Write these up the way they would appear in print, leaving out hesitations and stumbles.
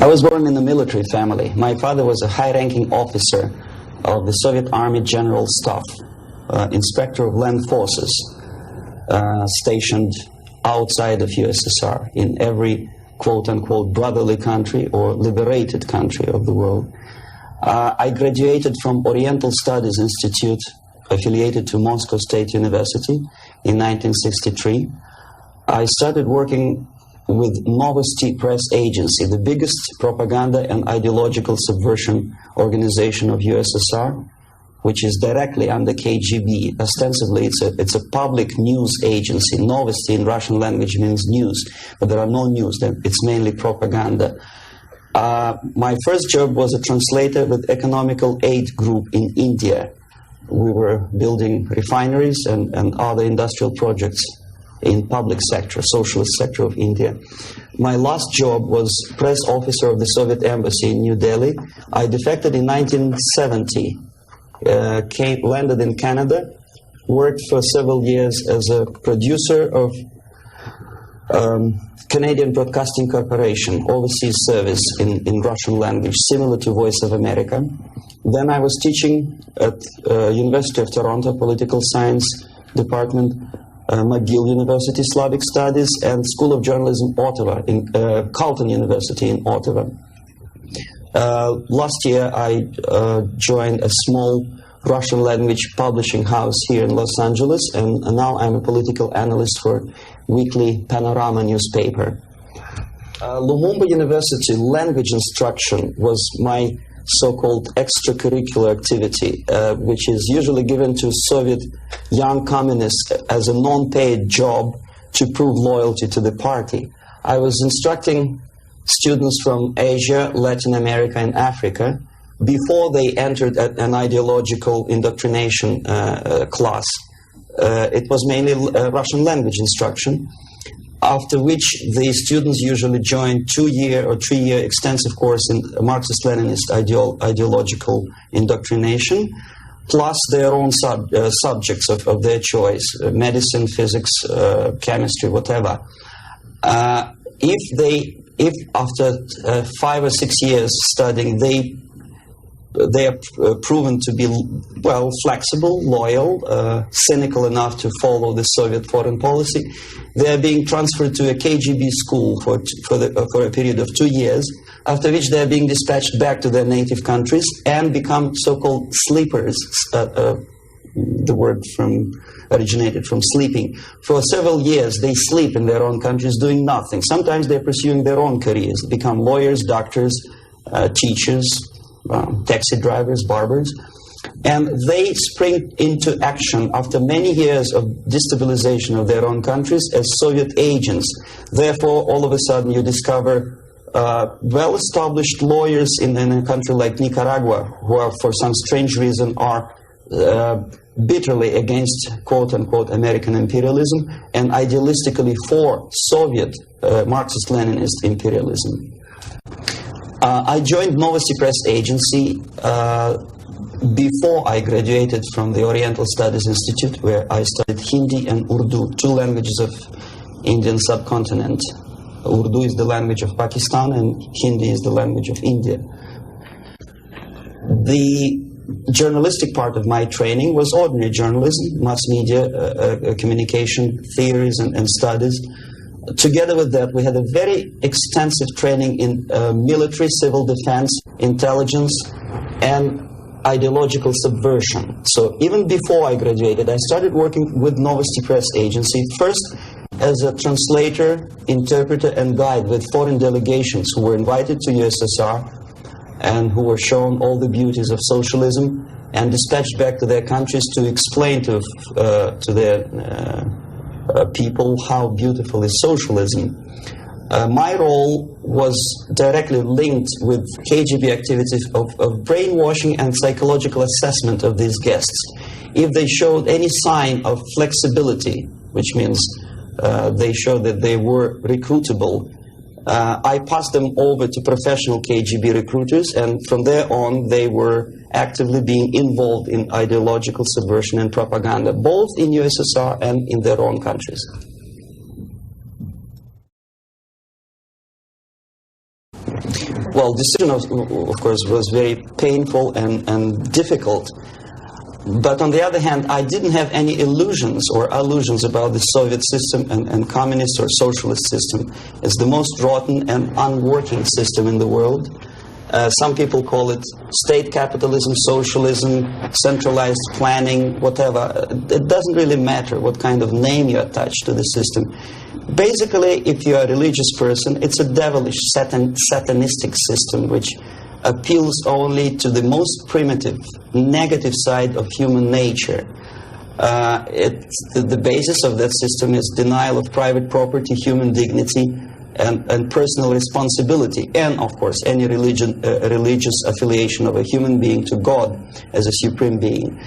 I was born in a military family. My father was a high-ranking officer of the Soviet Army General Staff, inspector of land forces, stationed outside of USSR in every quote-unquote brotherly country or liberated country of the world. I graduated from Oriental Studies Institute, affiliated to Moscow State University, in 1963. I started working with Novosti Press Agency, the biggest propaganda and ideological subversion organization of USSR, which is directly under KGB. Ostensibly, it's a public news agency. Novosti in Russian language means news, but there are no news. It's mainly propaganda. My first job was a translator with Economical Aid Group in India. We were building refineries and other industrial projects in public sector, socialist sector of India. My last job was press officer of the Soviet Embassy in New Delhi. I defected in 1970, landed in Canada, worked for several years as a producer of Canadian Broadcasting Corporation, overseas service in Russian language, similar to Voice of America. Then I was teaching at University of Toronto, Political Science Department, McGill University, Slavic Studies, and School of Journalism, Ottawa, in Carleton University in Ottawa. Last year, I joined a small Russian language publishing house here in Los Angeles, and now I'm a political analyst for weekly Panorama newspaper. Lumumba University language instruction was my so-called extracurricular activity, which is usually given to Soviet young communists as a non-paid job to prove loyalty to the party. I was instructing students from Asia, Latin America, and Africa before they entered an ideological indoctrination class. It was mainly Russian language instruction, after which the students usually joined 2-year or 3-year extensive course in Marxist-Leninist ideological indoctrination, plus their own subjects of their choice, medicine, physics, chemistry, whatever. If after 5 or 6 years studying, they are proven to be, well, flexible, loyal, cynical enough to follow the Soviet foreign policy, they are being transferred to a KGB school for a period of 2 years, after which they are being dispatched back to their native countries and become so-called sleepers. The word originated from sleeping. For several years, they sleep in their own countries doing nothing. Sometimes they're pursuing their own careers, become lawyers, doctors, teachers, taxi drivers, barbers, and they spring into action after many years of destabilization of their own countries as Soviet agents. Therefore, all of a sudden you discover well-established lawyers in a country like Nicaragua who are, for some strange reason, are bitterly against quote-unquote American imperialism and idealistically for Soviet Marxist-Leninist imperialism. I joined Novosti Press Agency before I graduated from the Oriental Studies Institute, where I studied Hindi and Urdu, 2 languages of Indian subcontinent. Urdu is the language of Pakistan and Hindi is the language of India. The journalistic part of my training was ordinary journalism, mass media, communication theories and studies. Together with that, we had a very extensive training in military, civil defense, intelligence, and ideological subversion. So even before I graduated, I started working with Novosti Press Agency, first as a translator, interpreter, and guide with foreign delegations who were invited to USSR and who were shown all the beauties of socialism and dispatched back to their countries to explain to their people how beautiful is socialism. My role was directly linked with KGB activities of brainwashing and psychological assessment of these guests. If they showed any sign of flexibility, which means they showed that they were recruitable, I passed them over to professional KGB recruiters, and from there on they were actively being involved in ideological subversion and propaganda, both in USSR and in their own countries. Well, decision, of course, was very painful and difficult. But on the other hand, I didn't have any illusions or allusions about the Soviet system and communist or socialist system. It's the most rotten and unworking system in the world. Some people call it state capitalism, socialism, centralized planning, whatever. It doesn't really matter what kind of name you attach to the system. Basically, if you're a religious person, it's a devilish, satanistic system which appeals only to the most primitive, negative side of human nature. The basis of that system is denial of private property, human dignity, and personal responsibility, and of course any religious affiliation of a human being to God as a supreme being.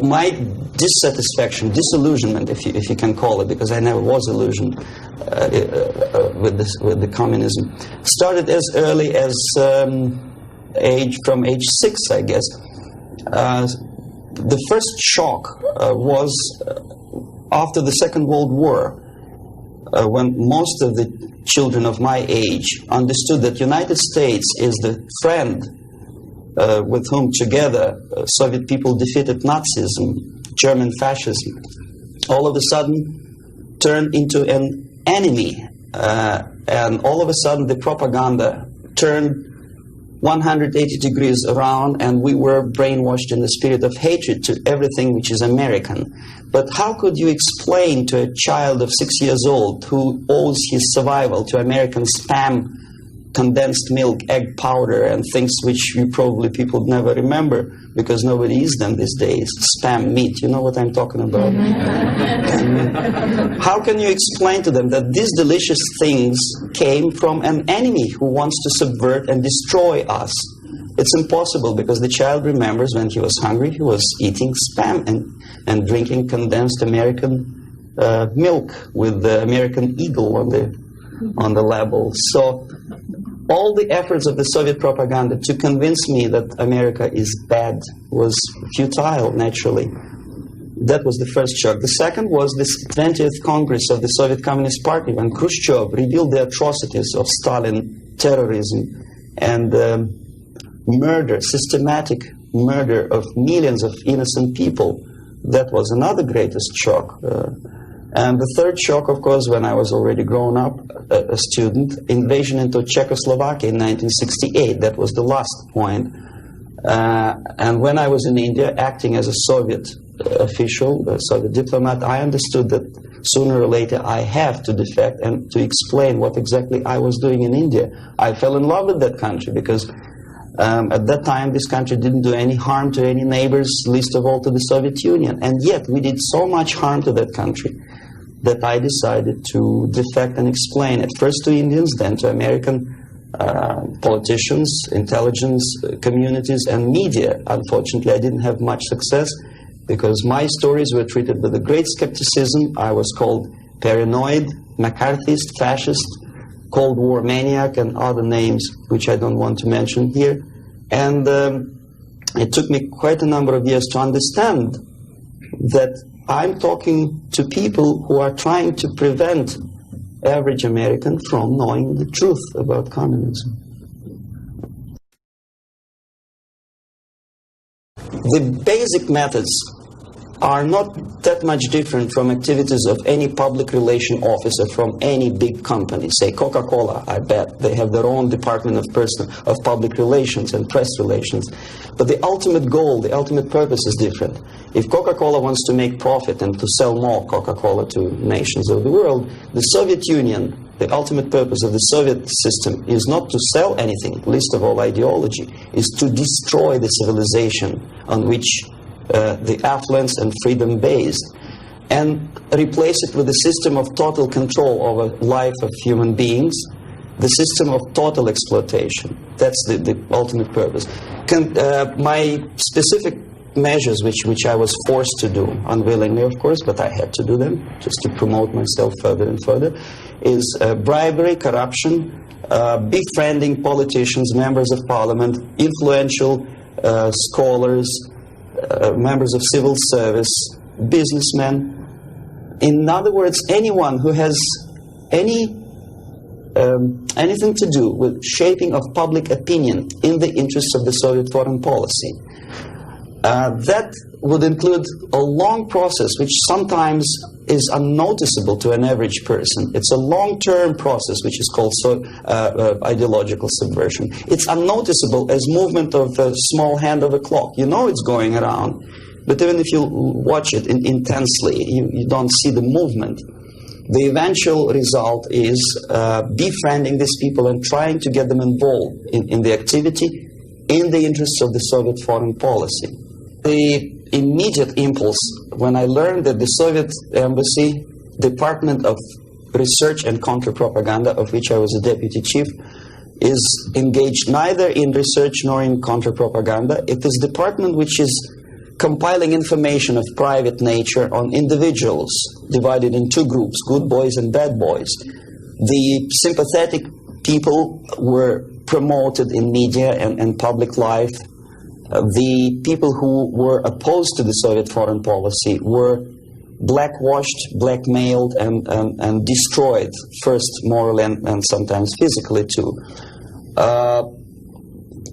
My dissatisfaction, disillusionment, if you can call it, because I never was illusioned with the communism, started as early as from age 6, I guess. The first shock was after the Second World War, when most of the children of my age understood that United States is the friend with whom together Soviet people defeated Nazism, German fascism, all of a sudden turned into an enemy. And all of a sudden the propaganda turned 180 degrees around, and we were brainwashed in the spirit of hatred to everything which is American. But how could you explain to a child of 6 years old who owes his survival to American spam, condensed milk, egg powder, and things which you probably people never remember because nobody eats them these days, spam meat, you know what I'm talking about? How can you explain to them that these delicious things came from an enemy who wants to subvert and destroy us? It's impossible, because the child remembers when he was hungry, he was eating spam and drinking condensed American milk with the American eagle on the label. So all the efforts of the Soviet propaganda to convince me that America is bad was futile, naturally. That was the first shock. The second was this 20th Congress of the Soviet Communist Party, when Khrushchev revealed the atrocities of Stalin, terrorism, and murder, systematic murder of millions of innocent people. That was another greatest shock. And the third shock, of course, when I was already grown up, a student, invasion into Czechoslovakia in 1968. That was the last point. And when I was in India, acting as a Soviet official, a Soviet diplomat, I understood that sooner or later I have to defect and to explain what exactly I was doing in India. I fell in love with that country because at that time this country didn't do any harm to any neighbors, least of all to the Soviet Union. And yet we did so much harm to that country that I decided to defect and explain it, first to Indians, then to American politicians, intelligence communities, and media. Unfortunately, I didn't have much success because my stories were treated with a great skepticism. I was called paranoid, McCarthyist, fascist, Cold War maniac, and other names which I don't want to mention here. And it took me quite a number of years to understand that I'm talking to people who are trying to prevent average American from knowing the truth about communism. The basic methods are not that much different from activities of any public relation officer from any big company. Say Coca-Cola, I bet. They have their own department of public relations and press relations. But the ultimate goal, the ultimate purpose is different. If Coca-Cola wants to make profit and to sell more Coca-Cola to nations of the world, the Soviet Union, the ultimate purpose of the Soviet system is not to sell anything, least of all ideology, is to destroy the civilization on which the affluence and freedom based, and replace it with a system of total control over life of human beings, the system of total exploitation. That's the ultimate purpose. My specific measures, which I was forced to do, unwillingly of course, but I had to do them just to promote myself further and further, is bribery, corruption, befriending politicians, members of parliament, influential scholars, members of civil service, businessmen. In other words, anyone who has any anything to do with shaping of public opinion in the interests of the Soviet foreign policy. That would include a long process which sometimes is unnoticeable to an average person. It's a long-term process which is called ideological subversion. It's unnoticeable as movement of a small hand of a clock. You know it's going around, but even if you watch it intensely, you don't see the movement. The eventual result is befriending these people and trying to get them involved in the activity in the interests of the Soviet foreign policy. The immediate impulse when I learned that the Soviet Embassy, Department of Research and Counter-Propaganda, of which I was a deputy chief, is engaged neither in research nor in counter-propaganda. It is a department which is compiling information of private nature on individuals divided in two groups, good boys and bad boys. The sympathetic people were promoted in media and public life. The people who were opposed to the Soviet foreign policy were blackwashed, blackmailed, and destroyed, first morally and sometimes physically too.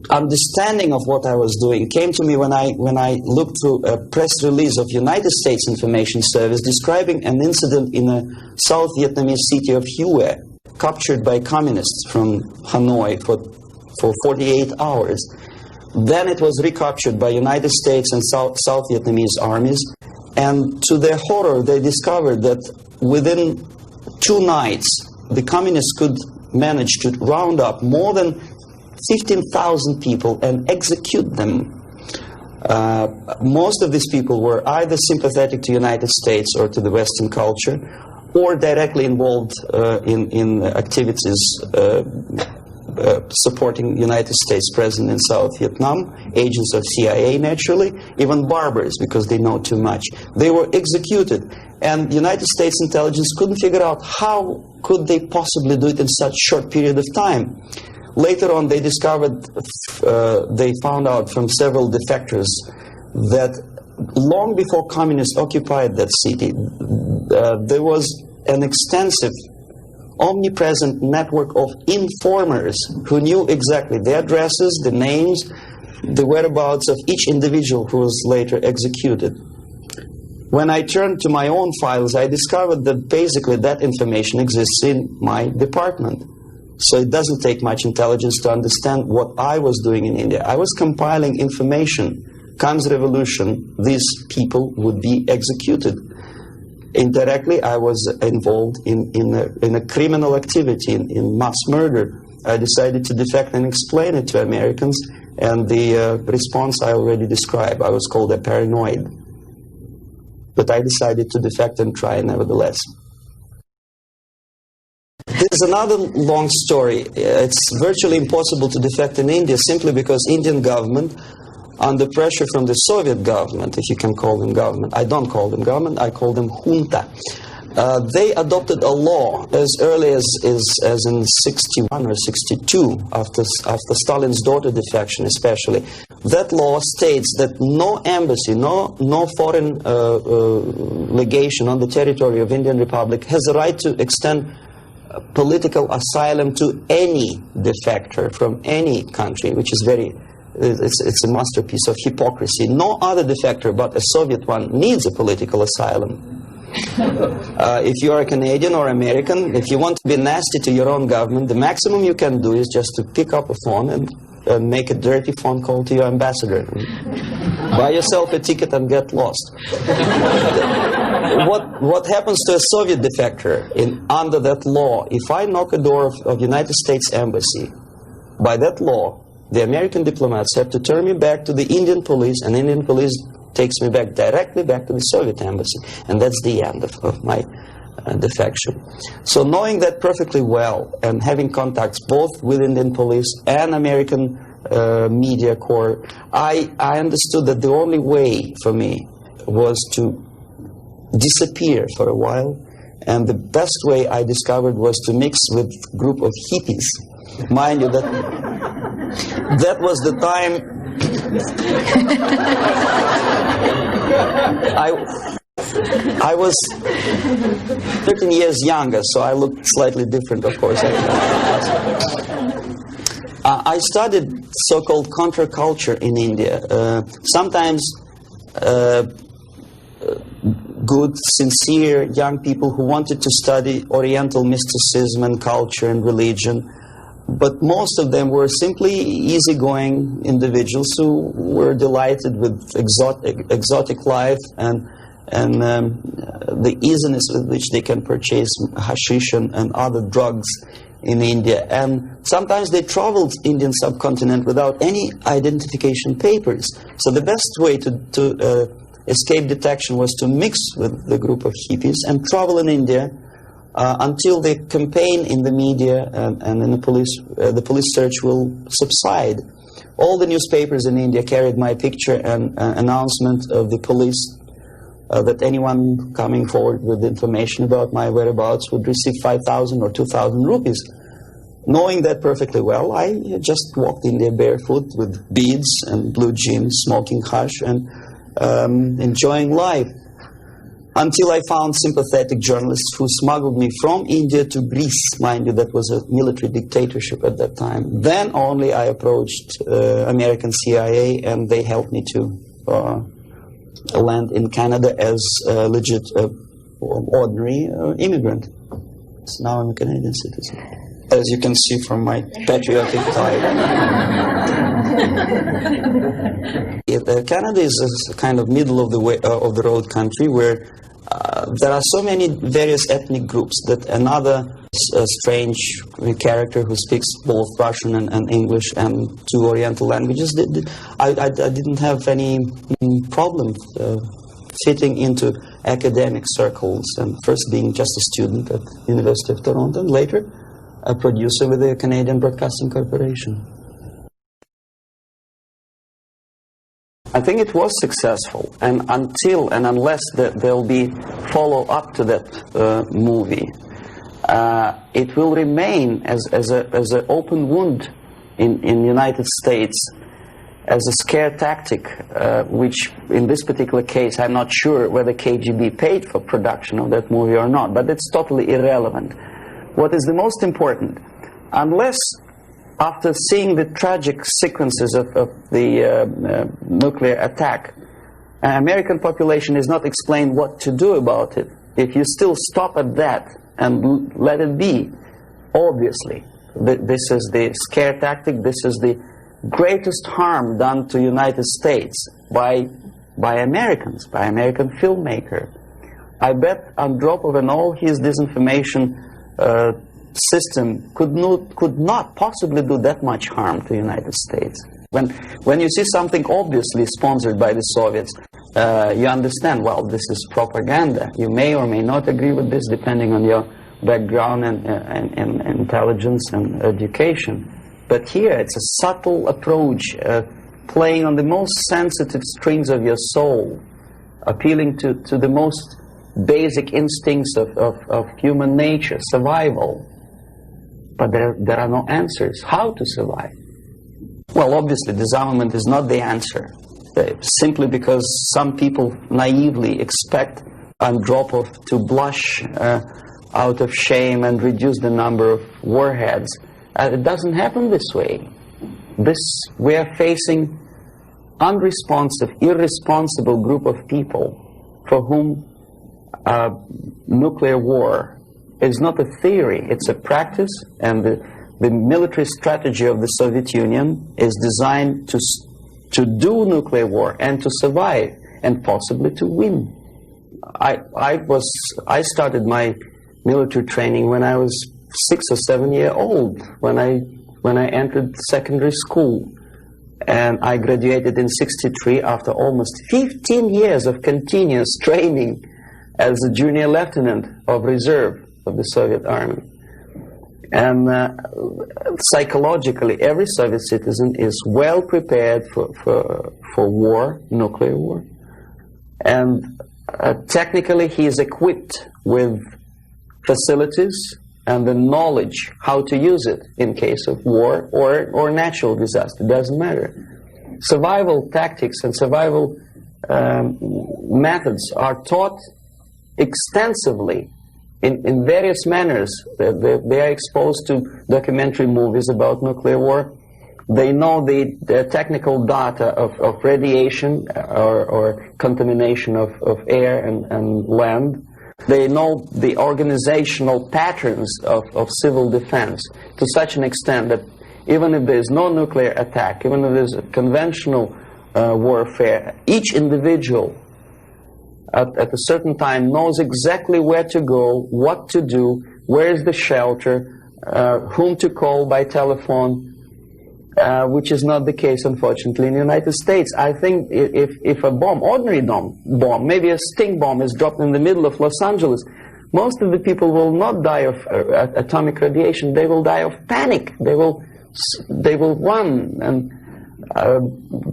Understanding of what I was doing came to me when I looked through a press release of United States Information Service describing an incident in a South Vietnamese city of Hue, captured by communists from Hanoi for 48 hours. Then it was recaptured by United States and South Vietnamese armies, and to their horror they discovered that within 2 nights the communists could manage to round up more than 15,000 people and execute them. Most of these people were either sympathetic to United States or to the Western culture, or directly involved in activities supporting United States President in South Vietnam, agents of CIA naturally, even barbers because they know too much. They were executed, and United States intelligence couldn't figure out how could they possibly do it in such short period of time. Later on they discovered, they found out from several defectors that long before communists occupied that city, there was an extensive omnipresent network of informers who knew exactly the addresses, the names, the whereabouts of each individual who was later executed. When I turned to my own files, I discovered that basically that information exists in my department. So it doesn't take much intelligence to understand what I was doing in India. I was compiling information. Comes revolution, these people would be executed. Indirectly, I was involved in a criminal activity, in mass murder. I decided to defect and explain it to Americans, and the response I already described. I was called a paranoid. But I decided to defect and try nevertheless. There's another long story. It's virtually impossible to defect in India simply because Indian government, under pressure from the Soviet government, if you can call them government. I don't call them government, I call them junta. They adopted a law as early as in 61 or 62, after Stalin's daughter defection especially. That law states that no embassy, no foreign legation on the territory of Indian Republic has the right to extend political asylum to any defector from any country, which is it's a masterpiece of hypocrisy. No other defector but a Soviet one needs a political asylum. If you are a Canadian or American, if you want to be nasty to your own government, the maximum you can do is just to pick up a phone and make a dirty phone call to your ambassador. Buy yourself a ticket and get lost. What happens to a Soviet defector under that law? If I knock a door of United States Embassy, by that law, the American diplomats have to turn me back to the Indian police, and Indian police takes me directly back to the Soviet embassy. And that's the end of my defection. So knowing that perfectly well, and having contacts both with Indian police and American media corps, I understood that the only way for me was to disappear for a while. And the best way I discovered was to mix with a group of hippies. Mind you, that was the time I was 13 years younger, so I looked slightly different, of course. I studied so-called counterculture in India. Sometimes good, sincere young people who wanted to study Oriental mysticism and culture and religion, but most of them were simply easygoing individuals who were delighted with exotic life and the easiness with which they can purchase hashish and other drugs in India. And sometimes they traveled Indian subcontinent without any identification papers. So the best way to escape detection was to mix with the group of hippies and travel in India until the campaign in the media and in the police search will subside. All the newspapers in India carried my picture and announcement of the police that anyone coming forward with information about my whereabouts would receive 5,000 or 2,000 rupees. Knowing that perfectly well, I just walked India barefoot with beads and blue jeans, smoking hash and enjoying life. Until I found sympathetic journalists who smuggled me from India to Greece. Mind you, that was a military dictatorship at that time. Then only I approached American CIA, and they helped me to land in Canada as a legit, ordinary immigrant. So now I'm a Canadian citizen, as you can see from my patriotic tie. Canada is a kind of middle of the way, of the road country where there are so many various ethnic groups that another strange character who speaks both Russian and English and two Oriental languages, I didn't have any problem fitting into academic circles, and first being just a student at the University of Toronto, and later a producer with the Canadian Broadcasting Corporation. I think it was successful, and until and unless there will be follow-up to that movie, it will remain as an open wound in the United States, as a scare tactic, which in this particular case, I'm not sure whether KGB paid for production of that movie or not, but it's totally irrelevant. What is the most important, unless after seeing the tragic sequences of the nuclear attack, American population is not explained what to do about it. If you still stop at that and let it be, obviously, this is the scare tactic, this is the greatest harm done to United States by Americans, by American filmmaker. I bet Andropov and all his disinformation system could not possibly do that much harm to the United States. When you see something obviously sponsored by the Soviets, you understand, well, this is propaganda. You may or may not agree with this depending on your background and intelligence and education. But here it's a subtle approach, playing on the most sensitive strings of your soul, appealing to the most basic instincts of human nature, survival. But there are no answers. How to survive? Well, obviously, disarmament is not the answer, simply because some people naively expect Andropov to blush out of shame and reduce the number of warheads. It doesn't happen this way. We are facing unresponsive, irresponsible group of people for whom nuclear war is not a theory, it's a practice, and the military strategy of the Soviet Union is designed to do nuclear war and to survive and possibly to win. I started my military training when I was 6 or 7 years old, when I entered secondary school, and I graduated in '63 after almost 15 years of continuous training as a junior lieutenant of reserve of the Soviet Army. And psychologically, every Soviet citizen is well prepared for war, nuclear war. And technically, he is equipped with facilities and the knowledge how to use it in case of war or natural disaster. It doesn't matter. Survival tactics and survival methods are taught extensively in various manners. They are exposed to documentary movies about nuclear war. They know the technical data of radiation or contamination of air and land. They know the organizational patterns of civil defense to such an extent that even if there is no nuclear attack, even if there is conventional warfare, each individual at a certain time knows exactly where to go, what to do, where is the shelter, whom to call by telephone, which is not the case, unfortunately, in the United States. I think if a bomb, ordinary bomb, maybe a stink bomb is dropped in the middle of Los Angeles, most of the people will not die of atomic radiation. They will die of panic. They will run, and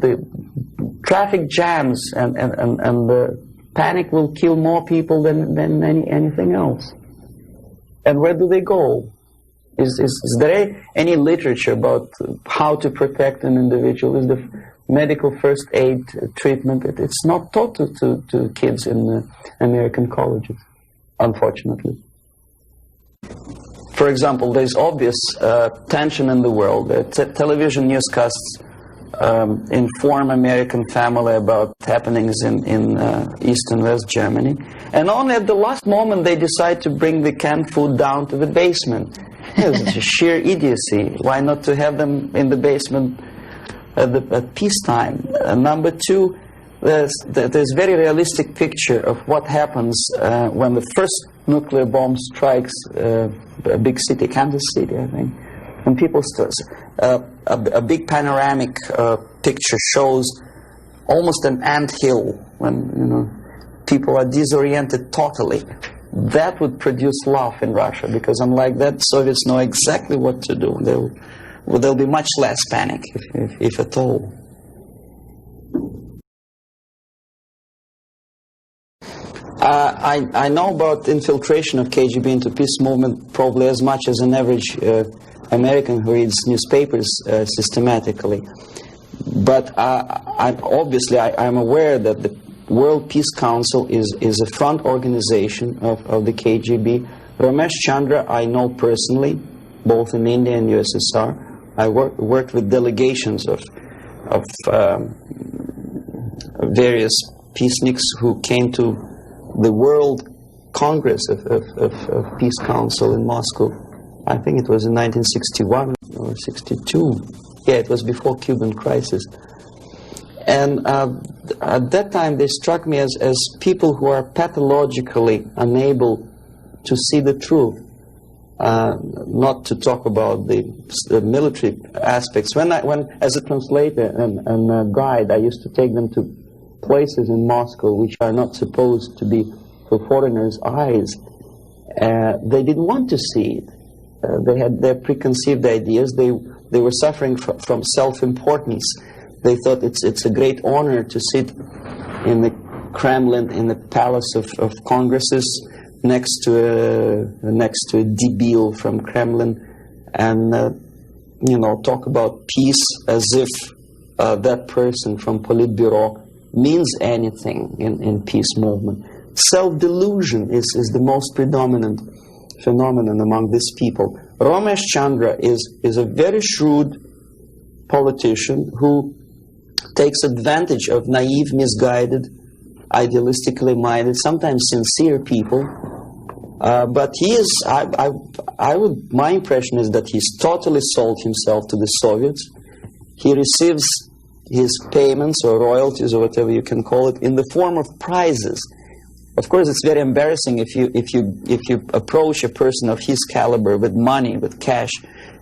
the traffic jams and the panic will kill more people than anything else. And where do they go? Is there any literature about how to protect an individual? Is the medical first aid treatment? It's not taught to kids in American colleges, unfortunately. For example, there's obvious tension in the world. Television newscasts inform American family about happenings in East and West Germany. And only at the last moment they decide to bring the canned food down to the basement. It's sheer idiocy. Why not to have them in the basement at peacetime? Number two, there's very realistic picture of what happens when the first nuclear bomb strikes a big city, Kansas City, I think. And people start, a big panoramic picture shows almost an anthill when people are disoriented totally. That would produce love in Russia, because unlike that, Soviets know exactly what to do. There'll be much less panic, if at all. I know about infiltration of KGB into peace movement probably as much as an average American who reads newspapers systematically. But I'm aware that the World Peace Council is a front organization of the KGB. Ramesh Chandra I know personally, both in India and USSR. I worked with delegations of various peaceniks who came to the World Congress of Peace Council in Moscow. I think it was in 1961 or 62. Yeah, it was before Cuban crisis. And at that time, they struck me as people who are pathologically unable to see the truth, not to talk about the military aspects. When as a translator and a guide, I used to take them to places in Moscow which are not supposed to be for foreigners' eyes. They didn't want to see it. They had their preconceived ideas. They were suffering from self-importance. They thought it's a great honor to sit in the Kremlin, in the Palace of Congresses, next to a debile from Kremlin, and talk about peace as if that person from Politburo means anything in peace movement. Self-delusion is the most predominant phenomenon among these people. Ramesh Chandra is a very shrewd politician who takes advantage of naive, misguided, idealistically minded, sometimes sincere people. But he is, my impression is that he's totally sold himself to the Soviets. He receives his payments or royalties or whatever you can call it in the form of prizes. Of course, it's very embarrassing if you approach a person of his caliber with money, with cash,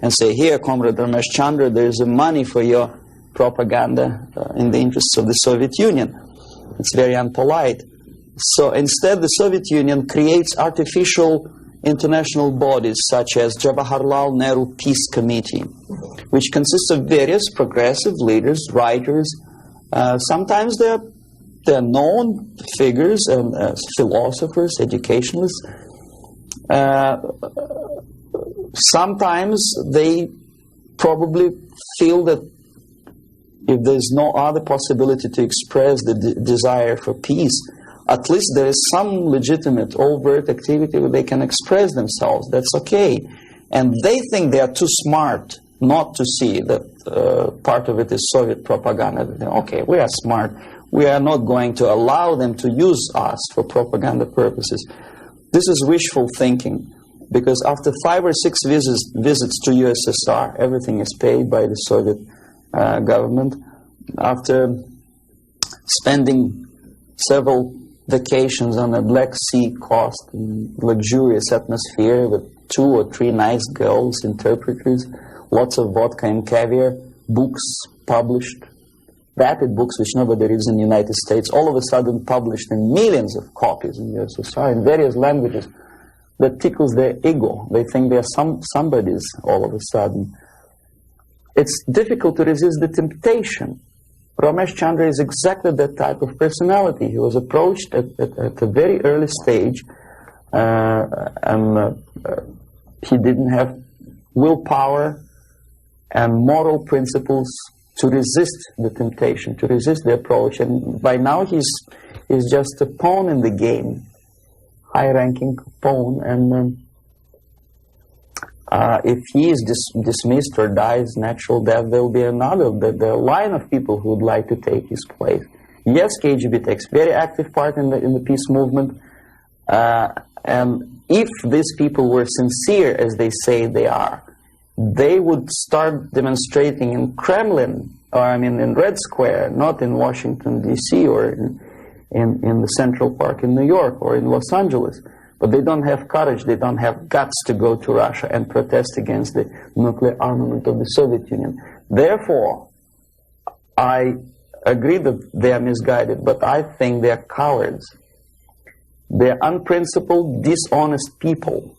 and say, "Here, Comrade Ramesh Chandra, there's money for your propaganda in the interests of the Soviet Union." It's very unpolite. So instead, the Soviet Union creates artificial international bodies such as Jawaharlal Nehru Peace Committee, which consists of various progressive leaders, writers. Sometimes they're known figures and philosophers, educationalists. Sometimes they probably feel that if there's no other possibility to express the desire for peace at least there is some legitimate overt activity where they can express themselves. That's okay. And they think they are too smart not to see that part of it is Soviet propaganda. Okay, we are smart. We are not going to allow them to use us for propaganda purposes. This is wishful thinking, because after 5 or 6 visits to USSR, everything is paid by the Soviet government. After spending several vacations on a Black Sea coast in luxurious atmosphere with 2 or 3 nice girls, interpreters, lots of vodka and caviar, books published, vapid books which nobody reads in the United States, all of a sudden published in millions of copies in USSR in various languages, that tickles their ego. They think they are somebodies all of a sudden. It's difficult to resist the temptation. Ramesh Chandra is exactly that type of personality. He was approached at a very early stage, and he didn't have willpower and moral principles to resist the temptation, to resist the approach. And by now he's just a pawn in the game, high-ranking pawn. And if he is dismissed or dies natural death, there will be another, the line of people who would like to take his place. Yes, KGB takes very active part in the peace movement, and if these people were sincere, as they say they are, they would start demonstrating in Kremlin, or I mean in Red Square, not in Washington, D.C., or in the Central Park in New York, or in Los Angeles. But they don't have courage, they don't have guts to go to Russia and protest against the nuclear armament of the Soviet Union. Therefore, I agree that they are misguided, but I think they are cowards. They are unprincipled, dishonest people.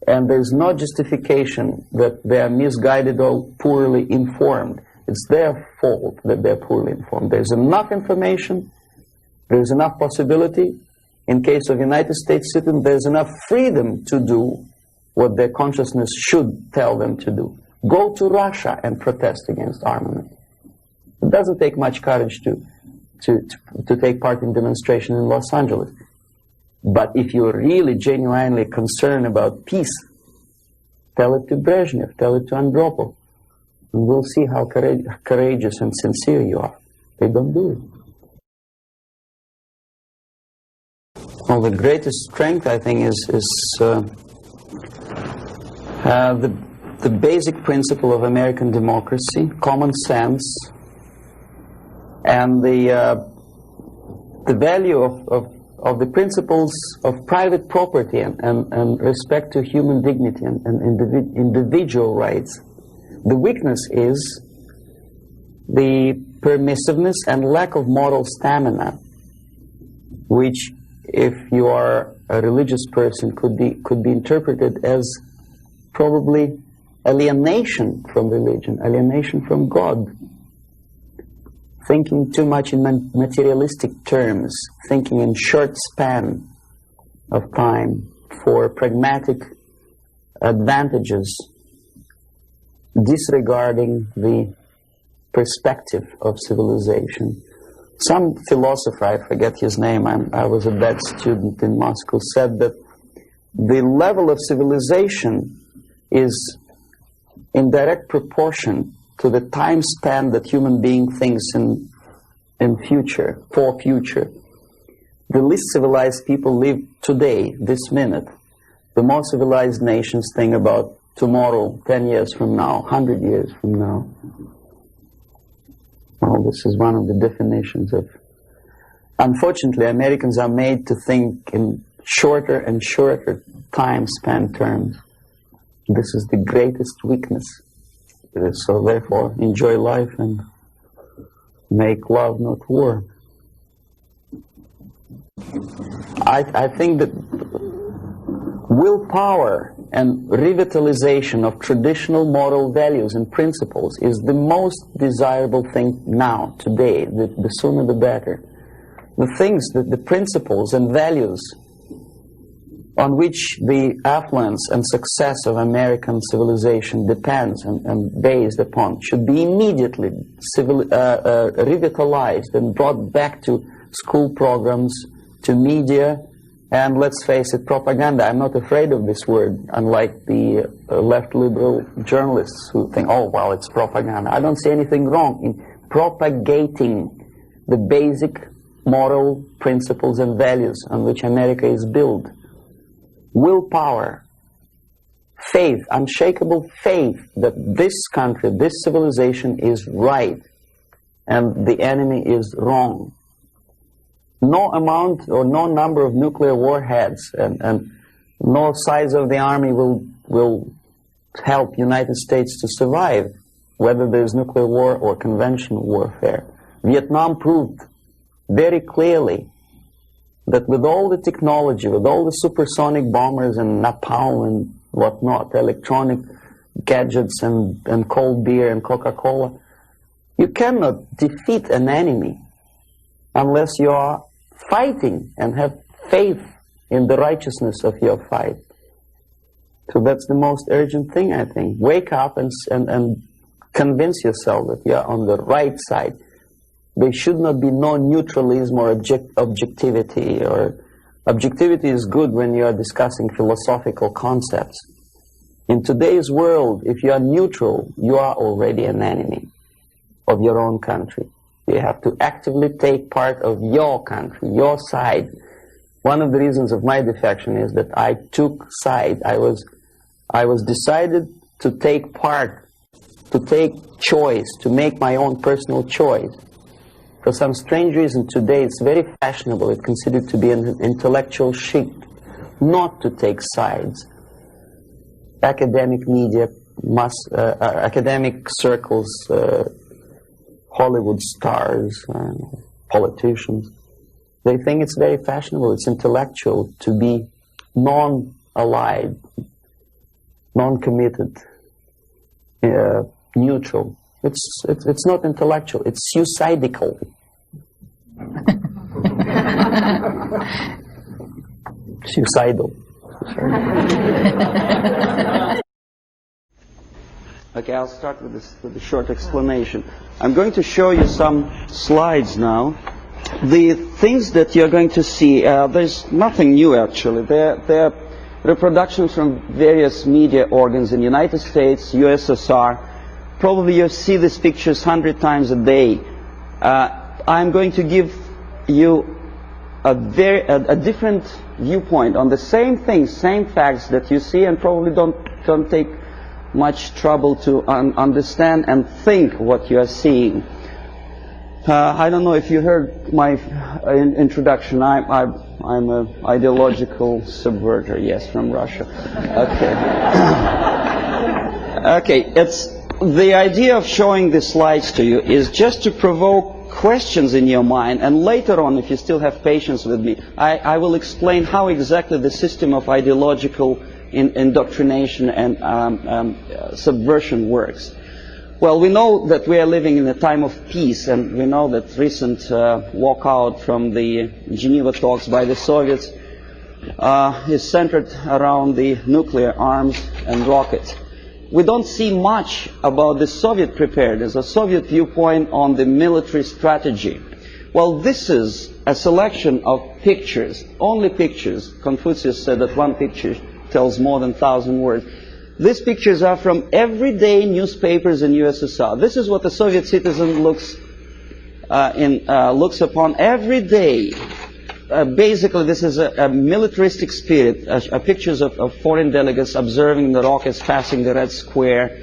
And there's no justification that they are misguided or poorly informed. It's their fault that they're poorly informed. There's enough information, there's enough possibility. In case of United States citizens, there's enough freedom to do what their consciousness should tell them to do. Go to Russia and protest against armament. It doesn't take much courage to take part in demonstration in Los Angeles. But if you're really genuinely concerned about peace, tell it to Brezhnev, tell it to Andropov, and we'll see how courageous and sincere you are. They don't do it. Well, the greatest strength, I think, is the basic principle of American democracy, common sense, and the value of the principles of private property and respect to human dignity and individual rights. The weakness is the permissiveness and lack of moral stamina, which, if you are a religious person, could be interpreted as probably alienation from religion, alienation from God. Thinking too much in materialistic terms, thinking in short span of time for pragmatic advantages, disregarding the perspective of civilization. Some philosopher, I forget his name, I was a bad student in Moscow, said that the level of civilization is in direct proportion to the time span that human being thinks in future, for future. The least civilized people live today, this minute. The more civilized nations think about tomorrow, 10 years from now, 100 years from now. Well, this is one of the definitions of... Unfortunately, Americans are made to think in shorter and shorter time span terms. This is the greatest weakness. So therefore, enjoy life and make love, not war. I think that willpower and revitalization of traditional moral values and principles is the most desirable thing now, today. The sooner the better. The things, the principles and values on which the affluence and success of American civilization depends and based upon should be immediately revitalized and brought back to school programs, to media, and let's face it, propaganda. I'm not afraid of this word, unlike the left liberal journalists who think, oh, well, it's propaganda. I don't see anything wrong in propagating the basic moral principles and values on which America is built. Willpower, faith, unshakable faith that this country, this civilization is right and the enemy is wrong. No amount or no number of nuclear warheads and no size of the army will help United States to survive, whether there's nuclear war or conventional warfare. Vietnam proved very clearly that with all the technology, with all the supersonic bombers and napalm and whatnot, electronic gadgets and cold beer and Coca-Cola, you cannot defeat an enemy unless you are fighting and have faith in the righteousness of your fight. So that's the most urgent thing, I think. Wake up and convince yourself that you are on the right side. There should not be no neutralism or objectivity. Or objectivity is good when you are discussing philosophical concepts. In today's world, if you are neutral, you are already an enemy of your own country. You have to actively take part of your country, your side. One of the reasons of my defection is that I took side. I was decided to take part, to take choice, to make my own personal choice. For some strange reason today it's very fashionable, it's considered to be an intellectual chic, not to take sides. Academic media, academic circles, Hollywood stars, politicians, they think it's very fashionable, it's intellectual to be non-allied, non-committed, neutral. It's not intellectual, it's suicidal. Suicidal. Okay, I'll start with a short explanation. I'm going to show you some slides now. The things that you're going to see, there's nothing new actually. They're reproductions from various media organs in the United States, USSR. Probably you see these pictures 100 times a day. I'm going to give you a different viewpoint on the same things, same facts that you see, and probably don't take much trouble to understand and think what you are seeing. I don't know if you heard my introduction. I'm an ideological subverter, yes, from Russia. Okay. Okay, it's the idea of showing the slides to you is just to provoke questions in your mind, and later on, if you still have patience with me, I will explain how exactly the system of ideological indoctrination and subversion works. Well, we know that we are living in a time of peace, and we know that recent walkout from the Geneva talks by the Soviets is centered around the nuclear arms and rockets. We don't see much about the Soviet preparedness, a Soviet viewpoint on the military strategy. Well, this is a selection of pictures, only pictures. Confucius said that one picture tells more than 1,000 words. These pictures are from everyday newspapers in USSR. This is what a Soviet citizen looks upon every day. Basically, this is a militaristic spirit, pictures of foreign delegates observing the rockets passing the Red Square.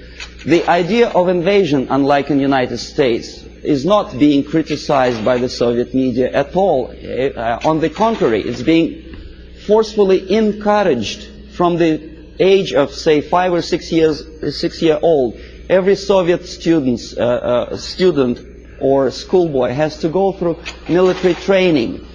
The idea of invasion, unlike in the United States, is not being criticized by the Soviet media at all. On the contrary, it's being forcefully encouraged from the age of, say, 5 or 6 year old. Every Soviet student or schoolboy has to go through military training.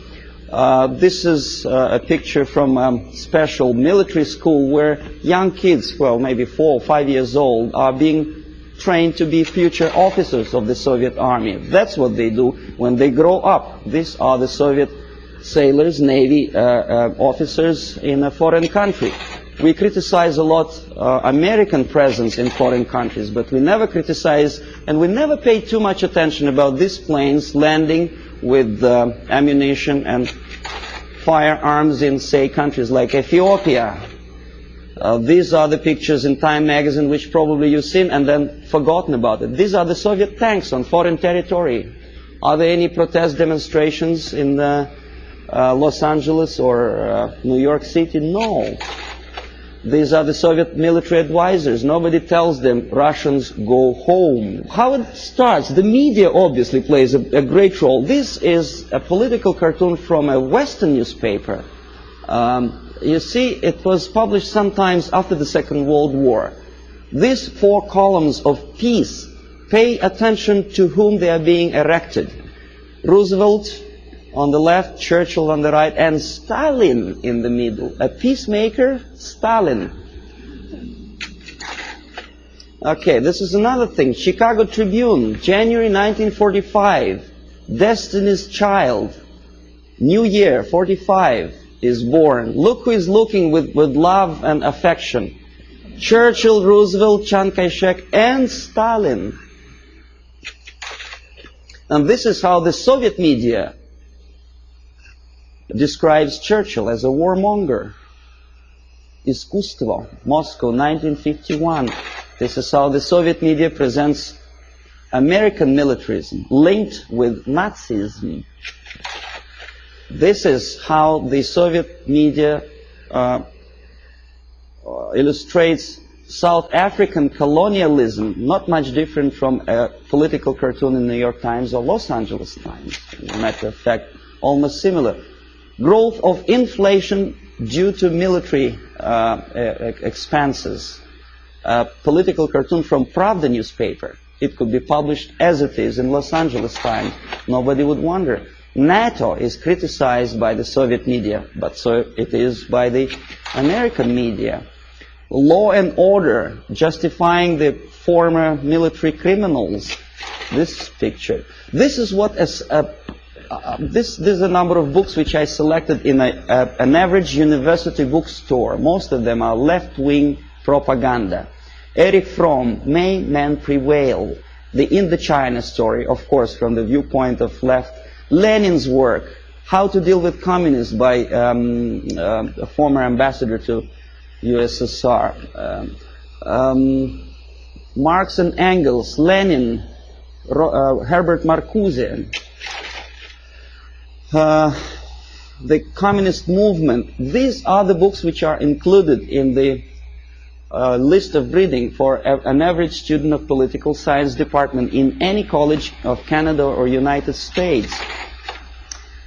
This is a picture from a special military school where young kids, well, maybe 4 or 5 years old, are being trained to be future officers of the Soviet army. That's what they do when they grow up. These are the Soviet sailors, Navy officers in a foreign country. We criticize a lot American presence in foreign countries, but we never criticize and we never pay too much attention about these planes landing with ammunition and firearms in, say, countries like Ethiopia. These are the pictures in Time magazine which probably you've seen and then forgotten about it. These are the Soviet tanks on foreign territory. Are there any protest demonstrations in Los Angeles or New York City? No. These are the Soviet military advisors. Nobody tells them, Russians, go home. How it starts? The media obviously plays a great role. This is a political cartoon from a Western newspaper. You see, it was published sometimes after the Second World War. These 4 columns of peace, pay attention to whom they are being erected. Roosevelt on the left, Churchill on the right, and Stalin in the middle. A peacemaker, Stalin. Okay, this is another thing. Chicago Tribune, January 1945. Destiny's Child. New Year, 45, is born. Look who is looking with love and affection. Churchill, Roosevelt, Chiang Kai-shek, and Stalin. And this is how the Soviet media describes Churchill as a warmonger. Искусство, Moscow, 1951. This is how the Soviet media presents American militarism linked with Nazism. This is how the Soviet media illustrates South African colonialism, not much different from a political cartoon in New York Times or Los Angeles Times. As a matter of fact, almost similar. Growth of inflation due to military expenses. A political cartoon from Pravda newspaper. It could be published as it is in Los Angeles Times. Nobody would wonder. NATO is criticized by the Soviet media, but so it is by the American media. Law and order, justifying the former military criminals. This picture. This is what this is a number of books which I selected in an average university bookstore. Most of them are left-wing propaganda. Erich Fromm, May Men Prevail. The Indochina story, of course, from the viewpoint of left. Lenin's work, How to Deal with Communists, by a former ambassador to USSR. Marx and Engels, Lenin, Herbert Marcuse. The Communist Movement. These are the books which are included in the list of reading for an average student of political science department in any college of Canada or United States.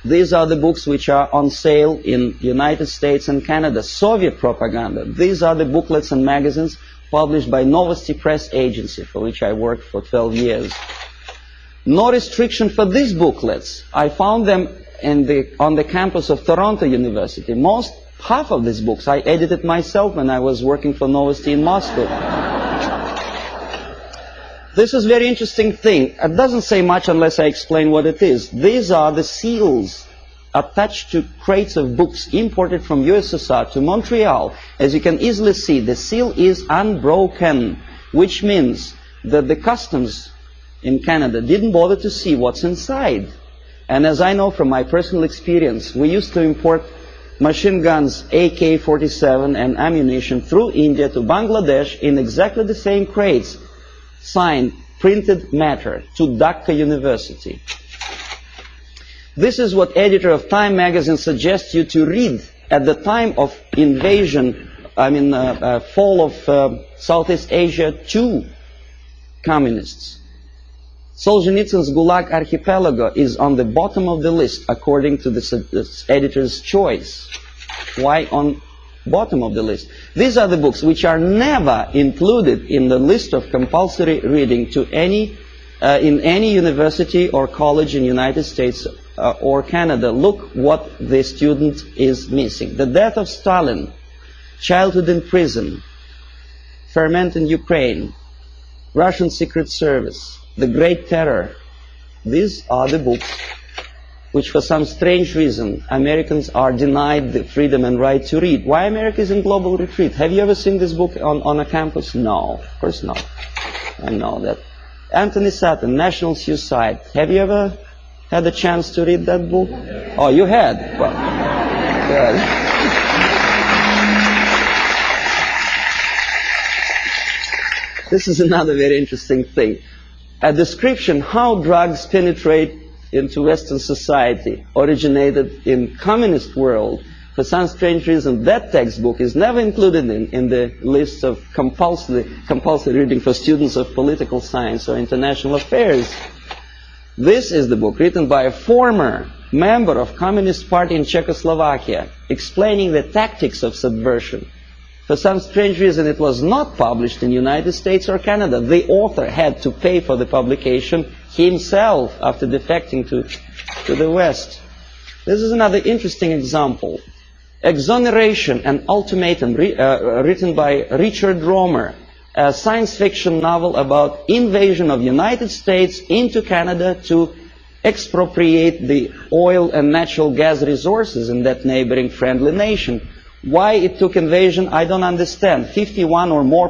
These are the books which are on sale in United States and Canada. Soviet propaganda. These are the booklets and magazines published by Novosti Press Agency, for which I worked for 12 years. No restriction for these booklets. I found them on the campus of Toronto University. Half of these books I edited myself when I was working for Novosti in Moscow. This is a very interesting thing. It doesn't say much unless I explain what it is. These are the seals attached to crates of books imported from USSR to Montreal. As you can easily see, the seal is unbroken, which means that the customs in Canada didn't bother to see what's inside. And as I know from my personal experience, we used to import machine guns, AK-47 and ammunition through India to Bangladesh in exactly the same crates, signed printed matter to Dhaka University. This is what editor of Time magazine suggests you to read at the time of invasion, fall of Southeast Asia to communists. Solzhenitsyn's Gulag Archipelago is on the bottom of the list according to the editor's choice. Why on bottom of the list? These are the books which are never included in the list of compulsory reading to in any university or college in United States or Canada. Look what the student is missing. The Death of Stalin, Childhood in Prison, Ferment in Ukraine, Russian Secret Service, The Great Terror. These are the books which for some strange reason Americans are denied the freedom and right to read. Why America is in global retreat? Have you ever seen this book on a campus? No, of course not. I know that. Anthony Sutton, National Suicide. Have you ever had a chance to read that book? Oh, you had? Well, This is another very interesting thing. A description how drugs penetrate into Western society originated in communist world. For some strange reason, that textbook is never included in the list of compulsory reading for students of political science or international affairs. This is the book written by a former member of Communist Party in Czechoslovakia, explaining the tactics of subversion. For some strange reason, it was not published in the United States or Canada. The author had to pay for the publication himself after defecting to the West. This is another interesting example. Exoneration and Ultimatum, written by Richard Romer, a science fiction novel about invasion of the United States into Canada to expropriate the oil and natural gas resources in that neighboring friendly nation. Why it took invasion, I don't understand. 51% or more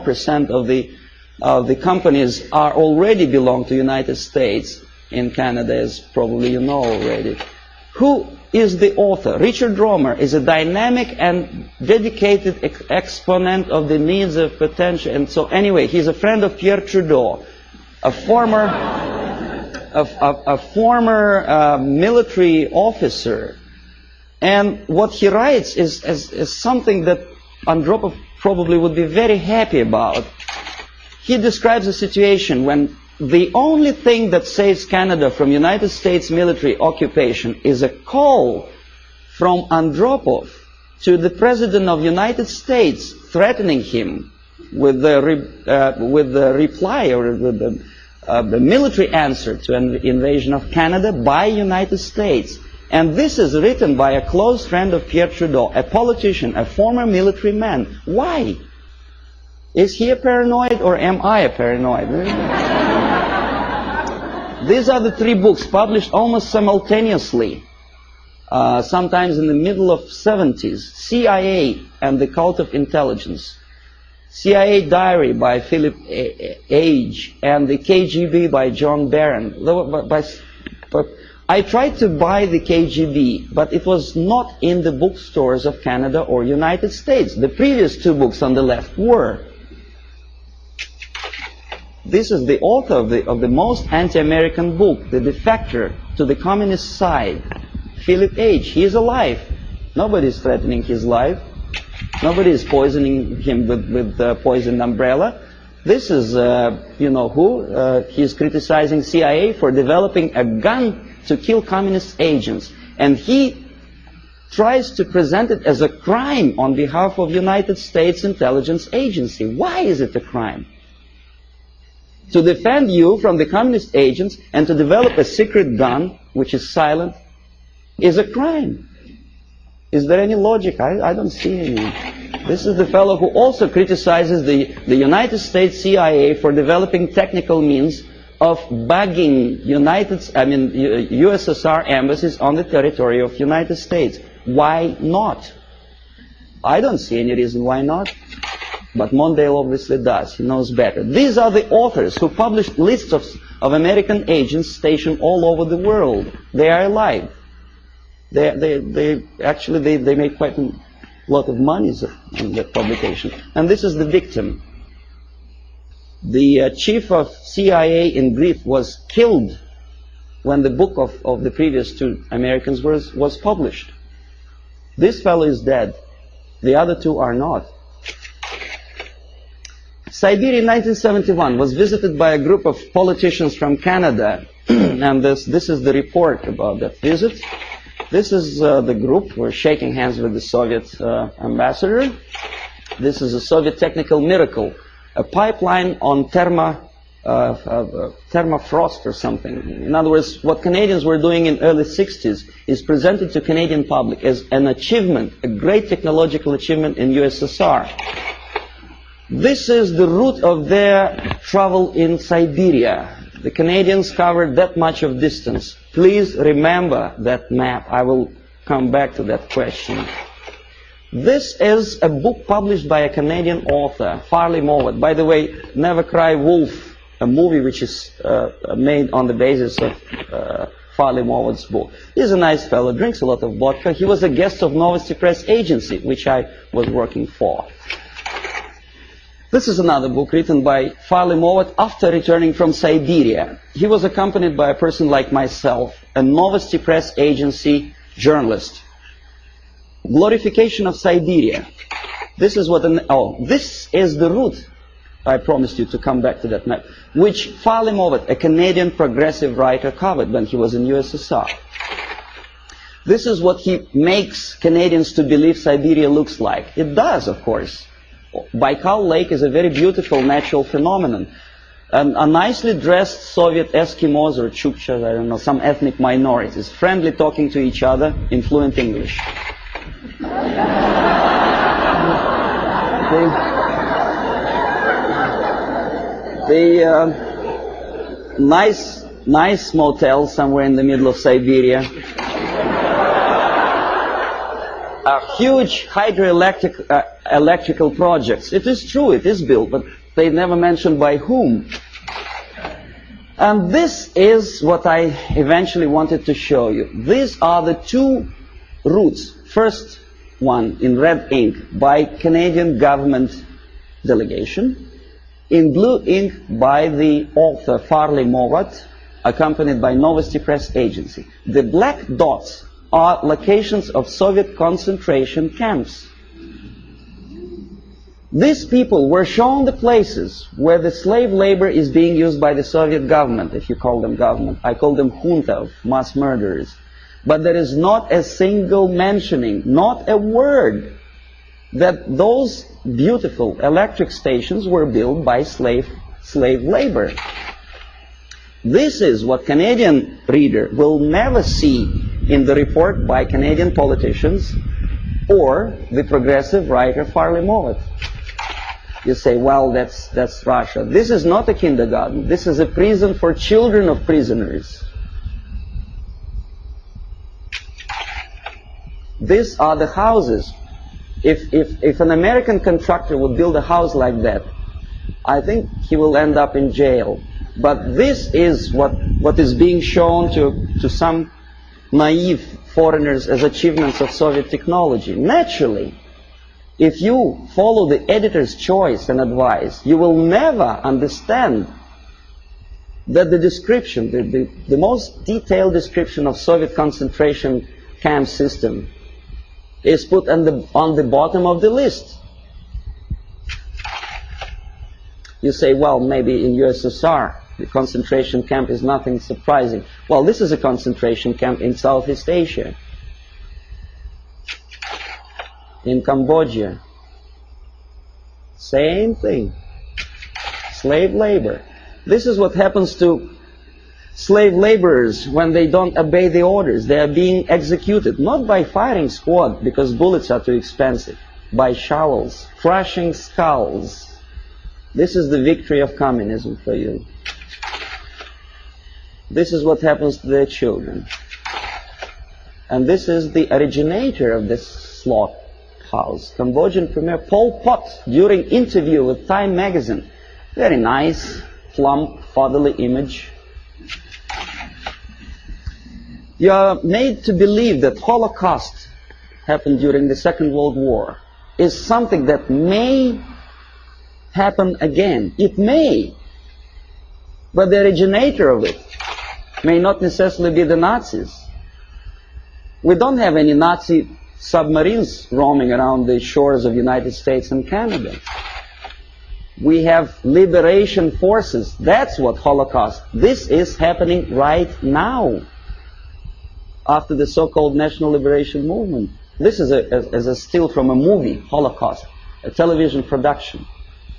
of the companies are already belong to the United States in Canada, as probably you know already. Who is the author? Richard Romer is a dynamic and dedicated exponent of the needs of potential. And so anyway, he's a friend of Pierre Trudeau, a former military officer. And what he writes is something that Andropov probably would be very happy about. He describes a situation when the only thing that saves Canada from United States military occupation is a call from Andropov to the President of the United States, threatening him with the reply or with the military answer to an invasion of Canada by United States. And this is written by a close friend of Pierre Trudeau, a politician, a former military man. Why? Is he a paranoid or am I a paranoid? These are the three books published almost simultaneously, sometimes in the middle of 70s. CIA and the Cult of Intelligence. CIA Diary by Philip Age and the KGB by John Barron. I tried to buy the KGB, but it was not in the bookstores of Canada or United States. The previous two books on the left were. This is the author of the most anti-American book, The Defector to the Communist Side, Philip Age. He is alive. Nobody is threatening his life. Nobody is poisoning him with poisoned umbrella. This is, you know who? He's criticizing CIA for developing a gun to kill communist agents. And he tries to present it as a crime on behalf of United States Intelligence Agency. Why is it a crime? To defend you from the communist agents and to develop a secret gun, which is silent, is a crime. Is there any logic? I don't see any. This is the fellow who also criticizes the United States CIA for developing technical means of bugging USSR embassies on the territory of United States. Why not? I don't see any reason why not. But Mondale obviously does. He knows better. These are the authors who published lists of American agents stationed all over the world. They are alive. They actually made quite a lot of money on that publication. And this is the victim. The chief of CIA in Greece was killed when the book of the previous two Americans was published. This fellow is dead. The other two are not. Siberia in 1971 was visited by a group of politicians from Canada. And this is the report about that visit. This is the group. We're shaking hands with the Soviet ambassador. This is a Soviet technical miracle. A pipeline on thermofrost or something. In other words, what Canadians were doing in early 60s is presented to Canadian public as an achievement, a great technological achievement in USSR. This is the route of their travel in Siberia. The Canadians covered that much of distance. Please remember that map. I will come back to that question. This is a book published by a Canadian author, Farley Mowat. By the way, Never Cry Wolf, a movie which is made on the basis of Farley-Mowatt's book. He's a nice fellow, drinks a lot of vodka. He was a guest of Novosti Press Agency, which I was working for. This is another book written by Farley-Mowat after returning from Siberia. He was accompanied by a person like myself, a Novosti Press Agency journalist. Glorification of Siberia. This is what this is the route, I promised you to come back to that map, which Farley-Mowat, a Canadian progressive writer, covered when he was in USSR. This is what he makes Canadians to believe Siberia looks like. It does, of course. Baikal Lake is a very beautiful natural phenomenon. A nicely dressed Soviet Eskimos or Chukchas, I don't know, some ethnic minorities, friendly talking to each other in fluent English. Nice motel somewhere in the middle of Siberia. Huge hydroelectrical projects. It is true, it is built, but they never mentioned by whom. And this is what I eventually wanted to show you. These are the two routes. First one in red ink by Canadian government delegation. In blue ink by the author Farley-Mowat, accompanied by Novosti Press Agency. The black dots are locations of Soviet concentration camps. These people were shown the places where the slave labor is being used by the Soviet government, if you call them government. I call them junta of mass murderers. But there is not a single mentioning, not a word, that those beautiful electric stations were built by slave labor. This is what Canadian reader will never see in the report by Canadian politicians or the progressive writer Farley-Mowat. You say, well, that's Russia. This is not a kindergarten. This is a prison for children of prisoners. These are the houses. If an American contractor would build a house like that, I think he will end up in jail. But this is what is being shown to some naive foreigners as achievements of Soviet technology. Naturally, if you follow the editor's choice and advice, you will never understand that the description, the most detailed description of Soviet concentration camp system is put on the bottom of the list. You say, well, maybe in USSR the concentration camp is nothing surprising. Well, this is a concentration camp in Southeast Asia, in Cambodia. Same thing. Slave labor. This is what happens to slave laborers when they don't obey the orders. They are being executed, not by firing squad, because bullets are too expensive, by shovels, crushing skulls. This is the victory of communism for you. This is what happens to their children. And this is the originator of this slaughterhouse, Cambodian Premier Pol Pot, during interview with Time magazine. Very nice, plump, fatherly image. You are made to believe that Holocaust happened during the Second World War is something that may happen again. It may. But the originator of it may not necessarily be the Nazis. We don't have any Nazi submarines roaming around the shores of the United States and Canada. We have liberation forces. That's what Holocaust. This is happening right now, after the so-called National Liberation Movement. This is a still from a movie, Holocaust, a television production.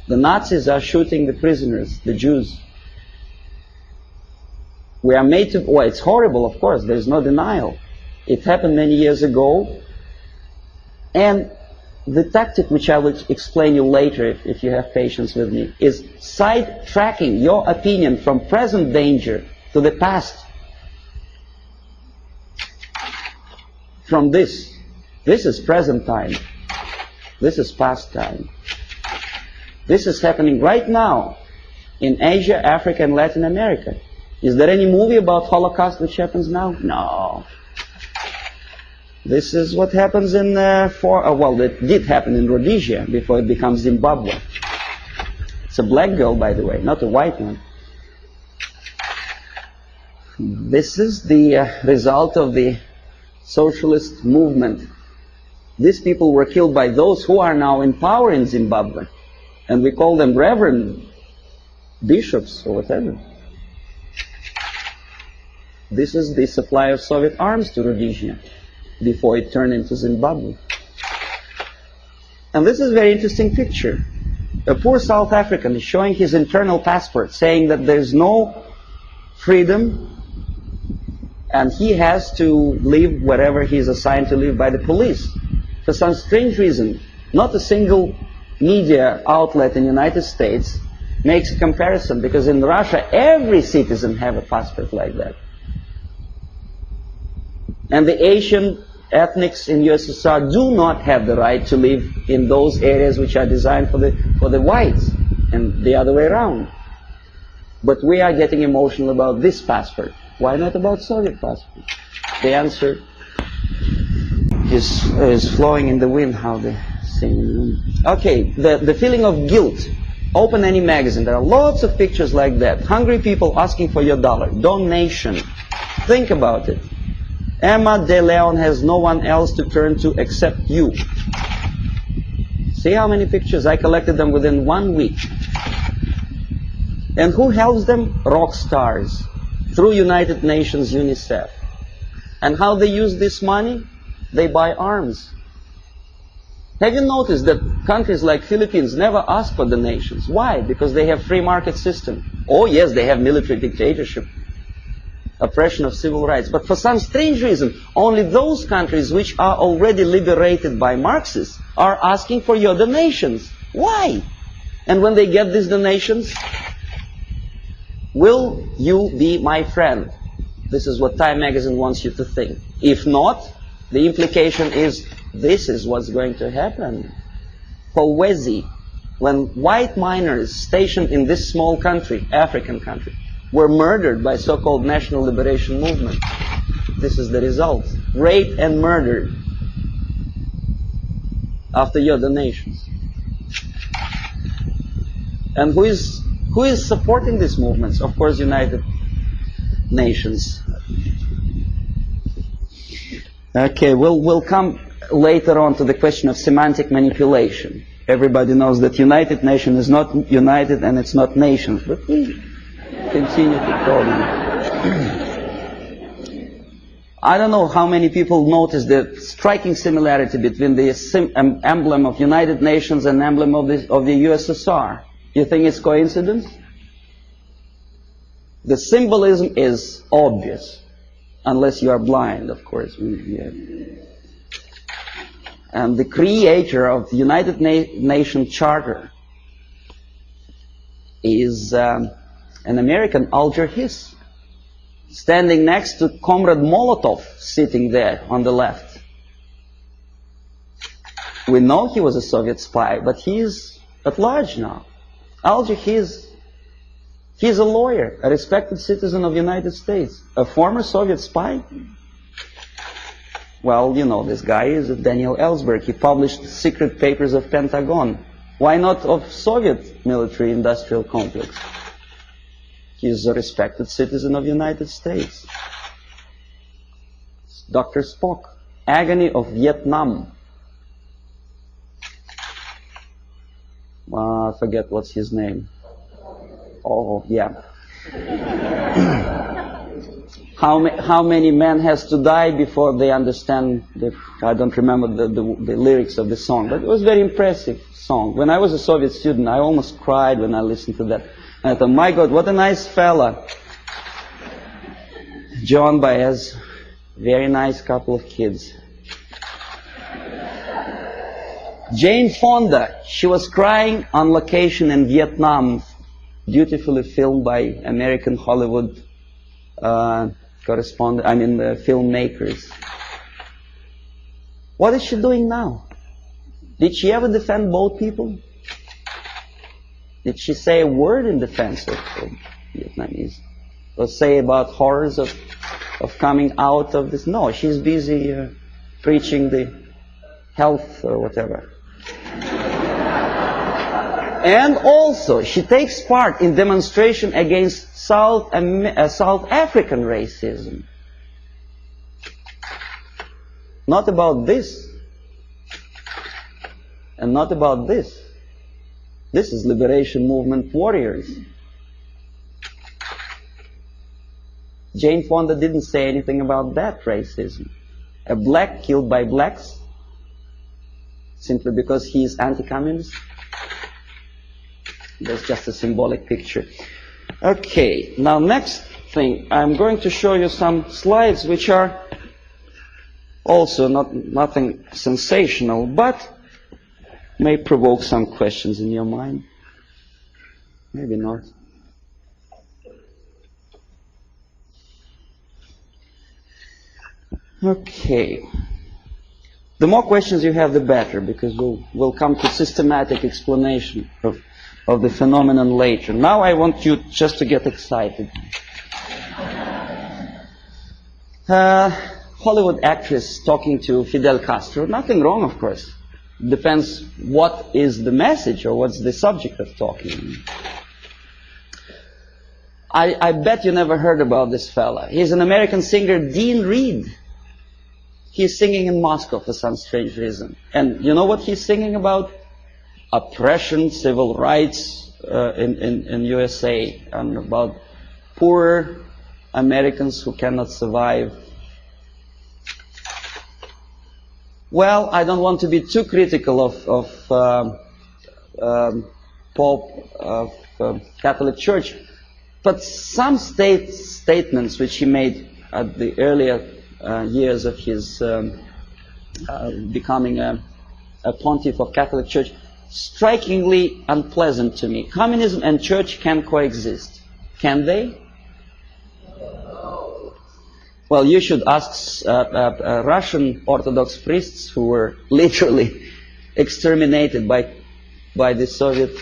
The Nazis are shooting the prisoners, the Jews. We are made to, well, it's horrible, of course, there's no denial. It happened many years ago, and the tactic, which I will explain you later if you have patience with me, is side-tracking your opinion from present danger to the past. From this is present time, this is past time. This is happening right now in Asia, Africa, and Latin America. Is there any movie about Holocaust which happens now? No. This is what happens in, well, it did happen in Rhodesia before it becomes Zimbabwe. It's a black girl, by the way, not a white one. This is the result of the socialist movement. These people were killed by those who are now in power in Zimbabwe. And we call them reverend bishops or whatever. This is the supply of Soviet arms to Rhodesia before it turned into Zimbabwe. And this is a very interesting picture. A poor South African is showing his internal passport, saying that there's no freedom and he has to live wherever he is assigned to live by the police. For some strange reason, not a single media outlet in the United States makes a comparison, because in Russia every citizen has a passport like that. And the Asian ethnics in USSR do not have the right to live in those areas which are designed for the whites, and the other way around. But we are getting emotional about this passport. Why not about Soviet passport? The answer is flowing in the wind, how they sing. Okay, the feeling of guilt. Open any magazine. There are lots of pictures like that. Hungry people asking for your dollar. Donation. Think about it. Emma De Leon has no one else to turn to except you. See how many pictures? I collected them within 1 week. And who helps them? Rock stars. Through United Nations, UNICEF. And how they use this money? They buy arms. Have you noticed that countries like Philippines never ask for donations? Why? Because they have free market system. Oh yes, they have military dictatorship, oppression of civil rights. But for some strange reason, only those countries which are already liberated by Marxists are asking for your donations. Why? And when they get these donations, will you be my friend? This is what Time magazine wants you to think. If not, the implication is this is what's going to happen. Kolwezi, when white miners stationed in this small country, African country, were murdered by so-called National Liberation Movement. This is the result. Raped and murdered after your donations. And who is supporting these movements? Of course, United Nations. Okay, we'll come later on to the question of semantic manipulation. Everybody knows that United Nations is not united and it's not nations, but we continue to call them. I don't know how many people notice the striking similarity between the emblem of United Nations and emblem of the USSR. You think it's coincidence? The symbolism is obvious, unless you are blind, of course. And the creator of the United Nations Charter is an American, Alger Hiss, standing next to Comrade Molotov, sitting there on the left. We know he was a Soviet spy, but he is at large now. Alger Hiss, he's a lawyer, a respected citizen of the United States, a former Soviet spy. Well, you know, this guy is Daniel Ellsberg. He published secret papers of Pentagon. Why not of Soviet military-industrial complex? He's a respected citizen of the United States. Dr. Spock, Agony of Vietnam. I forget what's his name. Oh, yeah. How many men has to die before they understand I don't remember the lyrics of the song, but it was a very impressive song. When I was a Soviet student, I almost cried when I listened to that. And I thought, my God, what a nice fella. John Baez, very nice couple of kids. Jane Fonda, she was crying on location in Vietnam, beautifully filmed by American Hollywood filmmakers. What is she doing now? Did she ever defend both people? Did she say a word in defense of Vietnamese? or say about horrors of coming out of this. No, she's busy preaching the health or whatever. And also, she takes part in demonstration against South African racism. Not about this. And not about this. This is liberation movement warriors. Jane Fonda didn't say anything about that racism. A black killed by blacks simply because he is anti-communist. That's just a symbolic picture. Okay, now next thing, I'm going to show you some slides which are also nothing sensational, but may provoke some questions in your mind. Maybe not. Okay. The more questions you have, the better, because we'll come to systematic explanation of the phenomenon later. Now I want you just to get excited. Hollywood actress talking to Fidel Castro. Nothing wrong, of course. Depends what is the message or what's the subject of talking. I bet you never heard about this fella. He's an American singer, Dean Reed. He's singing in Moscow for some strange reason. And you know what he's singing about? Oppression, civil rights in USA, and about poor Americans who cannot survive. Well, I don't want to be too critical of Pope of Catholic Church, but some statements which he made at the earlier years of his becoming a pontiff of Catholic Church, strikingly unpleasant to me. Communism and church can coexist. Can they? Well, you should ask Russian Orthodox priests who were literally exterminated by the Soviet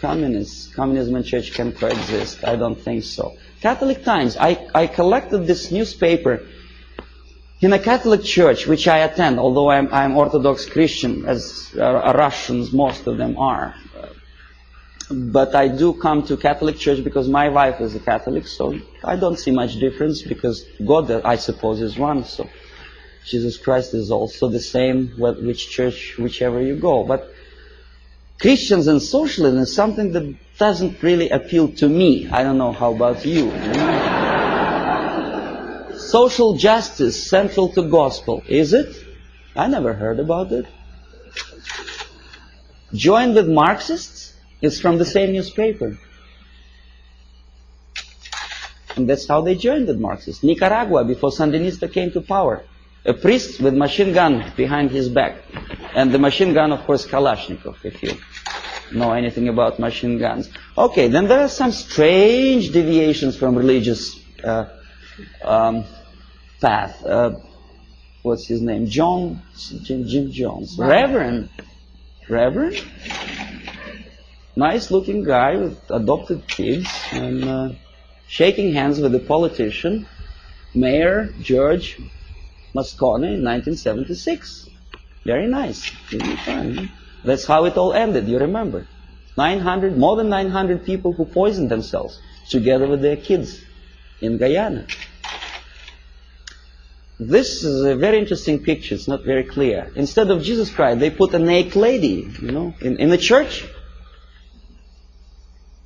communists. Communism and church can coexist. I don't think so. Catholic Times. I collected this newspaper in a Catholic church, which I attend, although I'm Orthodox Christian, as Russians, most of them are. But I do come to Catholic church because my wife is a Catholic, so I don't see much difference, because God, I suppose, is one, so Jesus Christ is also the same, which church, whichever you go. But Christians and socialism is something that doesn't really appeal to me. I don't know, how about you? Social justice central to gospel, is it? I never heard about it. Join with Marxists? It's from the same newspaper. And that's how they joined with Marxists. Nicaragua, before Sandinista came to power. A priest with machine gun behind his back. And the machine gun, of course, Kalashnikov, if you know anything about machine guns. Okay, then there are some strange deviations from religious path. What's his name? Jim Jones. Reverend? Nice looking guy with adopted kids, and shaking hands with a politician, Mayor George Moscone, in 1976. Very nice. Really fun. That's how it all ended, you remember. More than 900 people who poisoned themselves together with their kids in Guyana. This is a very interesting picture. It's not very clear. Instead of Jesus Christ, they put a naked lady, in the church.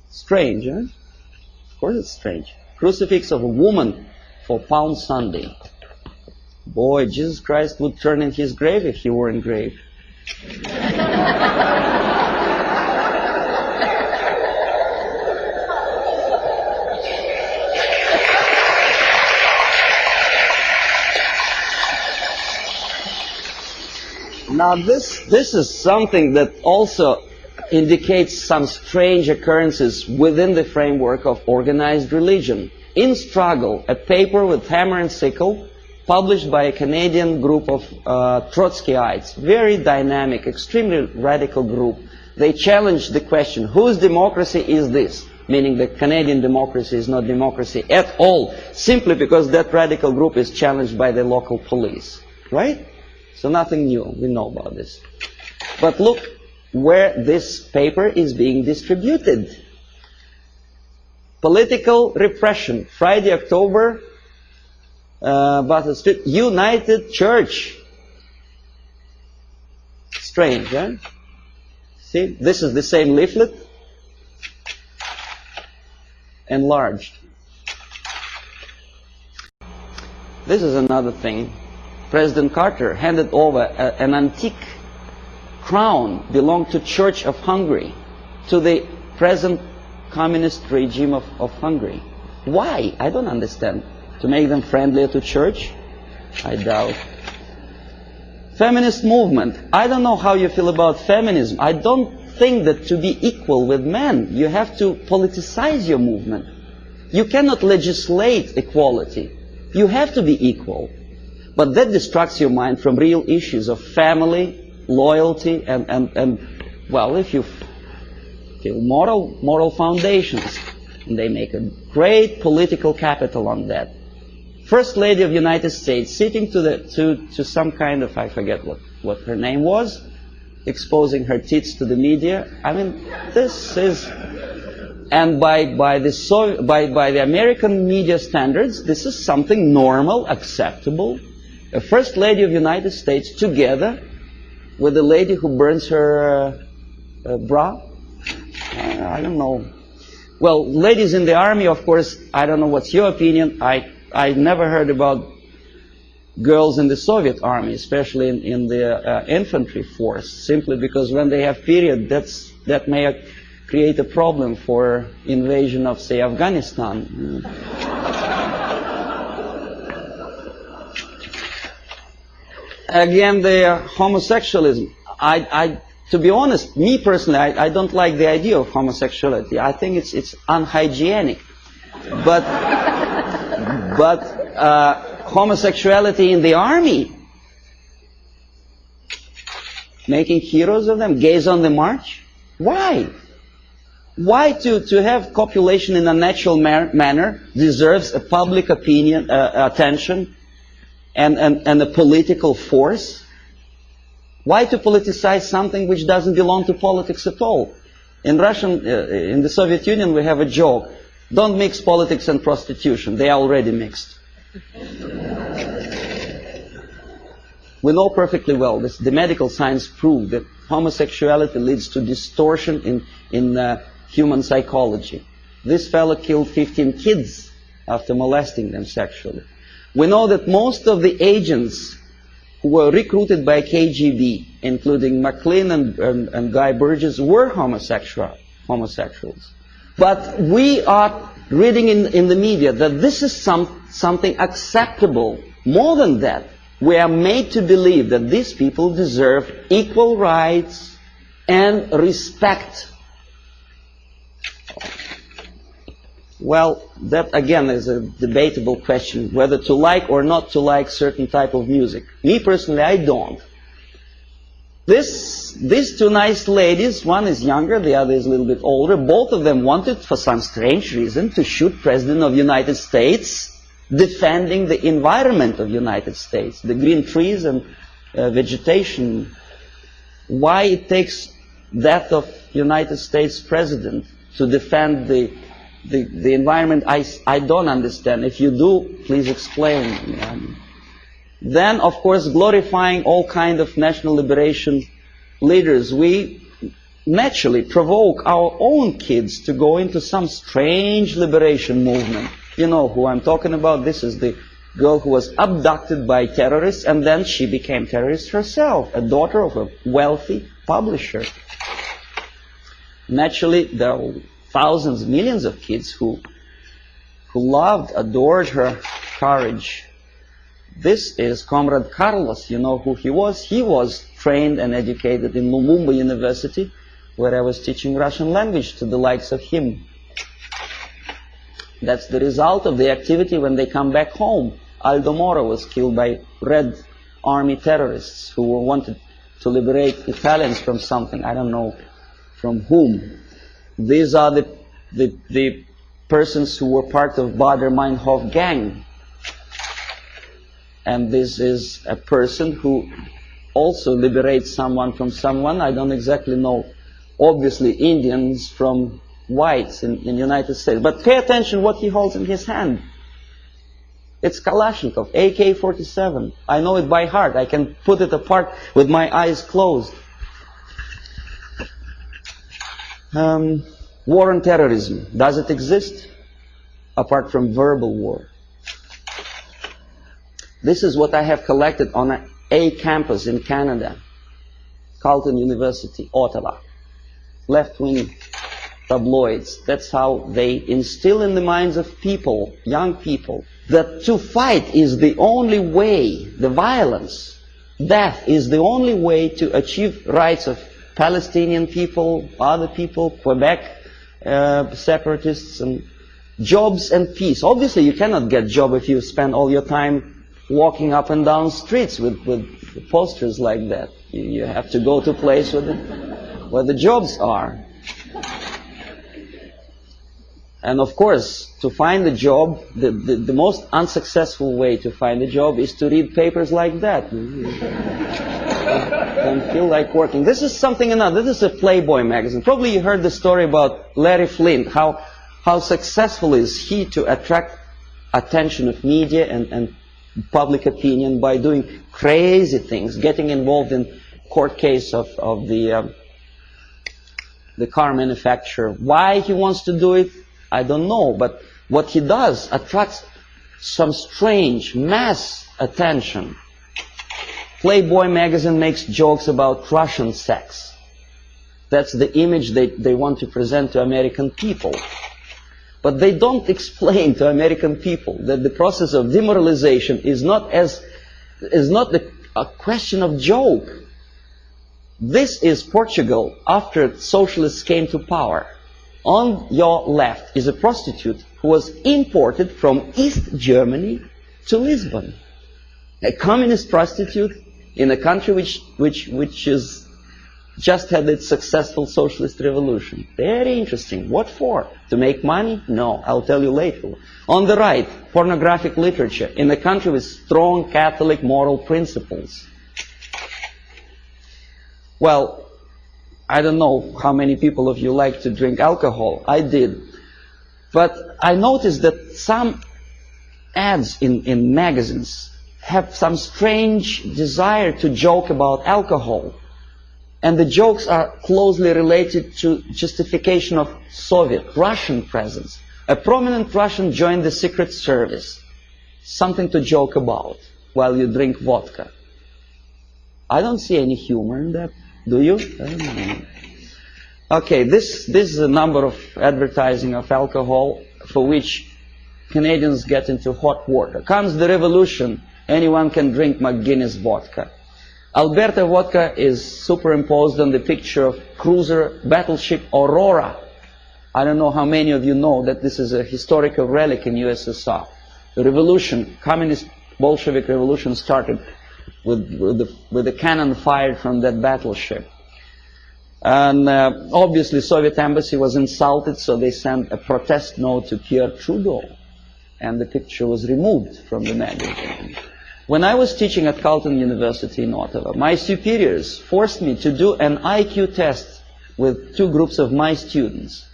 Strange, huh? Of course it's strange. Crucifix of a woman for Palm Sunday. Boy, Jesus Christ would turn in his grave if he were engraved. Now this is something that also indicates some strange occurrences within the framework of organized religion. In Struggle, a paper with hammer and sickle, published by a Canadian group of Trotskyites, very dynamic, extremely radical group. They challenged the question, whose democracy is this? meaning that Canadian democracy is not democracy at all, simply because that radical group is challenged by the local police, right? So nothing new, we know about this. But look where this paper is being distributed. Political repression, Friday, October, Battle Street, United Church. Strange, huh? See, this is the same leaflet, enlarged. This is another thing. President Carter handed over an antique crown belonged to Church of Hungary to the present communist regime of Hungary. Why? I don't understand. To make them friendlier to church? I doubt. Feminist movement. I don't know how you feel about feminism. I don't think that to be equal with men, you have to politicize your movement. You cannot legislate equality. You have to be equal. But that distracts your mind from real issues of family, loyalty, and well, if you feel moral foundations, and they make a great political capital on that. First Lady of the United States sitting to some kind of, I forget what her name was, exposing her tits to the media. I mean, this is, and by the American media standards, this is something normal, acceptable. A First Lady of the United States together with a lady who burns her bra. I don't know. Well, ladies in the army, of course, I don't know what's your opinion. I never heard about girls in the Soviet army, especially in the infantry force, simply because when they have period, that may create a problem for invasion of, say, Afghanistan. Again, the homosexualism. To be honest, me personally, I don't like the idea of homosexuality. I think it's unhygienic. But homosexuality in the army, making heroes of them, gays on the march. Why? Why to have copulation in a natural manner deserves a public opinion, attention, and a political force? Why to politicize something which doesn't belong to politics at all? In the Soviet Union, we have a joke: don't mix politics and prostitution; they are already mixed. We know perfectly well this. The medical science proved that homosexuality leads to distortion in human psychology. This fellow killed 15 kids after molesting them sexually. We know that most of the agents who were recruited by KGB, including McLean and Guy Burgess, were homosexuals. But we are reading in the media that this is something acceptable. More than that, we are made to believe that these people deserve equal rights and respect. Well, that again is a debatable question, whether to like or not to like certain type of music. Me personally, I don't. These two nice ladies, one is younger, the other is a little bit older, both of them wanted, for some strange reason, to shoot President of the United States, defending the environment of the United States, the green trees and vegetation. Why it takes that of United States President to defend the environment, I don't understand. If you do, please explain. Then, of course, glorifying all kind of national liberation leaders, we naturally provoke our own kids to go into some strange liberation movement. You know who I'm talking about. This is the girl who was abducted by terrorists, and then she became terrorist herself, a daughter of a wealthy publisher. Naturally, there are thousands, millions of kids who loved, adored her courage. This is Comrade Carlos. You know who he was? He was trained and educated in Lumumba University, where I was teaching Russian language to the likes of him. That's the result of the activity when they come back home. Aldo Moro was killed by Red Army terrorists who wanted to liberate Italians from something. I don't know from whom. These are the the persons who were part of Baader-Meinhof gang. And this is a person who also liberates someone from someone. I don't exactly know, obviously, Indians from whites in the United States. But pay attention what he holds in his hand. It's Kalashnikov, AK-47. I know it by heart. I can put it apart with my eyes closed. War on terrorism. Does it exist? Apart from verbal war. This is what I have collected on a campus in Canada. Carleton University, Ottawa. Left-wing tabloids. That's how they instill in the minds of people, young people, that to fight is the only way, the violence, death is the only way to achieve rights of Palestinian people, other people, Quebec separatists, and jobs and peace. Obviously, you cannot get job if you spend all your time walking up and down streets with posters like that. You have to go to a place where the jobs are. And of course, to find a job, the most unsuccessful way to find a job is to read papers like that. Don't feel like working. This is something another. This is a Playboy magazine. Probably you heard the story about Larry Flint, how successful is he to attract attention of media and public opinion by doing crazy things, getting involved in court case of the car manufacturer. Why he wants to do it, I don't know, but what he does attracts some strange mass attention. Playboy magazine makes jokes about Russian sex. That's the image they want to present to American people. But they don't explain to American people that the process of demoralization is not a question of joke. This is Portugal after socialists came to power. On your left is a prostitute who was imported from East Germany to Lisbon. A communist prostitute in a country which is just had its successful socialist revolution. Very interesting. What for? To make money? No, I'll tell you later. On the right, pornographic literature in a country with strong Catholic moral principles. Well, I don't know how many people of you like to drink alcohol. I did. But I noticed that some ads in magazines have some strange desire to joke about alcohol. And the jokes are closely related to justification of Soviet, Russian presence. A prominent Russian joined the secret service. Something to joke about while you drink vodka. I don't see any humor in that. Do you? I don't know. Okay, this is a number of advertising of alcohol for which Canadians get into hot water. Comes the revolution, anyone can drink McGuinness vodka. Alberta vodka is superimposed on the picture of cruiser battleship Aurora. I don't know how many of you know that this is a historical relic in USSR. The revolution, communist Bolshevik revolution started with the cannon fired from that battleship. And obviously Soviet embassy was insulted, so they sent a protest note to Pierre Trudeau. And the picture was removed from the magazine. When I was teaching at Carleton University in Ottawa, my superiors forced me to do an IQ test with two groups of my students.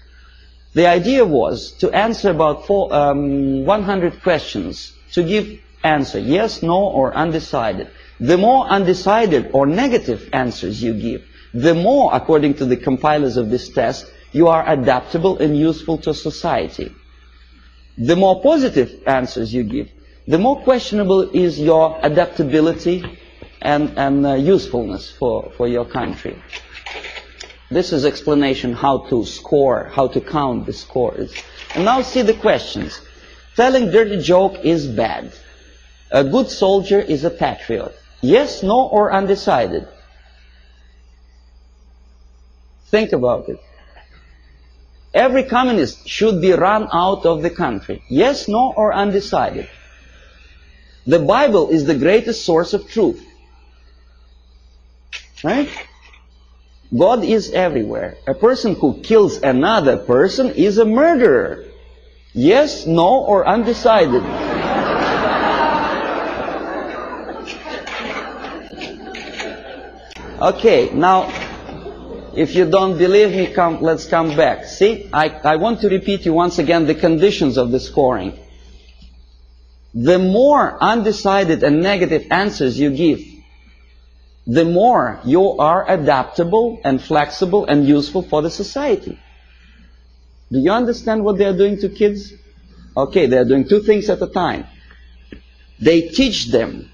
The idea was to answer about 100 questions, to give answer, yes, no, or undecided. The more undecided or negative answers you give, the more, according to the compilers of this test, you are adaptable and useful to society. The more positive answers you give, the more questionable is your adaptability and usefulness for your country. This is explanation how to score, how to count the scores. And now see the questions. Telling dirty joke is bad. A good soldier is a patriot. Yes, no, or undecided. Think about it. Every communist should be run out of the country. Yes, no, or undecided. The Bible is the greatest source of truth. Right? God is everywhere. A person who kills another person is a murderer. Yes, no, or undecided. Okay, now, if you don't believe me, let's come back. See, I want to repeat you once again the conditions of the scoring. The more undecided and negative answers you give, the more you are adaptable and flexible and useful for the society. Do you understand what they are doing to kids? Okay, they are doing two things at a time. They teach them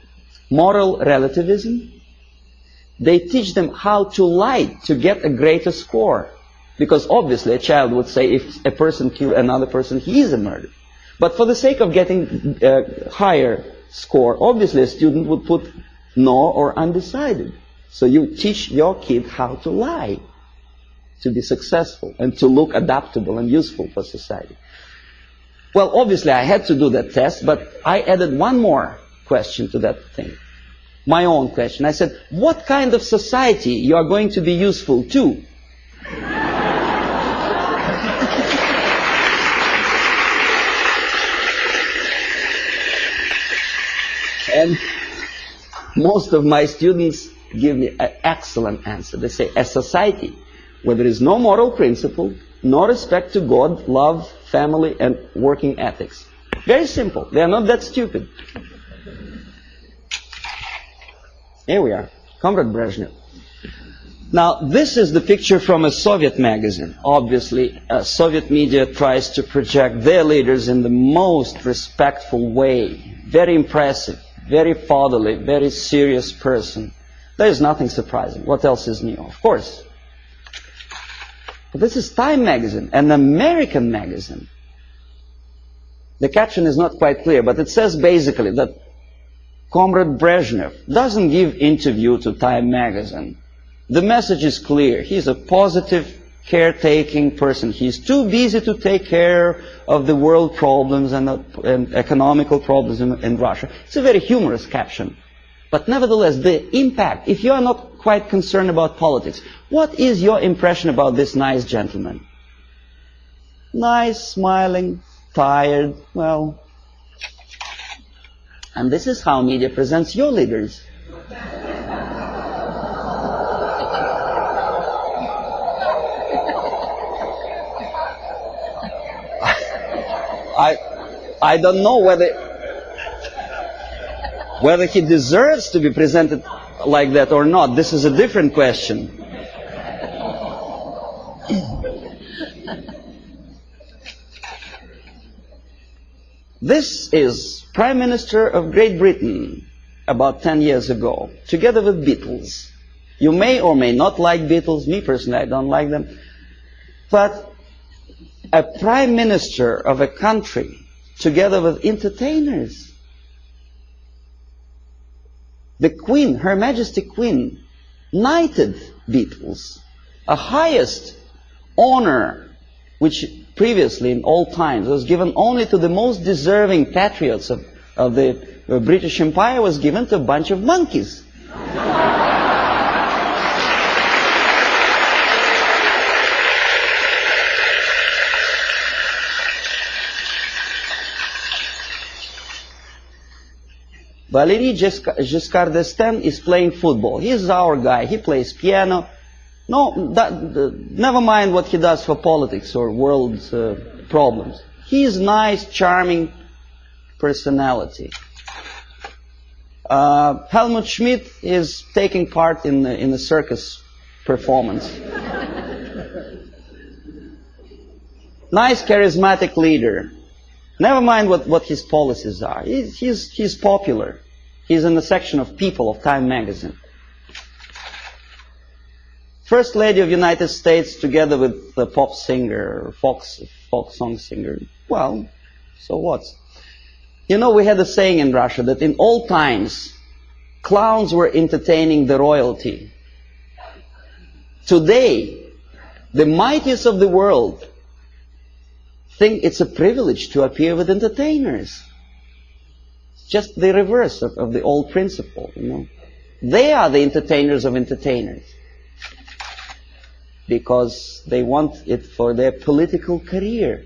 moral relativism. They teach them how to lie to get a greater score. Because obviously a child would say if a person kills another person, he is a murderer. But for the sake of getting a higher score, obviously a student would put no or undecided. So you teach your kid how to lie to be successful and to look adaptable and useful for society. Well, obviously I had to do that test, but I added one more question to that thing. My own question. I said, what kind of society you are going to be useful to? And most of my students give me an excellent answer. They say, a society where there is no moral principle, no respect to God, love, family, and working ethics. Very simple. They are not that stupid. Here we are, Comrade Brezhnev. Now, this is the picture from a Soviet magazine. Obviously, Soviet media tries to project their leaders in the most respectful way. Very impressive, very fatherly, very serious person. There is nothing surprising. What else is new? Of course. But this is Time magazine, an American magazine. The caption is not quite clear, but it says basically that Comrade Brezhnev doesn't give interview to Time magazine. The message is clear. He's a positive, caretaking person. He's too busy to take care of the world problems and economical problems in Russia. It's a very humorous caption. But nevertheless, the impact, if you are not quite concerned about politics, what is your impression about this nice gentleman? Nice, smiling, tired, well. And this is how media presents your leaders. I don't know whether he deserves to be presented like that or not. This is a different question. This is Prime Minister of Great Britain about 10 years ago, together with Beatles. You may or may not like Beatles. Me personally, I don't like them. But a Prime Minister of a country together with entertainers. The Queen, Her Majesty Queen, knighted Beatles, a highest honor which previously in all times was given only to the most deserving patriots of the British Empire, was given to a bunch of monkeys. Valéry Giscard d'Estaing is playing football. He's our guy. He plays piano. No, never mind what he does for politics or world problems. He's nice, charming personality. Helmut Schmidt is taking part in a circus performance. Nice, charismatic leader. Never mind what his policies are. He's popular. He's in the section of People of Time magazine. First Lady of United States together with the pop singer, folk song singer. Well, so what? You know, we had a saying in Russia that in old times, clowns were entertaining the royalty. Today, the mightiest of the world think it's a privilege to appear with entertainers. It's just the reverse of the old principle, you know. They are the entertainers of entertainers. because they want it for their political career.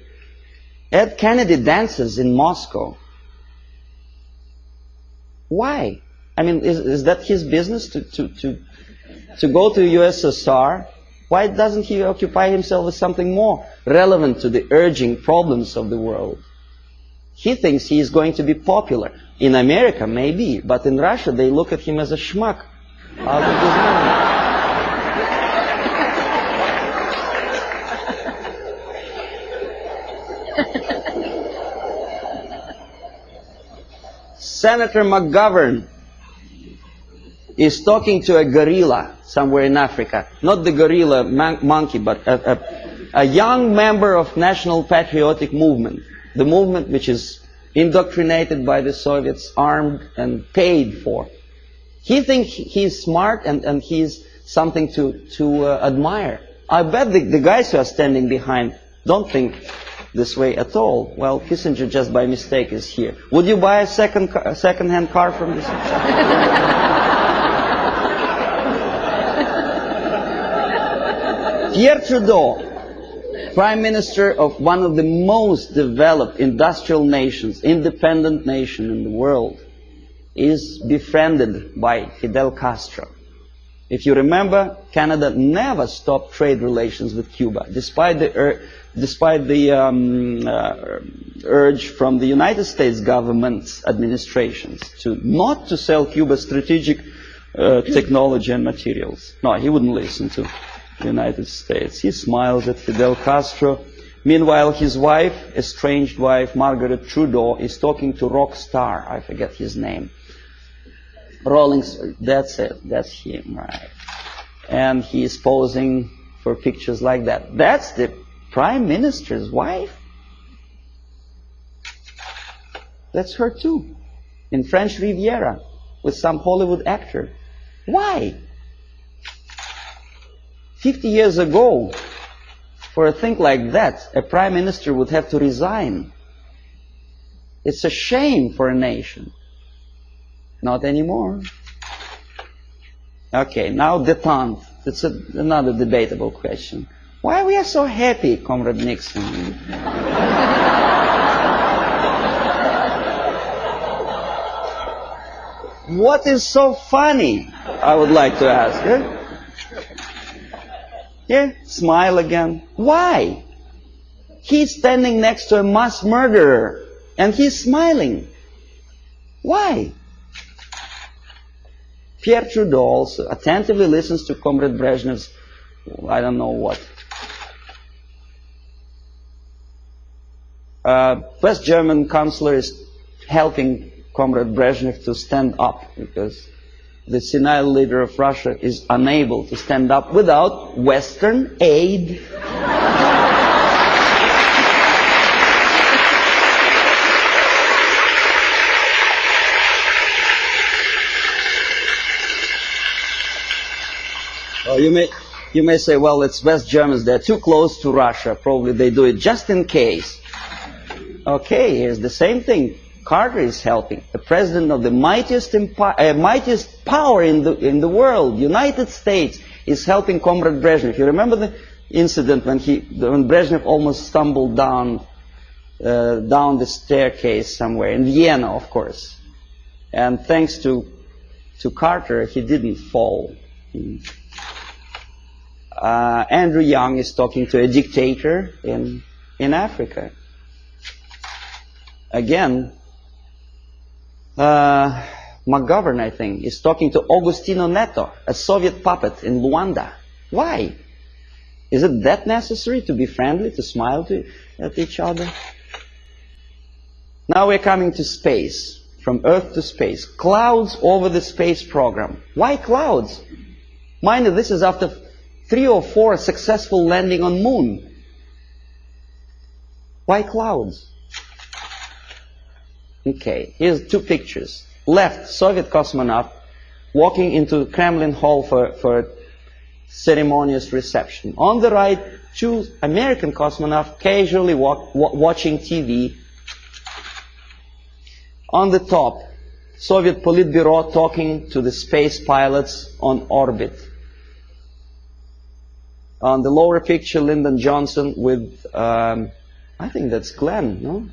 Ed Kennedy dances in Moscow. Why? I mean, is that his business to go to USSR? Why doesn't he occupy himself with something more relevant to the urging problems of the world? He thinks he is going to be popular. In America, maybe, but in Russia, they look at him as a schmuck out of his mind. Senator McGovern is talking to a gorilla somewhere in Africa. Not the gorilla monkey, but a young member of National Patriotic Movement. The movement which is indoctrinated by the Soviets, armed and paid for. He thinks he's smart and he's something to admire. I bet the guys who are standing behind don't think this way at all. Well, Kissinger just by mistake is here. Would you buy a second-hand car from this? Pierre Trudeau, Prime Minister of one of the most developed industrial nations, independent nation in the world, is befriended by Fidel Castro. If you remember, Canada never stopped trade relations with Cuba, despite the urge from the United States government's administrations not to sell Cuba strategic technology and materials. No, he wouldn't listen to the United States. He smiles at Fidel Castro. Meanwhile, his wife, estranged wife, Margaret Trudeau, is talking to rock star. I forget his name. That's it. That's him, right? And he is posing for pictures like that. That's the Prime Minister's wife? That's her too. In French Riviera, with some Hollywood actor. Why? 50 years ago, for a thing like that, a Prime Minister would have to resign. It's a shame for a nation. Not anymore. Okay, now détente. It's another debatable question. Why we are so happy, Comrade Nixon? What is so funny? I would like to ask. Yeah, smile again. Why? He's standing next to a mass murderer and he's smiling. Why? Pierre Trudeau also attentively listens to Comrade Brezhnev's, I don't know what. West German Chancellor is helping Comrade Brezhnev to stand up because the senile leader of Russia is unable to stand up without Western aid. Oh, you may say, well, it's West Germans, they're too close to Russia, probably they do it just in case. Okay, here's the same thing. Carter is helping. The president of the mightiest power in the world, United States, is helping Comrade Brezhnev. You remember the incident when Brezhnev almost stumbled down the staircase somewhere in Vienna, of course. And thanks to Carter, he didn't fall. Andrew Young is talking to a dictator in Africa. Again, McGovern, I think, is talking to Agostino Neto, a Soviet puppet in Luanda. Why? Is it that necessary to be friendly, to smile at each other? Now we're coming to space, from Earth to space. Clouds over the space program. Why clouds? Mind you, this is after 3 or 4 successful landing on Moon. Why clouds? Okay, here's 2 pictures. Left, Soviet cosmonaut walking into Kremlin Hall for a ceremonious reception. On the right, 2 American cosmonauts casually watching TV. On the top, Soviet Politburo talking to the space pilots on orbit. On the lower picture, Lyndon Johnson with, I think that's Glenn, no?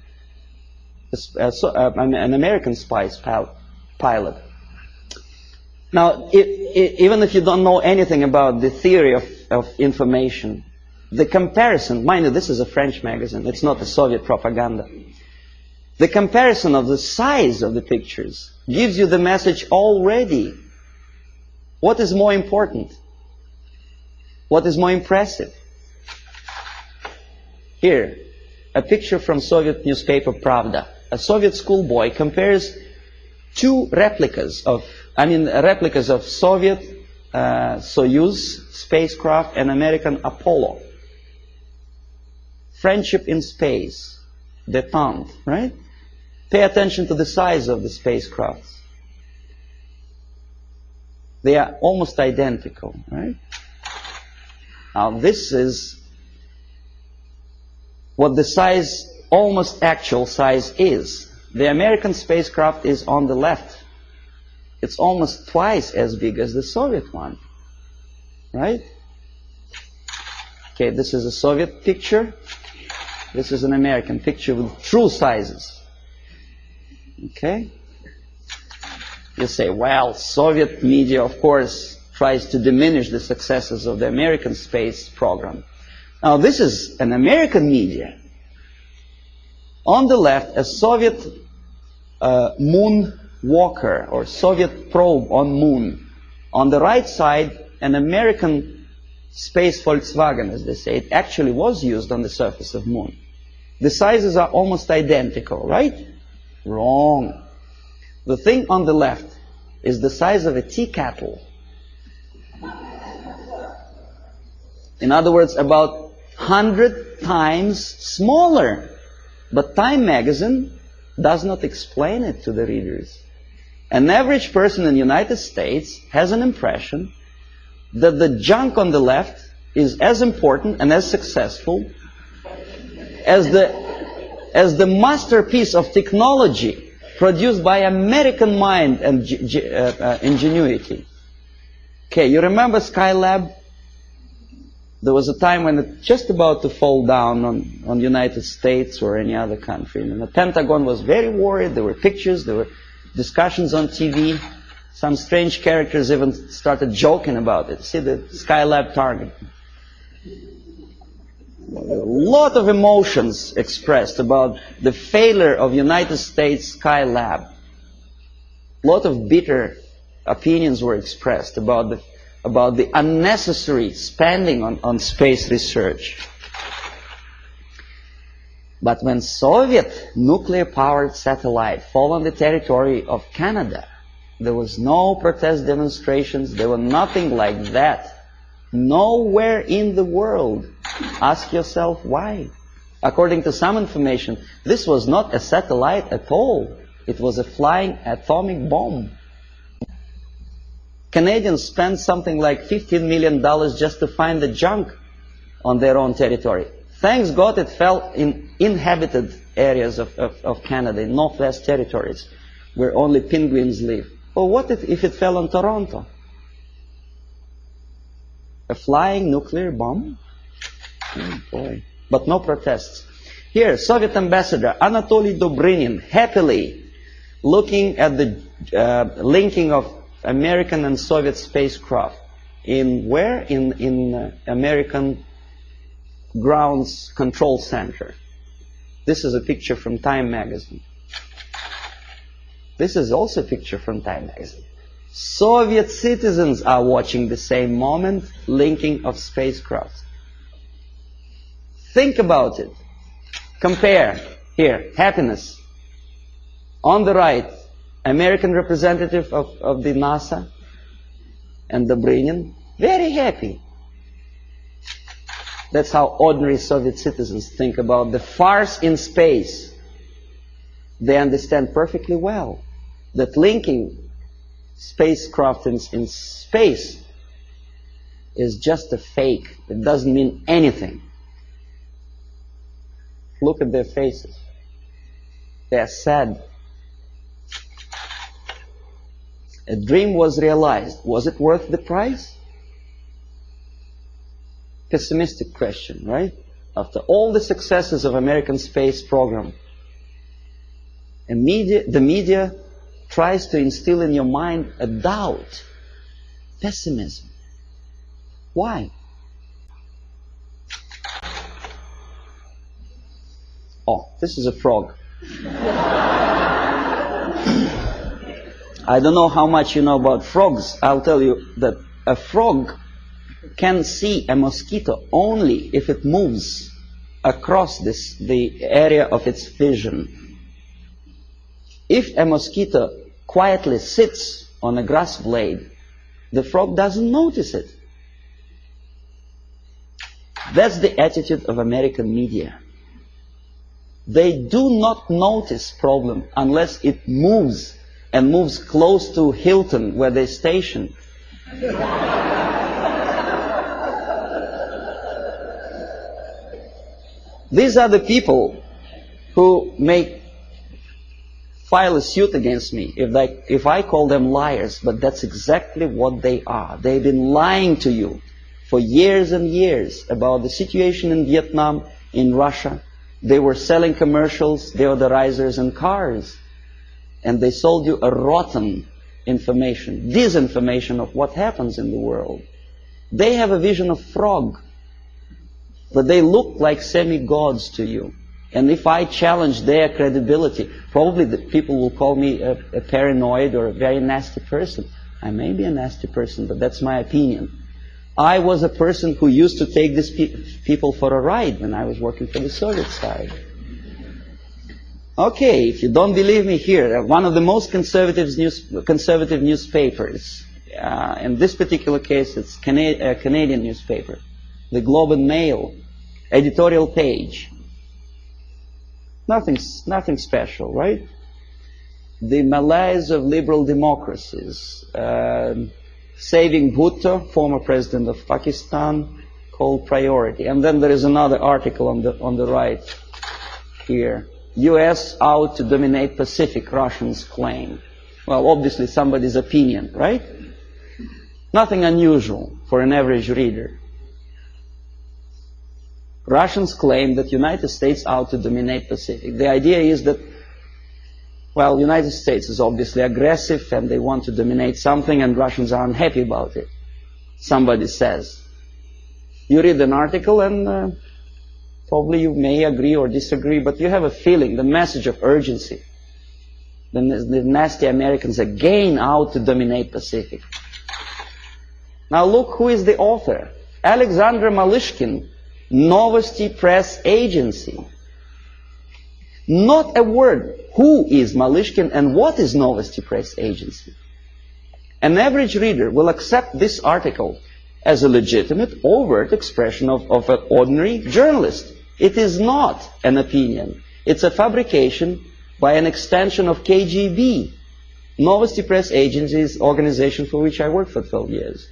An American spice pilot. Now, even if you don't know anything about the theory of information, the comparison, mind you, this is a French magazine, it's not a Soviet propaganda. The comparison of the size of the pictures gives you the message already. What is more important? What is more impressive? Here, a picture from Soviet newspaper Pravda. A Soviet schoolboy compares two replicas of Soviet Soyuz spacecraft and American Apollo. Friendship in space, détente, right? Pay attention to the size of the spacecrafts. They are almost identical, right? Now this is what the size, almost actual size is. The American spacecraft is on the left. It's almost twice as big as the Soviet one, right? Okay, this is a Soviet picture. This is an American picture with true sizes. Okay? You say, well, Soviet media, of course, tries to diminish the successes of the American space program. Now, this is an American media. On the left, a Soviet moon walker or Soviet probe on moon. On the right side, an American space Volkswagen, as they say. It actually was used on the surface of moon. The sizes are almost identical, right? Wrong. The thing on the left is the size of a tea kettle. In other words, about 100 times smaller. But Time magazine does not explain it to the readers. An average person in the United States has an impression that the junk on the left is as important and as successful as the masterpiece of technology produced by American mind and ingenuity. Okay, you remember Skylab? There was a time when it just about to fall down on the United States or any other country. And the Pentagon was very worried. There were pictures, there were discussions on TV. Some strange characters even started joking about it. See the Skylab target. A lot of emotions expressed about the failure of United States Skylab. A lot of bitter opinions were expressed about the unnecessary spending on space research. But when Soviet nuclear-powered satellite fell on the territory of Canada, there was no protest demonstrations, there were nothing like that. Nowhere in the world. Ask yourself why. According to some information, this was not a satellite at all. It was a flying atomic bomb. Canadians spent something like $15 million just to find the junk on their own territory. Thanks God it fell in inhabited areas of Canada, in Northwest Territories, where only penguins live. Well, what if it fell on Toronto? A flying nuclear bomb? Oh boy. But no protests. Here, Soviet ambassador Anatoly Dobrinin happily looking at the linking of American and Soviet spacecraft. In where? In American Grounds Control Center. This is a picture from Time magazine. This is also a picture from Time magazine. Soviet citizens are watching the same moment, linking of spacecraft. Think about it. Compare. Here, happiness. On the right, American representative of the NASA and Dobrinin, very happy. That's how ordinary Soviet citizens think about the farce in space. They understand perfectly well that linking spacecraft in space is just a fake. It doesn't mean anything. Look at their faces. They are sad. A dream was realized. Was it worth the price? pessimistic question, right? After all the successes of American space program, the media tries to instill in your mind a doubt, pessimism. Why? Oh, this is a frog. I don't know how much you know about frogs. I'll tell you that a frog can see a mosquito only if it moves across the area of its vision. If a mosquito quietly sits on a grass blade, the frog doesn't notice it. That's the attitude of American media. They do not notice problem unless it moves, and moves close to Hilton where they station. These are the people who may file a suit against me if I call them liars, but that's exactly what they are. They've been lying to you for years and years about the situation in Vietnam, in Russia. They were selling commercials, deodorizers and cars. And they sold you a rotten information, disinformation of what happens in the world. They have a vision of frog, but they look like semi-gods to you. And if I challenge their credibility, probably the people will call me a paranoid or a very nasty person. I may be a nasty person, but that's my opinion. I was a person who used to take these people for a ride when I was working for the Soviet side. Okay, if you don't believe me here, one of the most conservative newspapers, in this particular case it's a Canadian newspaper, the Globe and Mail, editorial page. Nothing special, right? The malaise of liberal democracies. Saving Bhutto, former president of Pakistan, called priority. And then there is another article on the right here. US out to dominate Pacific, Russians claim. Well, obviously somebody's opinion, right? Nothing unusual for an average reader. Russians claim that United States out to dominate Pacific. The idea is that, well, United States is obviously aggressive and they want to dominate something and Russians are unhappy about it. Somebody says. You read an article and probably you may agree or disagree, but you have a feeling, the message of urgency. The nasty Americans again out to dominate Pacific. Now look who is the author. Alexander Malishkin, Novosti Press Agency. Not a word. Who is Malishkin and what is Novosti Press Agency? An average reader will accept this article as a legitimate, overt expression of an ordinary journalist. It is not an opinion. It's a fabrication by an extension of KGB. Novosti Press Agency is an organization for which I worked for 12 years.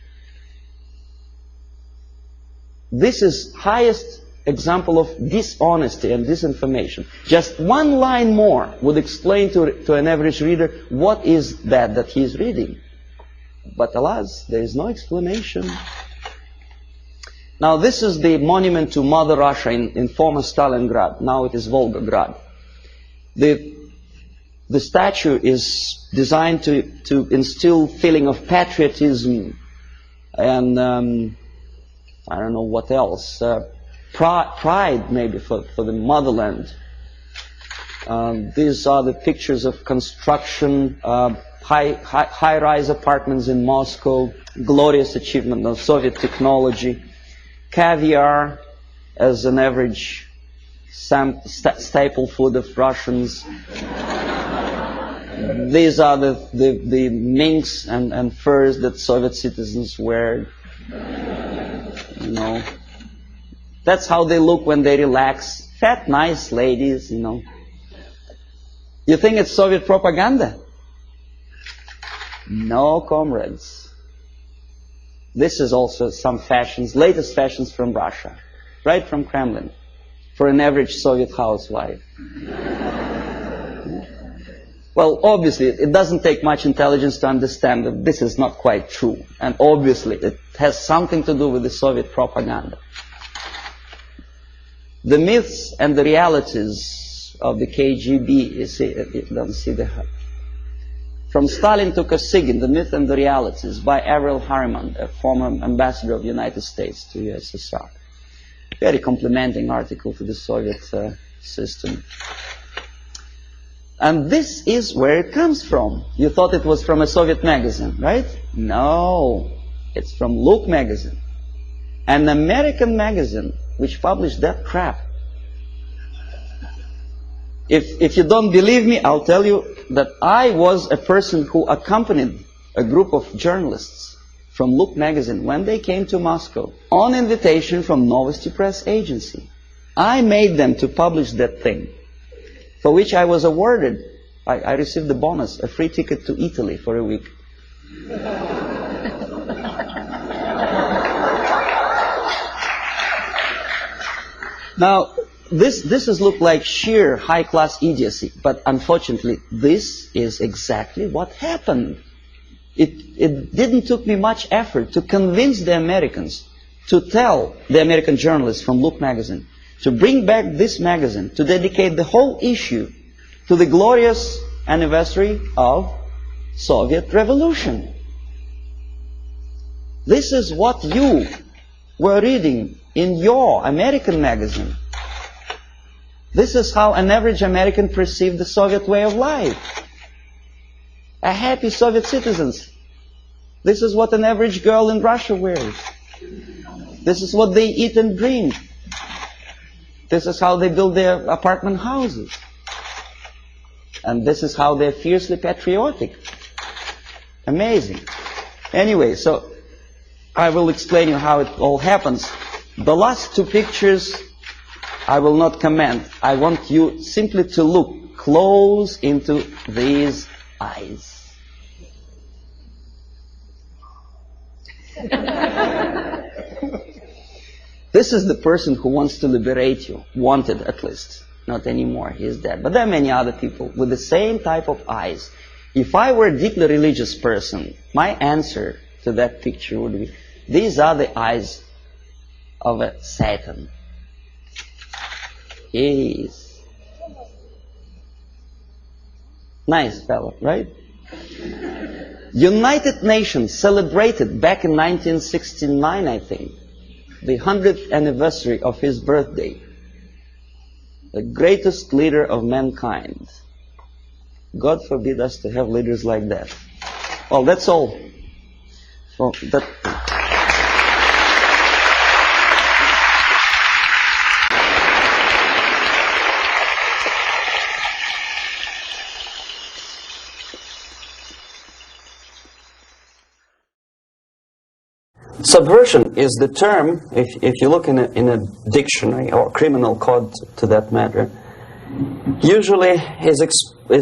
This is highest example of dishonesty and disinformation. Just one line more would explain to an average reader what is that he is reading. But alas, there is no explanation. Now this is the monument to Mother Russia in former Stalingrad. Now it is Volgograd. The statue is designed to instill feeling of patriotism and I don't know what else. Pride maybe for the motherland. These are the pictures of construction, high-rise apartments in Moscow, glorious achievement of Soviet technology, caviar as an average staple food of Russians. These are the minks and furs that Soviet citizens wear. You know, that's how they look when they relax. Fat, nice ladies, you know. You think it's Soviet propaganda? No, comrades. This is also some fashions, latest fashions from Russia, right from Kremlin, for an average Soviet housewife. Well, obviously, it doesn't take much intelligence to understand that this is not quite true. And obviously, it has something to do with the Soviet propaganda. The myths and the realities of the KGB. You see, you don't see the... From Stalin to Kosygin, The Myth and the Realities, by Avril Harriman, a former ambassador of the United States to USSR. Very complimenting article to the Soviet system. And this is where it comes from. You thought it was from a Soviet magazine, right? No, it's from Look magazine. An American magazine which published that crap. If you don't believe me, I'll tell you that I was a person who accompanied a group of journalists from Look magazine when they came to Moscow on invitation from Novosti Press Agency. I made them to publish that thing, for which I was awarded, I received the bonus, a free ticket to Italy for a week. Now, this is look like sheer high-class idiocy, but unfortunately, this is exactly what happened. It didn't took me much effort to convince the Americans, to tell the American journalists from Look magazine, to bring back this magazine, to dedicate the whole issue to the glorious anniversary of Soviet Revolution. This is what you were reading in your American magazine. This is how an average American perceived the Soviet way of life. A happy Soviet citizens. This is what an average girl in Russia wears. This is what they eat and drink. This is how they build their apartment houses. And this is how they're fiercely patriotic. Amazing. Anyway, so I will explain you how it all happens. The last two pictures I will not comment. I want you simply to look close into these eyes. This is the person who wants to liberate you. Wanted, at least. Not anymore. He is dead. But there are many other people with the same type of eyes. If I were a deeply religious person, my answer to that picture would be, these are the eyes of a Satan. He is. Nice fellow, right? United Nations celebrated back in 1969, I think, the 100th anniversary of his birthday. The greatest leader of mankind. God forbid us to have leaders like that. Well, that's all. So that. Subversion is the term, if you look in a dictionary or criminal code to that matter, usually is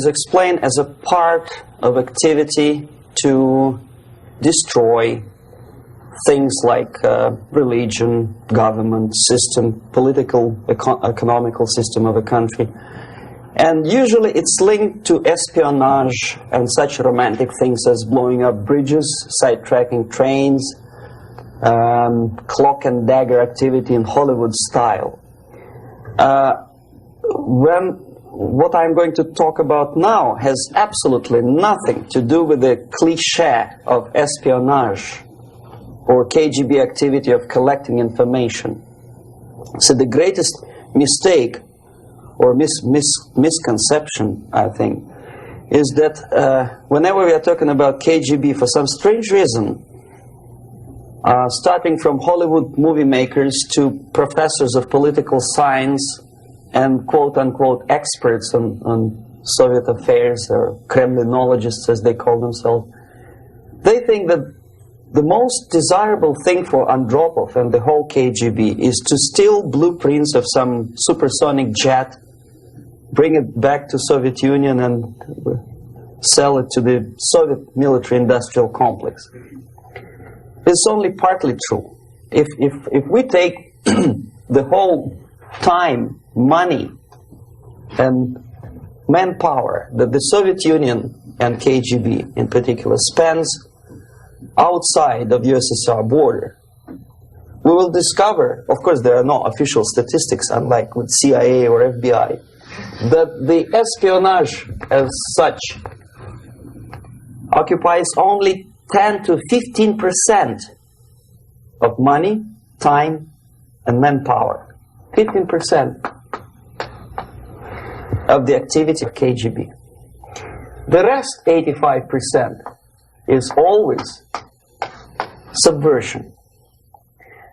explained as a part of activity to destroy things like religion, government, system, political, economical system of a country. And usually it's linked to espionage and such romantic things as blowing up bridges, sidetracking trains, cloak and dagger activity in Hollywood style. What I'm going to talk about now has absolutely nothing to do with the cliché of espionage or KGB activity of collecting information. So the greatest mistake or misconception, I think, is that whenever we are talking about KGB, for some strange reason, starting from Hollywood movie makers to professors of political science and quote-unquote experts on Soviet affairs, or Kremlinologists as they call themselves, they think that the most desirable thing for Andropov and the whole KGB is to steal blueprints of some supersonic jet, bring it back to Soviet Union and sell it to the Soviet military-industrial complex. It's only partly true. If we take the whole time, money, and manpower that the Soviet Union and KGB in particular spends outside of USSR border, we will discover, of course there are no official statistics, unlike with CIA or FBI, that the espionage as such occupies only 10 to 15% of money, time, and manpower. 15% of the activity of KGB. The rest, 85%, is always subversion.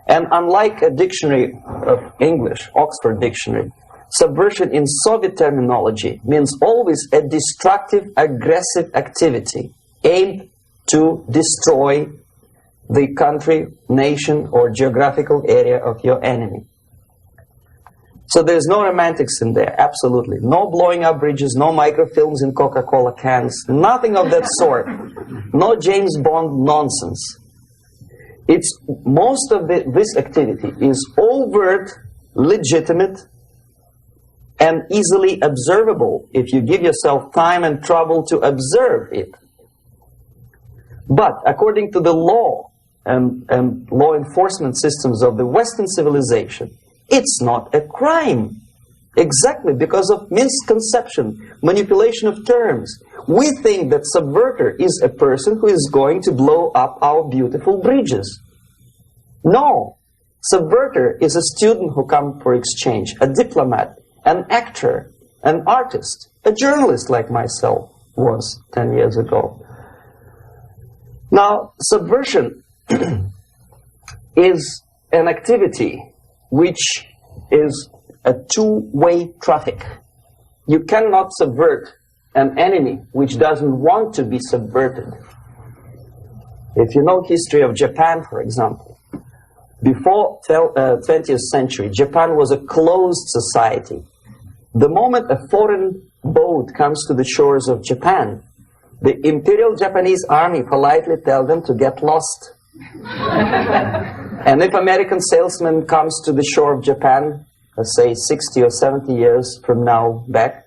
And unlike a dictionary of English, Oxford Dictionary, subversion in Soviet terminology means always a destructive, aggressive activity aimed to destroy the country, nation, or geographical area of your enemy. So there's no romantics in there, absolutely. No blowing up bridges, no microfilms in Coca-Cola cans, nothing of that sort. No James Bond nonsense. It's most of this activity is overt, legitimate, and easily observable if you give yourself time and trouble to observe it. But according to the law and law enforcement systems of the Western civilization, it's not a crime. Exactly because of misconception, manipulation of terms. We think that subverter is a person who is going to blow up our beautiful bridges. No. Subverter is a student who comes for exchange, a diplomat, an actor, an artist, a journalist like myself was 10 years ago. Now, subversion is an activity which is a two-way traffic. You cannot subvert an enemy which doesn't want to be subverted. If you know history of Japan, for example, before 20th century, Japan was a closed society. The moment a foreign boat comes to the shores of Japan, the Imperial Japanese Army politely tells them to get lost. And if American salesman comes to the shore of Japan, let's say 60 or 70 years from now back,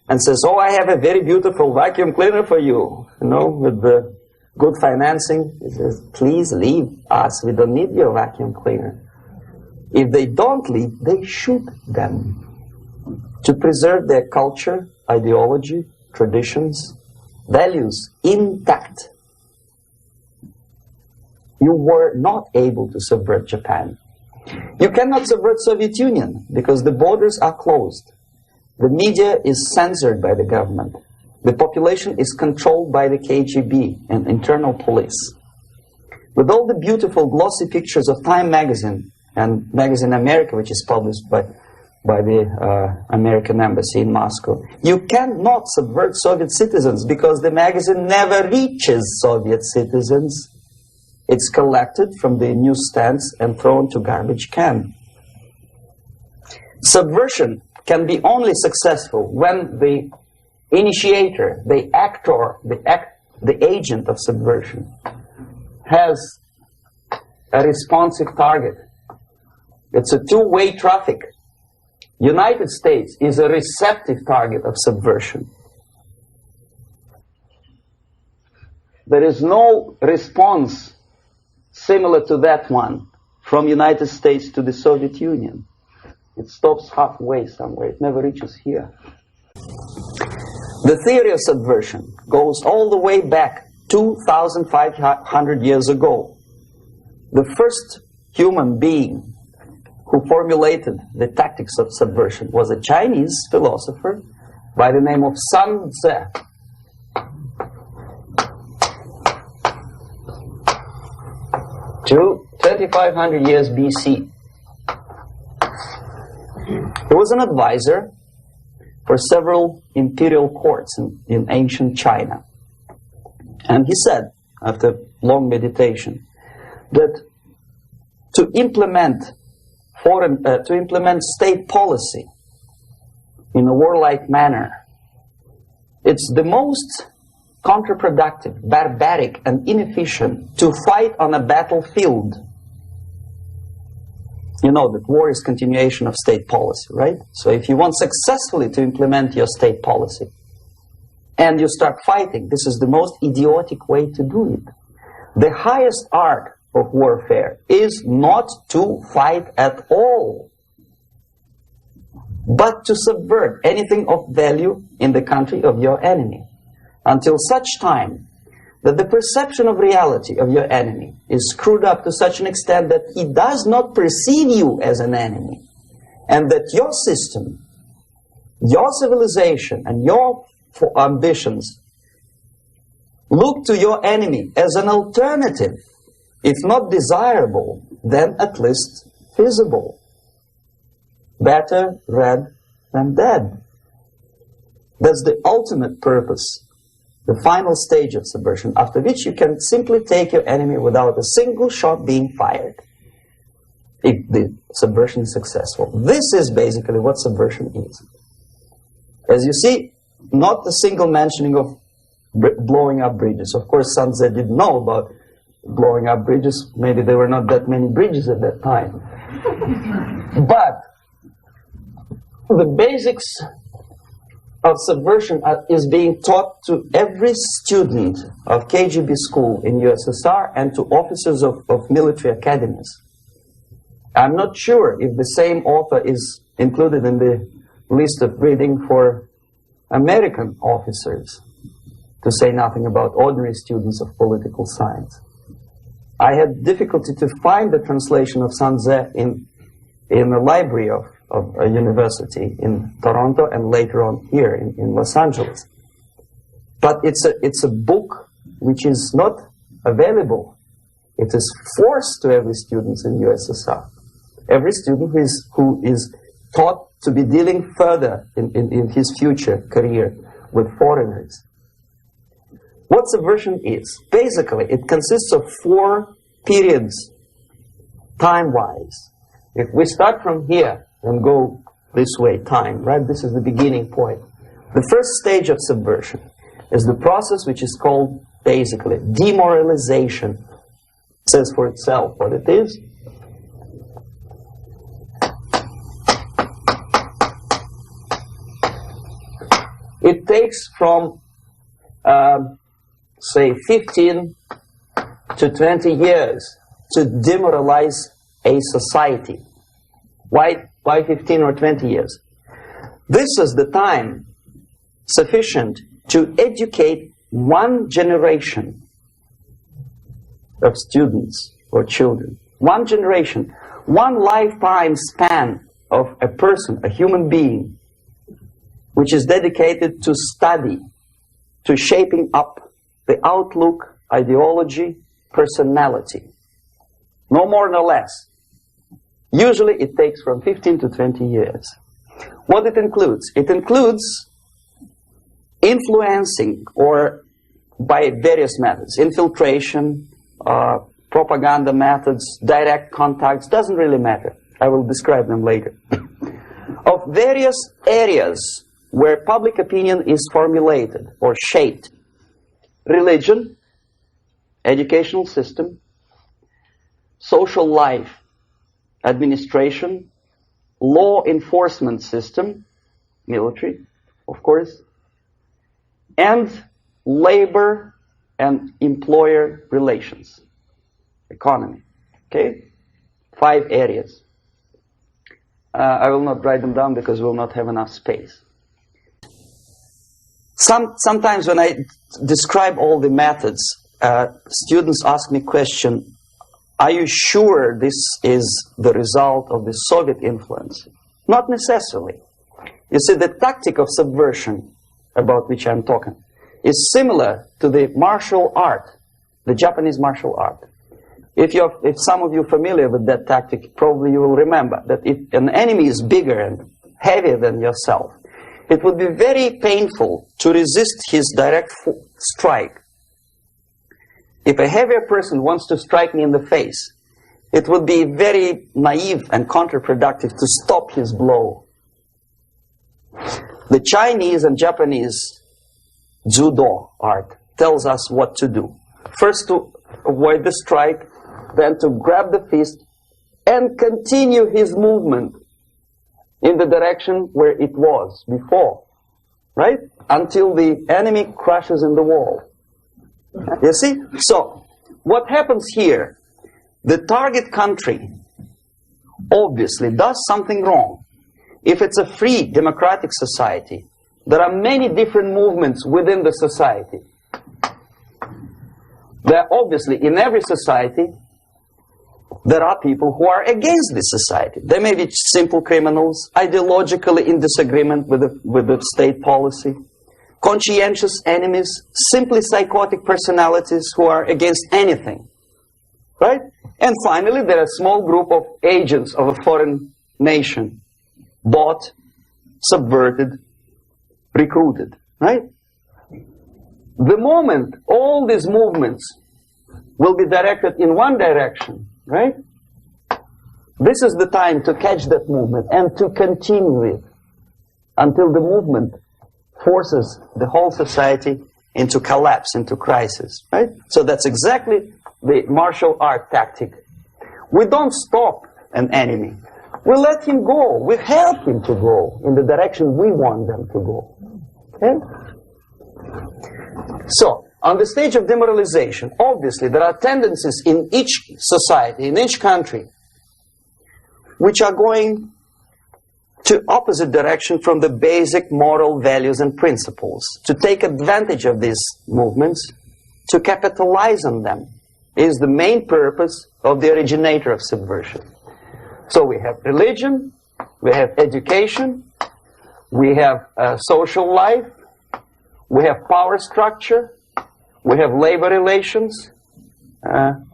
and says, oh, I have a very beautiful vacuum cleaner for you, you know, with the good financing, he says, please leave us, we don't need your vacuum cleaner. If they don't leave, they shoot them to preserve their culture, ideology, traditions, values intact. You were not able to subvert Japan. You cannot subvert Soviet Union because the borders are closed. The media is censored by the government. The population is controlled by the KGB and internal police. With all the beautiful glossy pictures of Time magazine and Magazine America, which is published by the American embassy in Moscow, you cannot subvert Soviet citizens because the magazine never reaches Soviet citizens. It's collected from the newsstands and thrown to garbage can. Subversion can be only successful when the initiator, the actor, the agent of subversion has a responsive target. It's a two-way traffic. United States is a receptive target of subversion. There is no response similar to that one from United States to the Soviet Union. It stops halfway somewhere. It never reaches here. The theory of subversion goes all the way back 2,500 years ago. The first human being who formulated the tactics of subversion was a Chinese philosopher by the name of Sun Tzu. 2,500 years BC. He was an advisor for several imperial courts in ancient China. And he said, after long meditation, that to implement state policy in a warlike manner, it's the most counterproductive, barbaric, and inefficient to fight on a battlefield. You know that war is continuation of state policy, right? So if you want successfully to implement your state policy and you start fighting, this is the most idiotic way to do it. The highest art of warfare is not to fight at all, but to subvert anything of value in the country of your enemy, until such time that the perception of reality of your enemy is screwed up to such an extent that he does not perceive you as an enemy, and that your system, your civilization, and your ambitions look to your enemy as an alternative, if not desirable, then at least feasible. Better red than dead. That's the ultimate purpose, the final stage of subversion, after which you can simply take your enemy without a single shot being fired, if the subversion is successful. This is basically what subversion is. As you see, not a single mentioning of blowing up bridges. Of course, Sun Tzu didn't know about blowing up bridges. Maybe there were not that many bridges at that time. But the basics of subversion is being taught to every student of KGB school in USSR and to officers of military academies. I'm not sure if the same author is included in the list of reading for American officers, to say nothing about ordinary students of political science. I had difficulty to find the translation of Sun Tzu in the library of a university in Toronto and later on here in Los Angeles. But it's a book which is not available. It is forced to every student in USSR. Every student who is taught to be dealing further in his future career with foreigners. What subversion is? Basically, it consists of 4 periods, time-wise. If we start from here and go this way, time, right? This is the beginning point. The first stage of subversion is the process which is called, basically, demoralization. It says for itself what it is. It takes from, say, 15 to 20 years to demoralize a society. Why 15 or 20 years? This is the time sufficient to educate one generation of students or children. One generation, one lifetime span of a person, a human being, which is dedicated to study, to shaping up the outlook, ideology, personality. No more, no less. Usually it takes from 15 to 20 years. What it includes? It includes influencing, or by various methods, infiltration, propaganda methods, direct contacts, doesn't really matter. I will describe them later. Of various areas where public opinion is formulated or shaped. Religion, educational system, social life, administration, law enforcement system, military, of course, and labor and employer relations, economy. Okay? 5 areas. I will not write them down because we will not have enough space. Sometimes when I describe all the methods, students ask me question, are you sure this is the result of the Soviet influence? Not necessarily. You see, the tactic of subversion, about which I'm talking, is similar to the martial art, the Japanese martial art. If some of you are familiar with that tactic, probably you will remember that if an enemy is bigger and heavier than yourself, it would be very painful to resist his direct strike. If a heavier person wants to strike me in the face, it would be very naive and counterproductive to stop his blow. The Chinese and Japanese judo art tells us what to do. First to avoid the strike, then to grab the fist and continue his movement in the direction where it was before, right? Until the enemy crashes in the wall. You see? So, what happens here? the target country obviously does something wrong, if it's a free democratic society, there are many different movements within the society. There are obviously, in every society, there are people who are against this society. They may be simple criminals, ideologically in disagreement with the state policy, conscientious enemies, simply psychotic personalities who are against anything. Right? And finally, there are a small group of agents of a foreign nation, bought, subverted, recruited. Right? The moment all these movements will be directed in one direction, right? This is the time to catch that movement and to continue it until the movement forces the whole society into collapse, into crisis, right? So that's exactly the martial art tactic. We don't stop an enemy. We let him go. We help him to go in the direction we want them to go. Okay? So, on the stage of demoralization, obviously there are tendencies in each society, in each country, which are going to opposite direction from the basic moral values and principles. To take advantage of these movements, to capitalize on them, is the main purpose of the originator of subversion. So we have religion, we have education, we have social life, we have power structure, we have labor relations,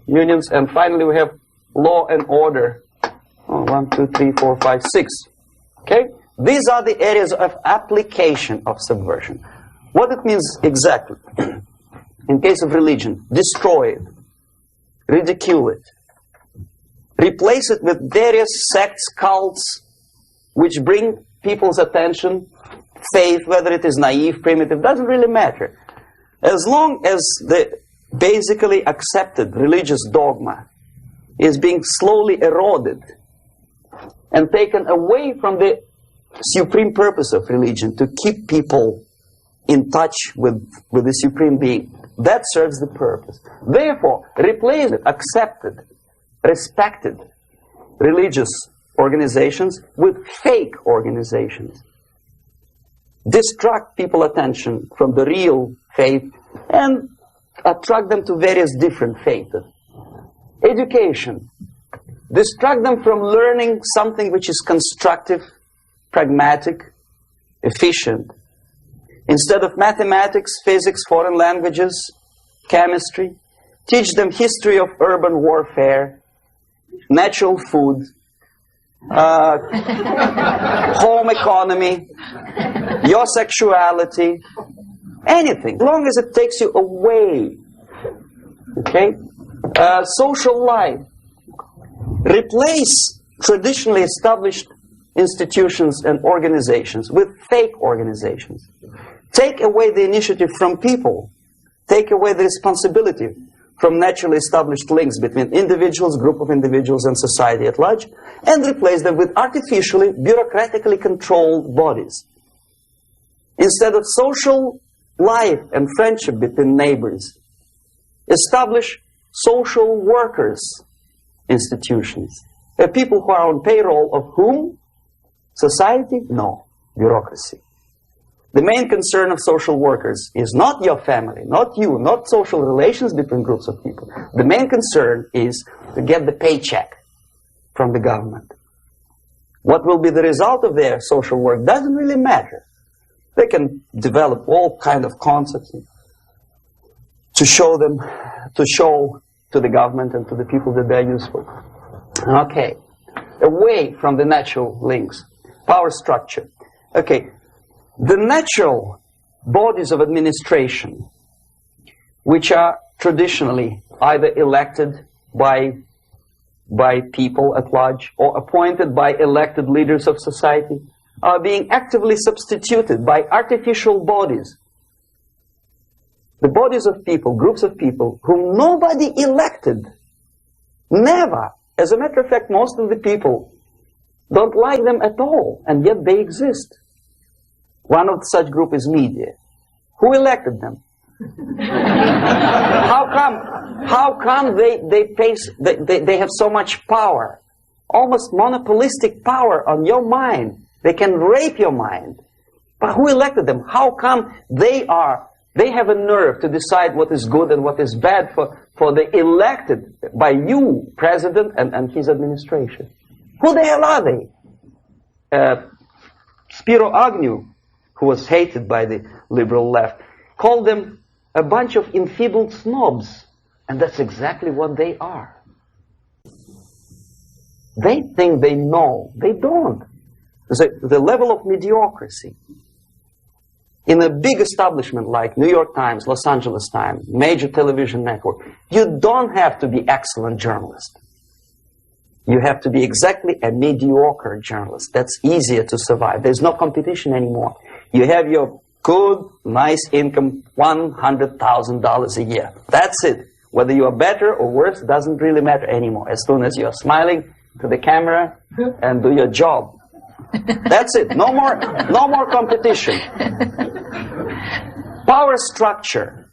unions, and finally we have law and order. 1, 2, 3, 4, 5, 6. Okay? These are the areas of application of subversion. What it means exactly? In case of religion, destroy it, ridicule it, replace it with various sects, cults, which bring people's attention, faith, whether it is naive, primitive, doesn't really matter. As long as the basically accepted religious dogma is being slowly eroded and taken away from the supreme purpose of religion, to keep people in touch with the supreme being, that serves the purpose. Therefore, replace it, accepted, respected religious organizations with fake organizations. Distract people's attention from the real faith and attract them to various different faiths. Education. Distract them from learning something which is constructive, pragmatic, efficient. Instead of mathematics, physics, foreign languages, chemistry, teach them history of urban warfare, natural food, home economy, your sexuality, anything, as long as it takes you away. Okay? Social life. Replace traditionally established institutions and organizations with fake organizations. Take away the initiative from people. Take away the responsibility from naturally established links between individuals, group of individuals, and society at large, and replace them with artificially, bureaucratically controlled bodies. Instead of social life and friendship between neighbors, establish social workers institutions. People who are on payroll of whom? Society? No. Bureaucracy. The main concern of social workers is not your family, not you, not social relations between groups of people. The main concern is to get the paycheck from the government. What will be the result of their social work doesn't really matter. They can develop all kind of concepts to show to the government and to the people that they're useful. Okay. Away from the natural links. Power structure. Okay. The natural bodies of administration, which are traditionally either elected by people at large or appointed by elected leaders of society, are being actively substituted by artificial bodies. The bodies of people, groups of people, whom nobody elected. Never. As a matter of fact, most of the people don't like them at all, and yet they exist. One of such group is media. Who elected them? How come they have so much power? Almost monopolistic power on your mind. They can rape your mind. But who elected them? How come they have a nerve to decide what is good and what is bad for the elected by you, president, and his administration? Who the hell are they? Spiro Agnew, who was hated by the liberal left, called them a bunch of enfeebled snobs. And that's exactly what they are. They think they know. They don't. The level of mediocrity in a big establishment like New York Times, Los Angeles Times, major television network, you don't have to be excellent journalist. You have to be exactly a mediocre journalist. That's easier to survive. There's no competition anymore. You have your good, nice income, $100,000 a year. That's it. Whether you are better or worse doesn't really matter anymore. As soon as you're smiling to the camera and do your job. That's it. No more competition. Power structure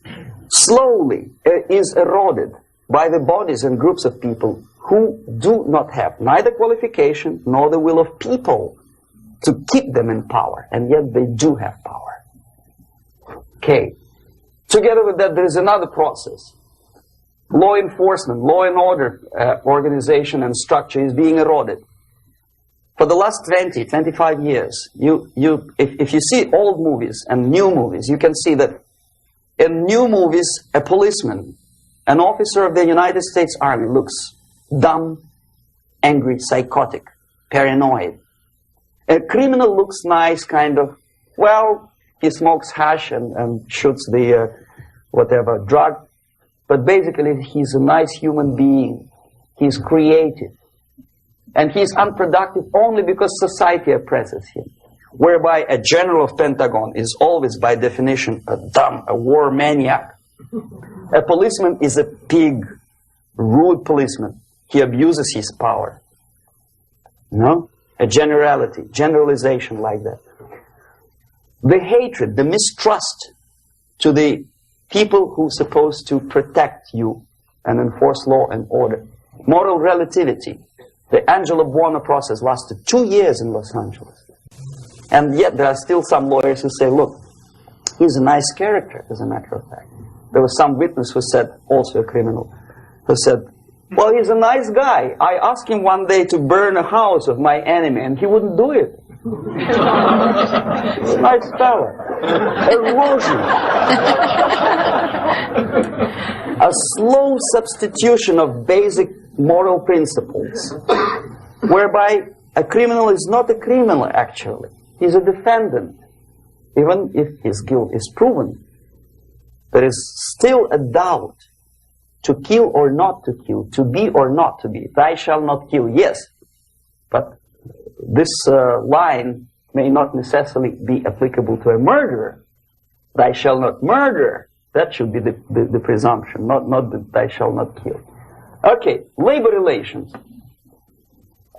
slowly is eroded by the bodies and groups of people who do not have neither qualification nor the will of people to keep them in power, and yet they do have power. Okay. Together with that, there is another process. Law enforcement, law and order organization and structure is being eroded. For the last 20, 25 years, if you see old movies and new movies, you can see that in new movies, a policeman, an officer of the United States Army looks dumb, angry, psychotic, paranoid. A criminal looks nice, kind of, well, he smokes hash and shoots the whatever drug. But basically, he's a nice human being. He's creative. And he's unproductive only because society oppresses him. Whereby a general of Pentagon is always, by definition, a war maniac. A policeman is a pig, rude policeman. He abuses his power. No? A generalization like that. The hatred, the mistrust to the people who are supposed to protect you and enforce law and order. Moral relativity. The Angelo Buono process lasted 2 years in Los Angeles. And yet there are still some lawyers who say, look, he's a nice character, as a matter of fact. There was some witness who said, also a criminal, who said, well, he's a nice guy. I asked him one day to burn a house of my enemy, and he wouldn't do it. He's a nice fella. Erosion. A slow substitution of basic moral principles, whereby a criminal is not a criminal, actually. He's a defendant. Even if his guilt is proven, there is still a doubt. To kill or not to kill, to be or not to be. Thou shalt not kill, yes. But this line may not necessarily be applicable to a murderer. Thou shalt not murder. That should be the presumption, not that thou shalt not kill. Okay, labor relations.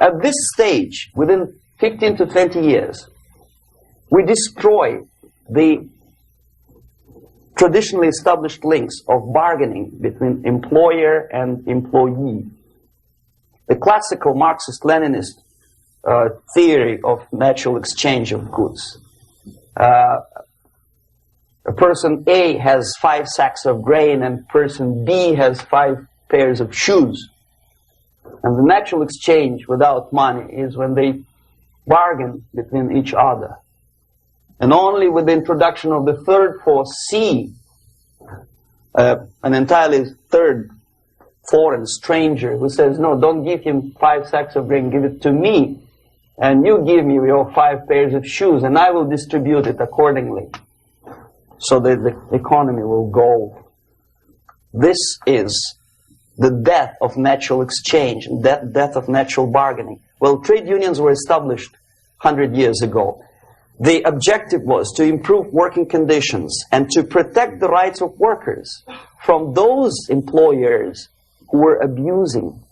At this stage, within 15 to 20 years, we destroy the traditionally established links of bargaining between employer and employee. The classical Marxist-Leninist theory of natural exchange of goods. A person A has 5 sacks of grain and person B has 5 pairs of shoes. And the natural exchange without money is when they bargain between each other. And only with the introduction of the third force, C, an entirely third foreign stranger who says, no, don't give him 5 sacks of grain, give it to me. And you give me your 5 pairs of shoes, and I will distribute it accordingly. So that the economy will go. This is the death of natural exchange, death of natural bargaining. Well, trade unions were established 100 years ago. The objective was to improve working conditions and to protect the rights of workers from those employers who were abusing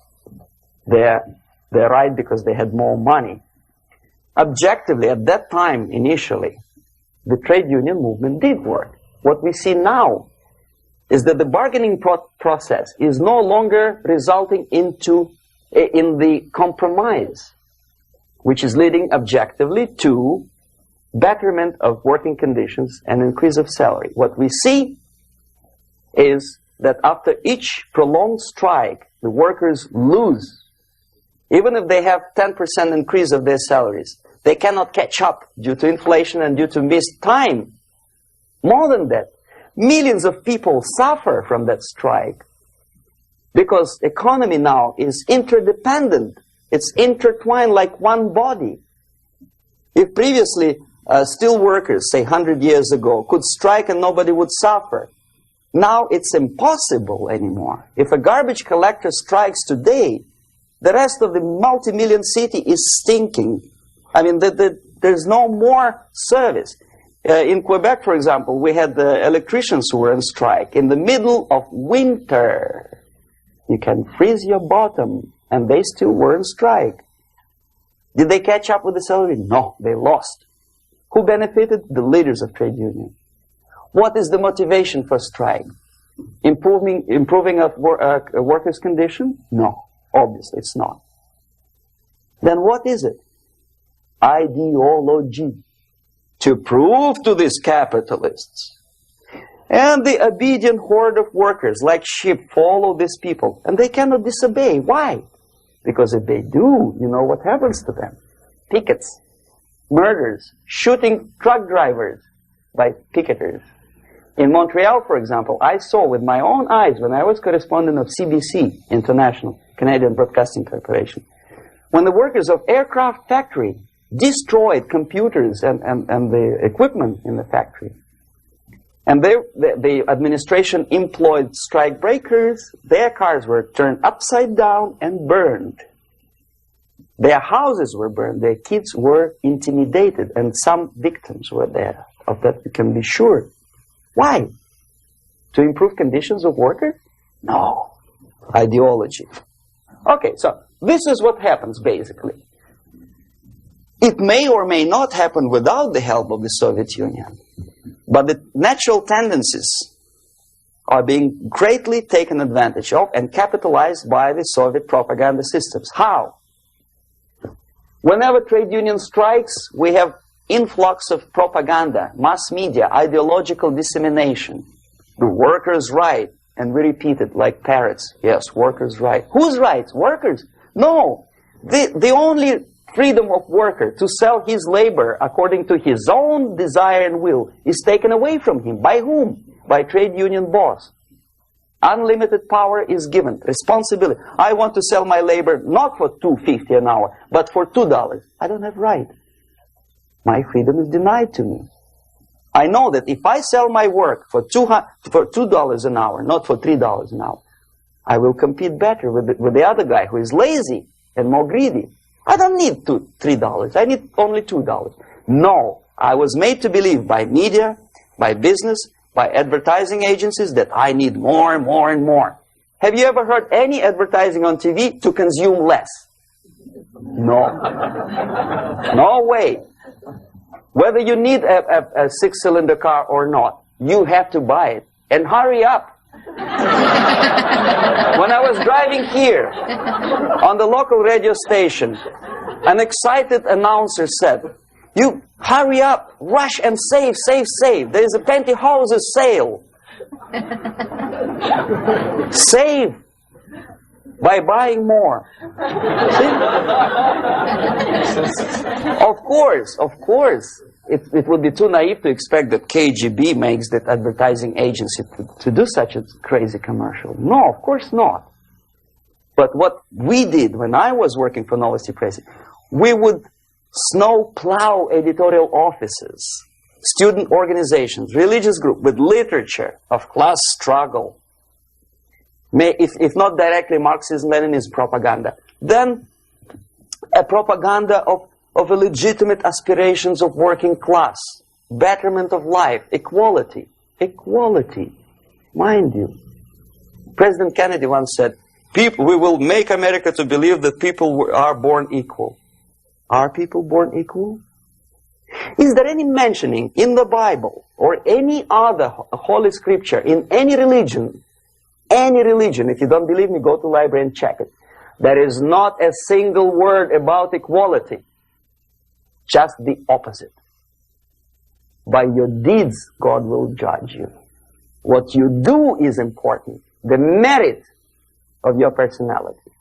their right because they had more money. Objectively, at that time, initially, the trade union movement did work. What we see now is that the bargaining process is no longer resulting in the compromise, which is leading objectively to betterment of working conditions and increase of salary. What we see is that after each prolonged strike, the workers lose. Even if they have 10% increase of their salaries, they cannot catch up due to inflation and due to missed time. More than that, millions of people suffer from that strike because economy now is interdependent. It's intertwined like one body. If previously steel workers, say 100 years ago, could strike and nobody would suffer, now it's impossible anymore. If a garbage collector strikes today, the rest of the multi-million city is stinking. I mean, there's no more service. In Quebec, for example, we had the electricians who were on strike in the middle of winter. You can freeze your bottom, and they still were on strike. Did they catch up with the salary? No, they lost. Who benefited? The leaders of trade union. What is the motivation for strike? Improving of workers' condition? No, obviously it's not. Then what is it? Ideology. To prove to these capitalists. And the obedient horde of workers, like sheep, follow these people. And they cannot disobey. Why? Because if they do, you know what happens to them. Pickets, murders, shooting truck drivers by picketers. In Montreal, for example, I saw with my own eyes when I was correspondent of CBC International, Canadian Broadcasting Corporation, when the workers of aircraft factory destroyed computers and the equipment in the factory. And the administration employed strike breakers. Their cars were turned upside down and burned. Their houses were burned. Their kids were intimidated. And some victims were there. Of that we can be sure. Why? To improve conditions of workers? No. Ideology. Okay, so this is what happens basically. It may or may not happen without the help of the Soviet Union. But the natural tendencies are being greatly taken advantage of and capitalized by the Soviet propaganda systems. How? Whenever trade union strikes, we have influx of propaganda, mass media, ideological dissemination. The workers' right. And we repeat it like parrots. Yes, workers' right. Whose rights? Workers? No. The only freedom of worker to sell his labor according to his own desire and will is taken away from him. By whom? By trade union boss. Unlimited power is given. Responsibility. I want to sell my labor not for $2.50 an hour, but for $2. I don't have right. My freedom is denied to me. I know that if I sell my work for $2 an hour, not for $3 an hour, I will compete better with the other guy who is lazy and more greedy. I don't need $3. I need only $2. No, I was made to believe by media, by business, by advertising agencies that I need more and more and more. Have you ever heard any advertising on TV to consume less? No. No way. Whether you need a six-cylinder car or not, you have to buy it. And hurry up. When I was driving here, on the local radio station, an excited announcer said, "You hurry up, rush and save, save, save. There is a pantyhose sale." Save by buying more. See? Of course. It would be too naive to expect that KGB makes that advertising agency to do such a crazy commercial. No, of course not. But what we did when I was working for Novosti Press, we would snow plow editorial offices, student organizations, religious groups with literature of class struggle. If not directly Marxism-Leninism propaganda, then a propaganda of the legitimate aspirations of working class, betterment of life, equality. Equality, mind you. President Kennedy once said, we will make America to believe that people are born equal. Are people born equal? Is there any mentioning in the Bible or any other holy scripture in any religion, if you don't believe me, go to the library and check it. There is not a single word about equality. Just the opposite. By your deeds, God will judge you. What you do is important. The merit of your personality.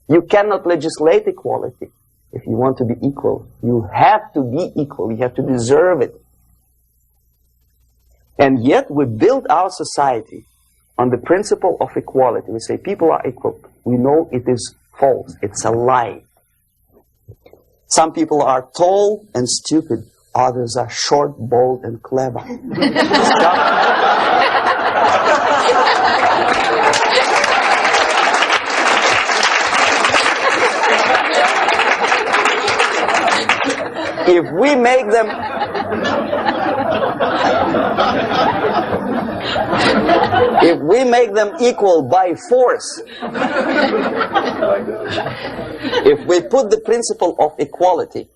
You cannot legislate equality. If you want to be equal, you have to be equal. You have to deserve it. And yet we build our society on the principle of equality. We say people are equal. We know it is false. It's a lie. Some people are tall and stupid. Others are short, bold, and clever. If we make them equal by force, if we put the principle of equality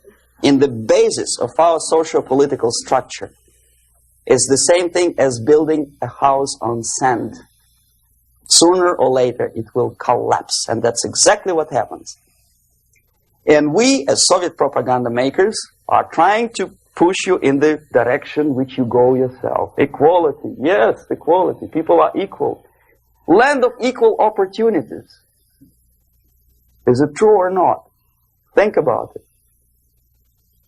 in the basis of our socio-political structure, it's the same thing as building a house on sand. Sooner or later it will collapse, and that's exactly what happens. And we, as Soviet propaganda makers, are trying to push you in the direction which you go yourself. Equality, yes, equality. People are equal. Land of equal opportunities. Is it true or not? Think about it.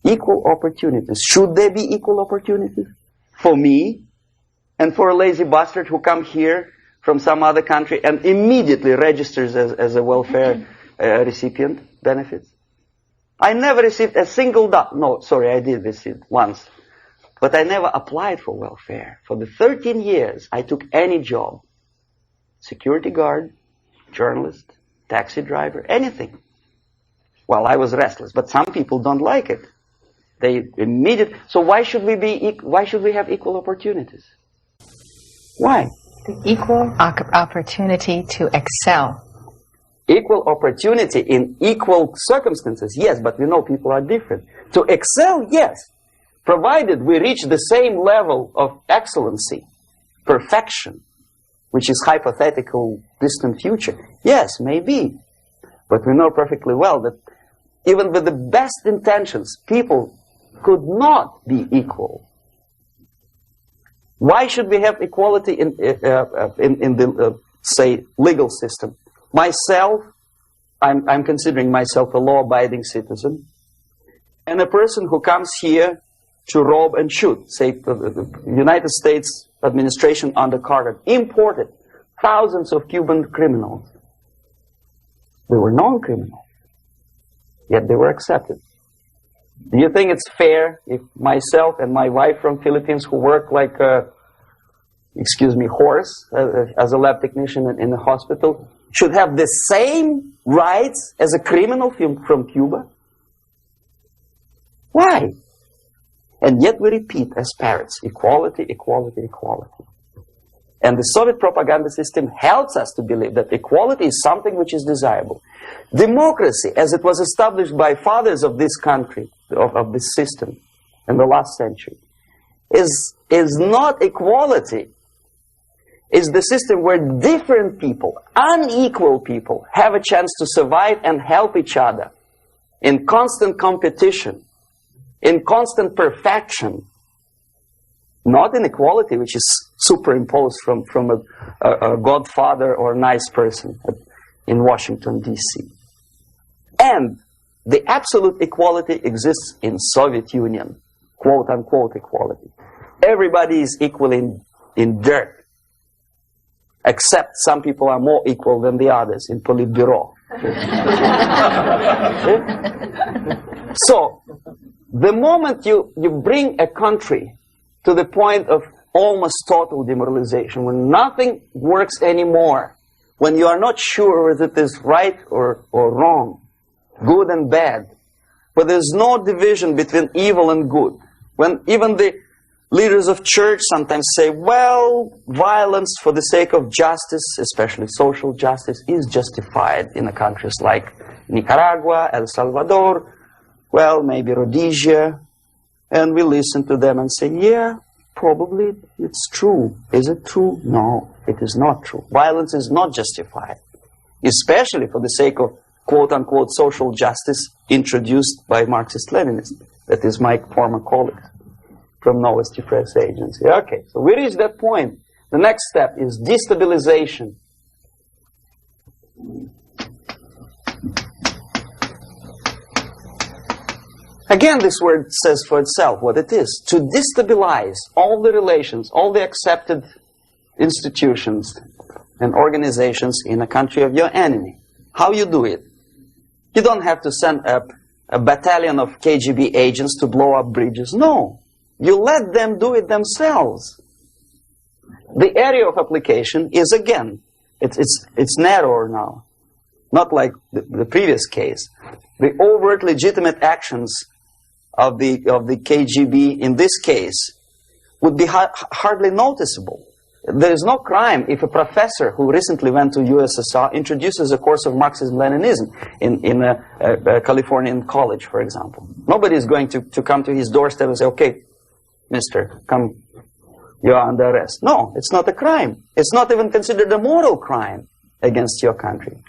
Equal opportunities. Should there be equal opportunities? For me, and for a lazy bastard who comes here from some other country and immediately registers as a welfare recipient, benefits. I never received a single dollar. No, sorry, I did receive once. But I never applied for welfare. For the 13 years, I took any job. Security guard, journalist, taxi driver, anything. Well, I was restless, but some people don't like it. They immediately. So why should we have equal opportunities? Why? The equal opportunity to excel. Equal opportunity in equal circumstances, yes, but we know people are different. To excel, yes, provided we reach the same level of excellency, perfection, which is hypothetical, distant future. Yes, maybe. But we know perfectly well that even with the best intentions, people could not be equal. Why should we have equality in the, say, legal system? Myself, I'm considering myself a law-abiding citizen, and a person who comes here to rob and shoot, say, the United States administration under Carter, imported thousands of Cuban criminals. They were non-criminals, yet they were accepted. Do you think it's fair if myself and my wife from Philippines, who work like a, excuse me, horse, as a lab technician in the hospital, should have the same rights as a criminal from Cuba? Why? And yet we repeat as parrots, equality, equality, equality. And the Soviet propaganda system helps us to believe that equality is something which is desirable. Democracy, as it was established by fathers of this country, of this system in the last century, is not equality. It's the system where different people, unequal people, have a chance to survive and help each other in constant competition, in constant perfection. Not inequality, which is superimposed from a godfather or nice person in Washington, D.C. And the absolute equality exists in Soviet Union, quote-unquote equality. Everybody is equal in dirt, except some people are more equal than the others in Politburo. So, the moment you bring a country to the point of almost total demoralization, when nothing works anymore, when you are not sure whether it is right or wrong, good and bad, but there's no division between evil and good, when even the leaders of church sometimes say, well, violence for the sake of justice, especially social justice, is justified in countries like Nicaragua, El Salvador, well, maybe Rhodesia, and we listen to them and say, yeah, probably it's true. Is it true? No, it is not true. Violence is not justified, especially for the sake of quote-unquote social justice introduced by Marxist-Leninists. That is my former colleague from Novosti Press Agency. Okay, so we reached that point. The next step is destabilization. Again, this word says for itself what it is. To destabilize all the relations, all the accepted institutions and organizations in a country of your enemy. How you do it? You don't have to send a battalion of KGB agents to blow up bridges. No. You let them do it themselves. The area of application is, again, it's narrower now. Not like the previous case. The overt legitimate actions of the KGB in this case would be hardly noticeable. There is no crime if a professor who recently went to USSR introduces a course of Marxism-Leninism in a Californian college, for example. Nobody is going to come to his doorstep and say, okay, mister, come, you are under arrest. No, it's not a crime. It's not even considered a moral crime against your country.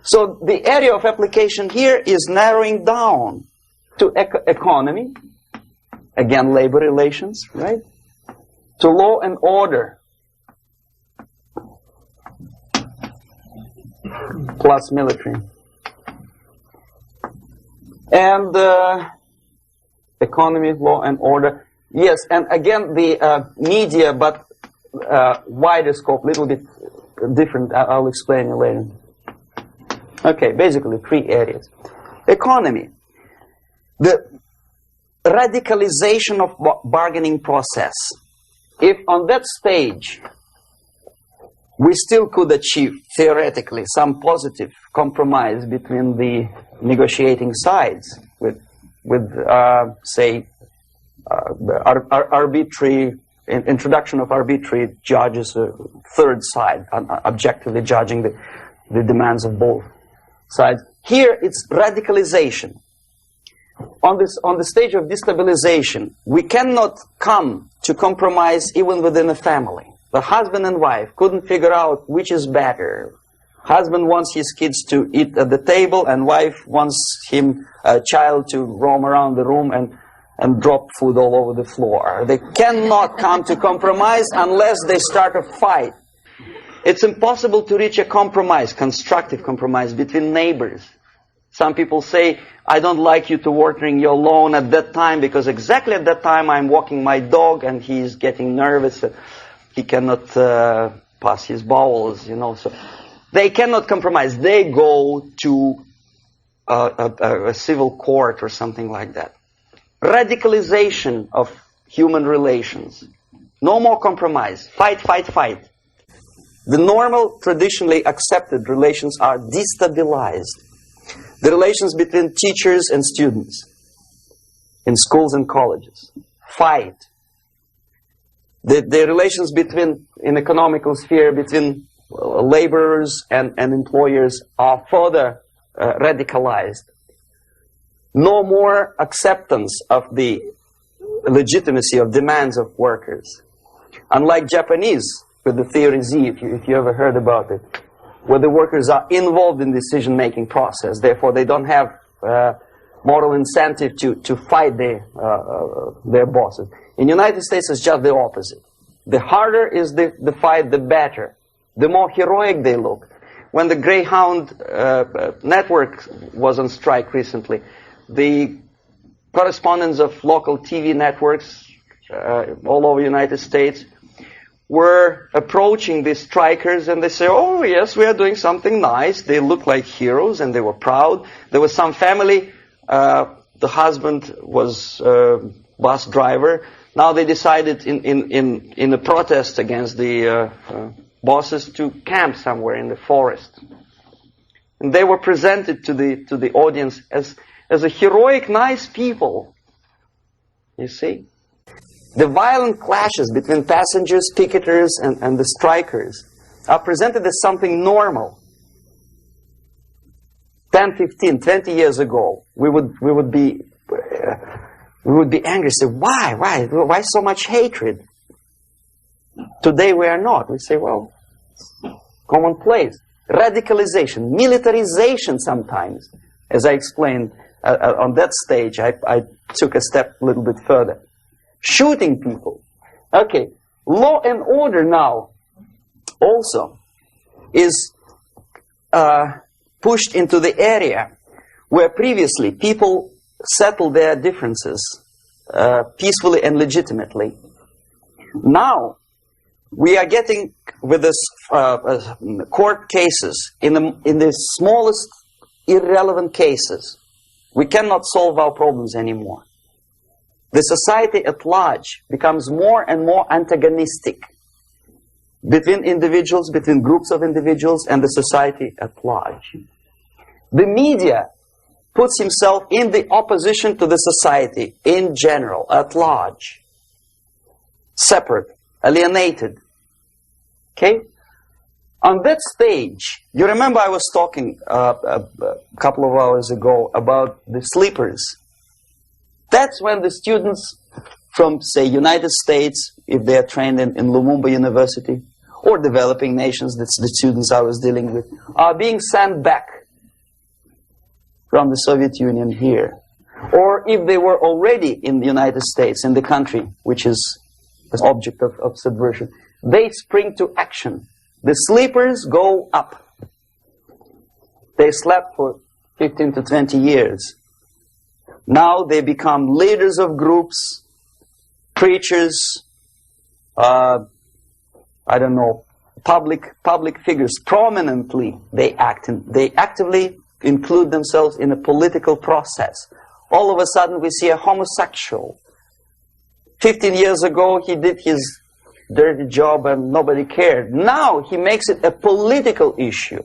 So the area of application here is narrowing down to economy, again, labor relations, right? To law and order, plus military. And economy, law and order. Yes, and again, the media, but wider scope, little bit different. I'll explain you later. Okay, basically 3 areas. Economy. The radicalization of bargaining process. If on that stage we still could achieve, theoretically, some positive compromise between the negotiating sides with say, arbitrary introduction of arbitrary judges, a third side, objectively judging the demands of both sides. Here, it's radicalization. On the stage of destabilization, we cannot come to compromise even within a family. The husband and wife couldn't figure out which is better. Husband wants his kids to eat at the table, and wife wants a child to roam around the room and drop food all over the floor. They cannot come to compromise unless they start a fight. It's impossible to reach a compromise, constructive compromise, between neighbors. Some people say, I don't like you to watering your lawn at that time because exactly at that time I'm walking my dog and he's getting nervous. He cannot pass his bowels, you know. So they cannot compromise. They go to a civil court or something like that. Radicalization of human relations. No more compromise. Fight, fight, fight. The normal, traditionally accepted relations are destabilized. The relations between teachers and students in schools and colleges. Fight. The relations in economical sphere between laborers and employers are further radicalized. No more acceptance of the legitimacy of demands of workers. Unlike Japanese, with the theory Z, if you ever heard about it, where the workers are involved in the decision-making process, therefore they don't have moral incentive to fight their bosses. In the United States, it's just the opposite. The harder is the fight, the better. The more heroic they look. When the Greyhound network was on strike recently, the correspondents of local TV networks all over the United States were approaching the strikers, and they say, oh yes, we are doing something nice. They look like heroes and they were proud. There was some family, the husband was bus driver. Now they decided in a protest against the bosses to camp somewhere in the forest. And they were presented to the audience as a heroic, nice people. You see? The violent clashes between passengers, picketers, and the strikers are presented as something normal. 10, 15, 20 years ago, we would be angry. Say, why so much hatred? Today we are not. We say, well, commonplace. Radicalization, militarization sometimes. As I explained on that stage, I took a step a little bit further. Shooting people. Okay, law and order now also is pushed into the area where previously people settled their differences peacefully and legitimately. Now, we are getting with this court cases in the smallest irrelevant cases. We cannot solve our problems anymore. The society at large becomes more and more antagonistic between individuals, between groups of individuals, and the society at large. The media puts himself in the opposition to the society in general, at large. Separate, alienated. Okay? On that stage, you remember I was talking a couple of hours ago about the sleepers. That's when the students from, say, United States, if they are trained in Lumumba University, or developing nations, that's the students I was dealing with, are being sent back from the Soviet Union here. Or if they were already in the United States, in the country, which is the object of subversion, they spring to action. The sleepers go up. They slept for 15 to 20 years. Now they become leaders of groups, preachers, I don't know, public figures. Prominently they actively include themselves in a political process. All of a sudden we see a homosexual. 15 years ago he did his dirty job and nobody cared. Now he makes it a political issue.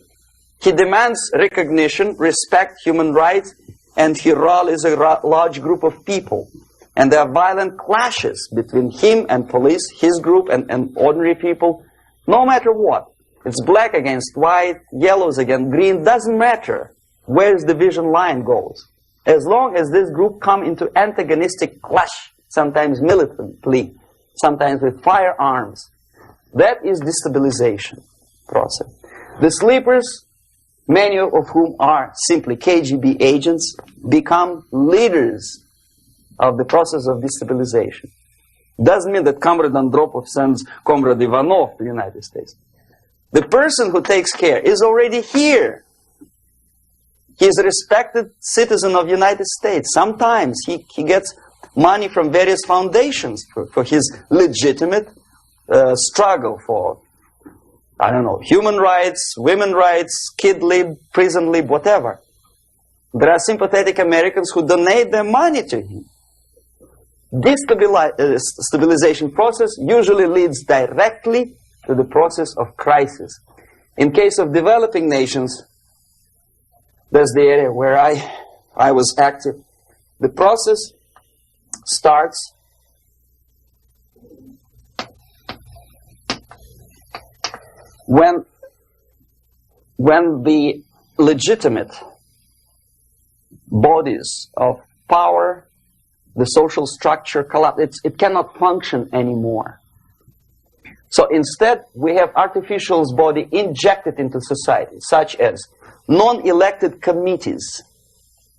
He demands recognition, respect, human rights, and he rallies a large group of people. And there are violent clashes between him and police, his group and ordinary people, no matter what. It's black against white, yellows against green, doesn't matter where the division line goes. As long as this group come into antagonistic clash, sometimes militantly, sometimes with firearms, that is destabilization process. The sleepers, many of whom are simply KGB agents, become leaders of the process of destabilization. Doesn't mean that Comrade Andropov sends Comrade Ivanov to the United States. The person who takes care is already here. He is a respected citizen of the United States. Sometimes he gets money from various foundations for his legitimate struggle for, I don't know, human rights, women rights, kid lib, prison lib, whatever. There are sympathetic Americans who donate their money to him. This stabilization process usually leads directly to the process of crisis. In case of developing nations, that's the area where I was active. The process starts when the legitimate bodies of power, the social structure collapse. It cannot function anymore. So instead, we have artificial body injected into society, such as non-elected committees.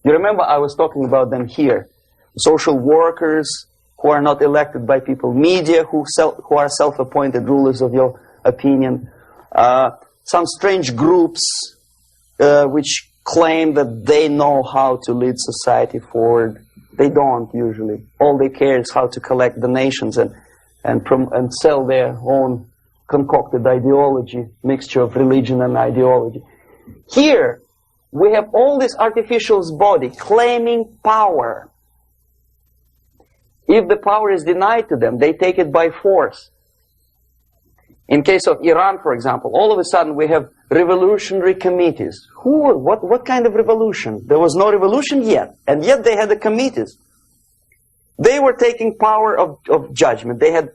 You remember I was talking about them here. Social workers who are not elected by people, media who are self-appointed rulers of your opinion, some strange groups which claim that they know how to lead society forward. They don't usually. All they care is how to collect donations and sell their own concocted ideology, mixture of religion and ideology. Here, we have all this artificial body claiming power. If the power is denied to them, they take it by force. In case of Iran, for example, all of a sudden we have revolutionary committees. What kind of revolution? There was no revolution yet, and yet they had the committees. They were taking power of judgment. They had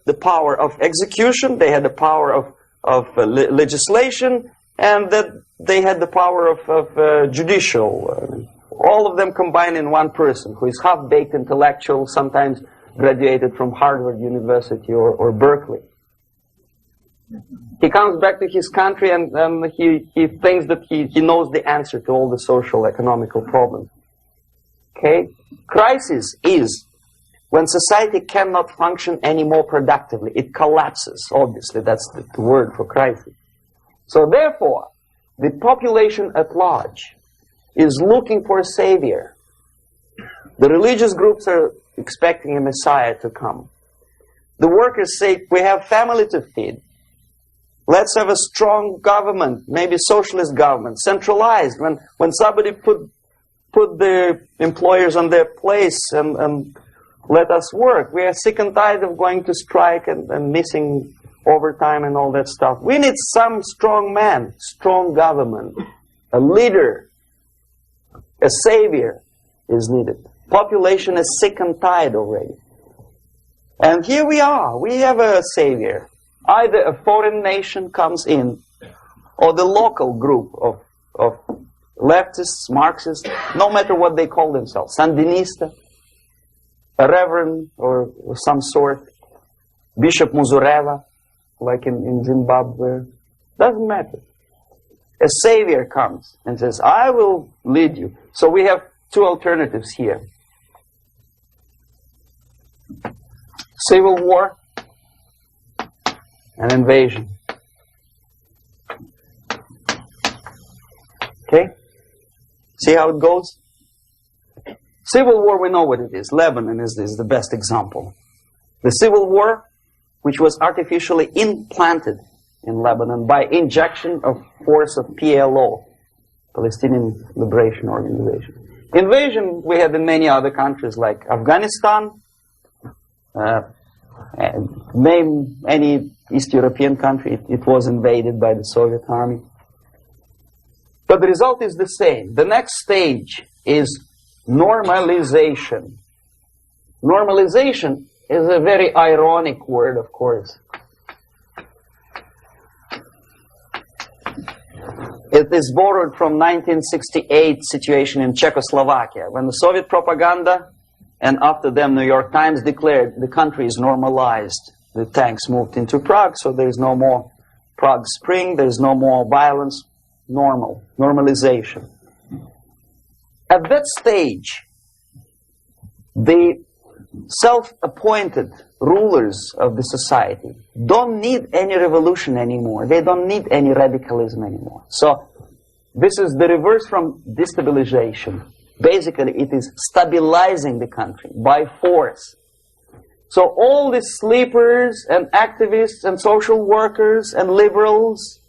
the power of execution. They had the power of legislation, and that they had the power of judicial. All of them combined in one person, who is half-baked intellectual, sometimes graduated from Harvard University or Berkeley. He comes back to his country and he thinks that he knows the answer to all the social, economical problems. Okay? Crisis is when society cannot function any more productively. It collapses, obviously. That's the word for crisis. So therefore, the population at large is looking for a savior. The religious groups are expecting a messiah to come. The workers say, we have family to feed. Let's have a strong government, maybe socialist government, centralized. When somebody put the employers on their place and let us work. We are sick and tired of going to strike and missing overtime and all that stuff. We need some strong man, strong government, a leader, a savior is needed. Population is sick and tired already. And here we are. We have a savior. Either a foreign nation comes in, or the local group of leftists, Marxists, no matter what they call themselves, Sandinista, a reverend or some sort, Bishop Muzureva, like in Zimbabwe, doesn't matter. A savior comes and says, I will lead you. So we have two alternatives here. Civil war and invasion. Okay? See how it goes? Civil war, we know what it is. Lebanon is the best example. The civil war, which was artificially implanted in Lebanon by injection of force of PLO, Palestinian Liberation Organization. Invasion we had in many other countries like Afghanistan, name any East European country, it was invaded by the Soviet army. But the result is the same. The next stage is normalization. Normalization is a very ironic word, of course. It is borrowed from 1968 situation in Czechoslovakia, when the Soviet propaganda and after them New York Times declared the country is normalized. The tanks moved into Prague, so there is no more Prague Spring, there is no more violence. Normalization. At that stage, the self-appointed rulers of the society don't need any revolution anymore. They don't need any radicalism anymore. So this is the reverse from destabilization. Basically, it is stabilizing the country by force. So all the sleepers and activists and social workers and liberals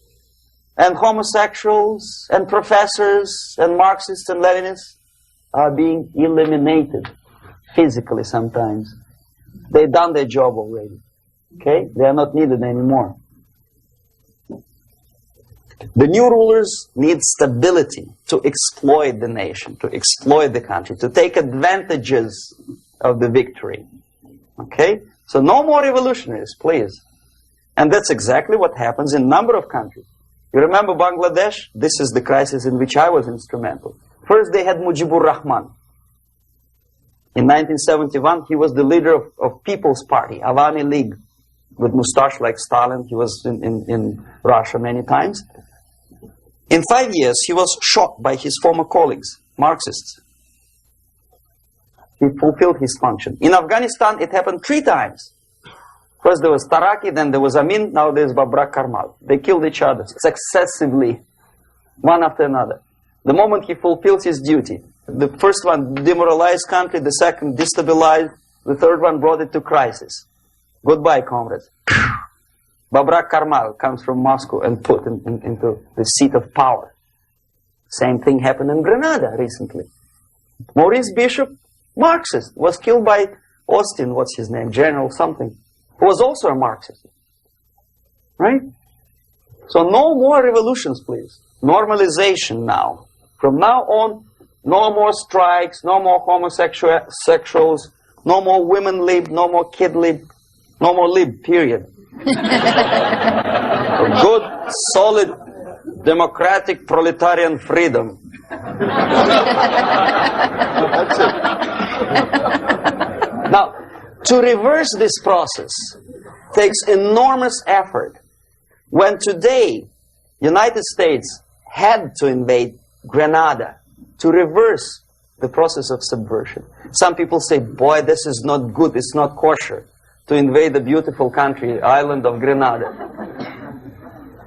and homosexuals and professors and Marxists and Leninists are being eliminated physically sometimes. They've done their job already. Okay? They are not needed anymore. The new rulers need stability to exploit the nation, to exploit the country, to take advantages of the victory. Okay? So no more revolutionaries, please. And that's exactly what happens in a number of countries. You remember Bangladesh? This is the crisis in which I was instrumental. First they had Mujibur Rahman. In 1971, he was the leader of People's Party, Awami League, with mustache like Stalin. He was in Russia many times. In 5 years, he was shot by his former colleagues, Marxists. He fulfilled his function. In Afghanistan, it happened 3 times. First there was Taraki, then there was Amin, now there's Babrak Karmal. They killed each other successively, one after another. The moment he fulfills his duty, the first one demoralized country, the second destabilized, the third one brought it to crisis. Goodbye, comrades. Babrak Karmal comes from Moscow and put into the seat of power. Same thing happened in Grenada recently. Maurice Bishop, Marxist, was killed by Austin, what's his name, General something, who was also a Marxist. Right? So no more revolutions, please. Normalization now. From now on, no more strikes, no more homosexuals, no more women lib, no more kid lib, no more lib, period. Good, solid, democratic, proletarian freedom. That's it. Now, to reverse this process takes enormous effort. When today, United States had to invade Grenada to reverse the process of subversion. Some people say, boy, this is not good, it's not kosher to invade the beautiful country, island of Grenada.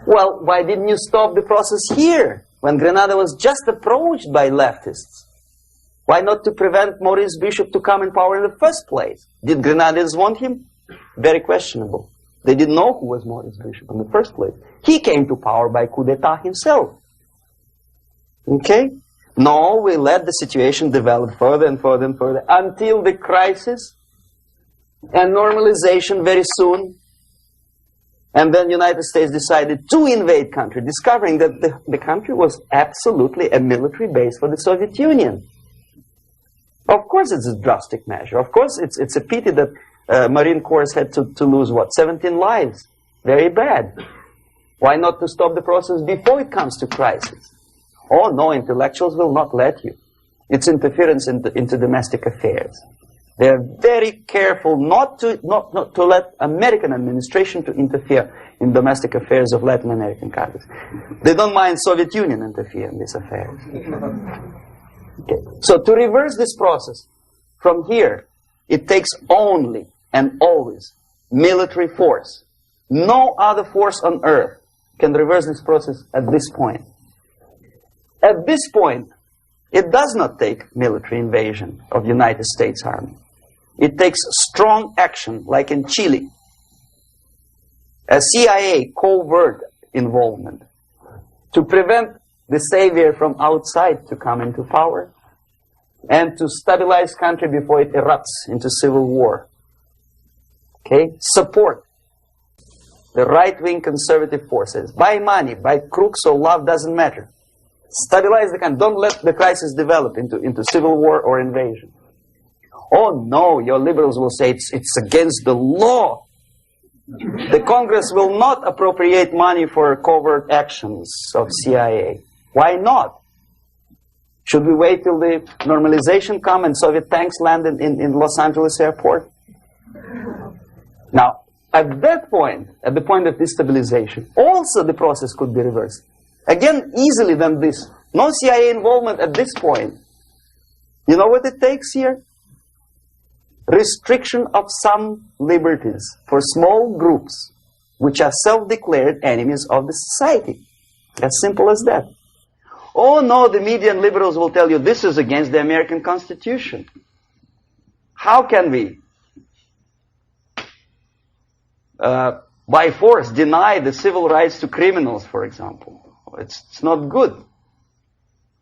Well, why didn't you stop the process here, when Grenada was just approached by leftists? Why not to prevent Maurice Bishop to come in power in the first place? Did Grenadians want him? Very questionable. They didn't know who was Maurice Bishop in the first place. He came to power by coup d'etat himself. Okay? No, we let the situation develop further and further and further until the crisis and normalization very soon. And then the United States decided to invade country, discovering that the country was absolutely a military base for the Soviet Union. Of course it's a drastic measure. Of course it's a pity that Marine Corps had to lose, what, 17 lives. Very bad. Why not to stop the process before it comes to crisis? Oh no, intellectuals will not let you. It's interference into domestic affairs. They are very careful not to let American administration to interfere in domestic affairs of Latin American countries. They don't mind Soviet Union interfere in these affairs. Okay. So to reverse this process from here, it takes only and always military force. No other force on earth can reverse this process at this point. At this point, it does not take military invasion of the United States Army. It takes strong action, like in Chile. A CIA covert involvement to prevent the savior from outside to come into power and to stabilize country before it erupts into civil war. Okay? Support the right-wing conservative forces. By money, by crooks or love, doesn't matter. Stabilize the country. Don't let the crisis develop into civil war or invasion. Oh no, your liberals will say it's against the law. The Congress will not appropriate money for covert actions of CIA. Why not? Should we wait till the normalization come and Soviet tanks land in Los Angeles airport? Now, at that point, at the point of destabilization, also the process could be reversed. Again, easily than this. No CIA involvement at this point. You know what it takes here? Restriction of some liberties for small groups which are self-declared enemies of the society. As simple as that. Oh no, the media and liberals will tell you this is against the American Constitution. How can we, by force, deny the civil rights to criminals, for example? It's not good.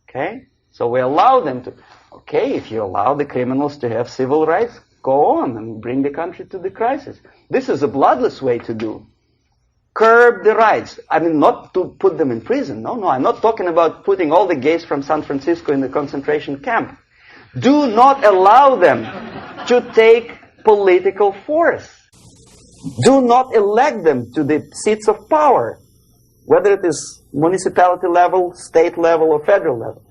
Okay? So we allow them to. Okay, if you allow the criminals to have civil rights, go on and bring the country to the crisis. This is a bloodless way to do. Curb the rights. I mean, not to put them in prison. No, I'm not talking about putting all the gays from San Francisco in the concentration camp. Do not allow them to take political force. Do not elect them to the seats of power, whether it is municipality level, state level, or federal level.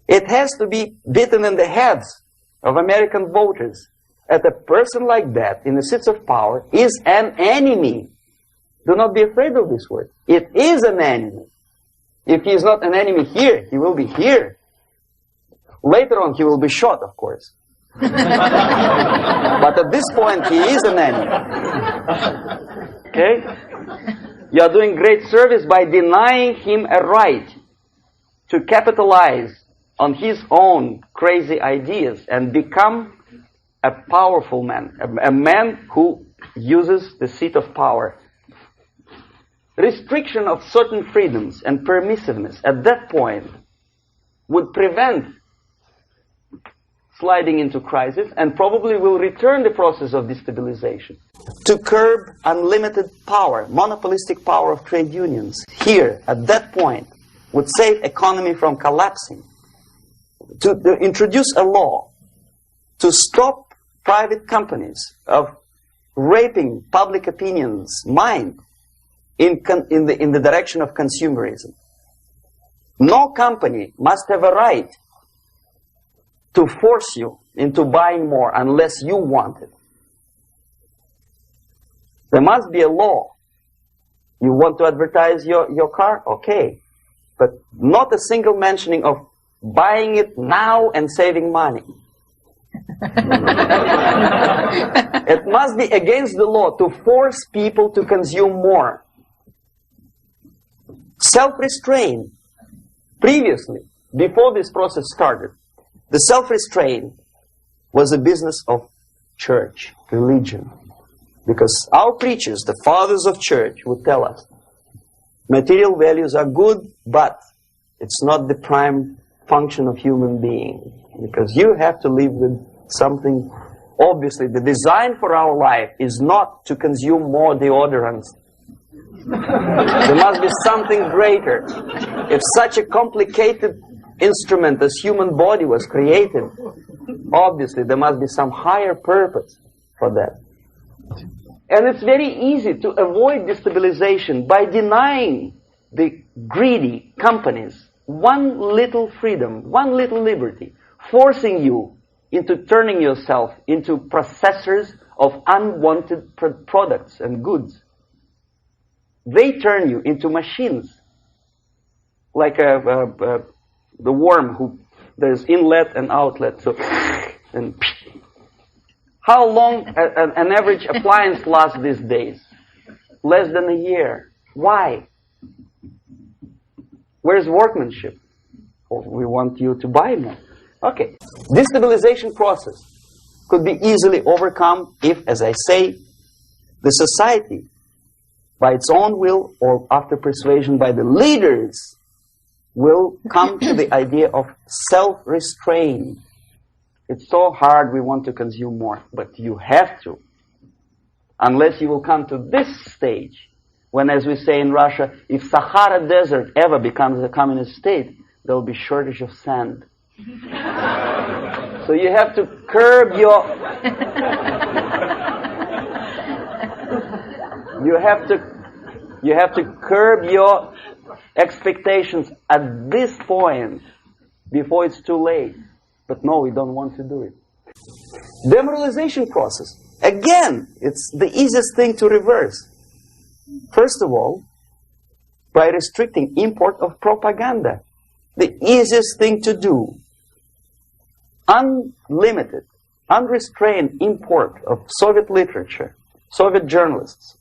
It has to be beaten in the heads of American voters that a person like that in the seats of power is an enemy. Do not be afraid of this word. It is an enemy. If he is not an enemy here, he will be here. Later on, he will be shot, of course. But at this point, he is an enemy. Okay? You are doing great service by denying him a right to capitalize on his own crazy ideas and become a powerful man, a man who uses the seat of power. Restriction of certain freedoms and permissiveness at that point would prevent sliding into crisis and probably will return the process of destabilization. To curb unlimited power, monopolistic power of trade unions, here, at that point, would save economy from collapsing. To introduce a law to stop private companies of raping public opinion's mind in the direction of consumerism. No company must have a right to force you into buying more unless you want it. There must be a law You want to advertise your car? Okay. But not a single mentioning of buying it now and saving money. It must be against the law to force people to consume more. Self-restraint. Previously, before this process started, the self-restraint was a business of church, religion. Because our preachers, the fathers of church, would tell us, material values are good, but it's not the prime function of human being. Because you have to live with something. Obviously, the design for our life is not to consume more deodorants. There must be something greater. If such a complicated instrument as human body was created, obviously there must be some higher purpose for that. And it's very easy to avoid destabilization by denying the greedy companies one little freedom, one little liberty, forcing you into turning yourself into processors of unwanted products and goods. They turn you into machines, like the worm who there's inlet and outlet. So, and how long an average appliance lasts these days? Less than a year. Why? Where's workmanship? Oh, we want you to buy more. Okay. Destabilization process could be easily overcome if, as I say, the society, by its own will or after persuasion by the leaders, will come to the idea of self-restraint. It's so hard, we want to consume more, but you have to. Unless you will come to this stage, when, as we say in Russia, if Sahara Desert ever becomes a communist state, there will be shortage of sand. So you have to curb your... You have to curb your expectations at this point before it's too late. But no, we don't want to do it. Demoralization process. Again, it's the easiest thing to reverse. First of all, by restricting import of propaganda. The easiest thing to do. Unlimited, unrestrained import of Soviet literature, Soviet journalists.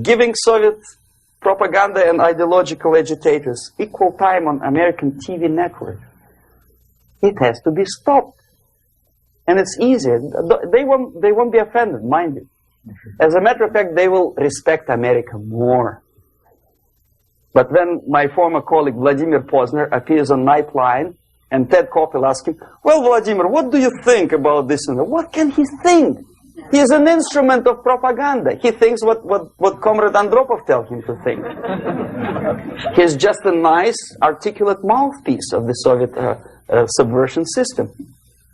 Giving Soviet propaganda and ideological agitators equal time on American TV network. It has to be stopped. And it's easy. They won't be offended, mind you. As a matter of fact, they will respect America more. But when my former colleague Vladimir Posner appears on Nightline and Ted Koppel asks him, well, Vladimir, what do you think about this and that? What can he think? He is an instrument of propaganda. He thinks what Comrade Andropov tells him to think. He's just a nice, articulate mouthpiece of the Soviet subversion system.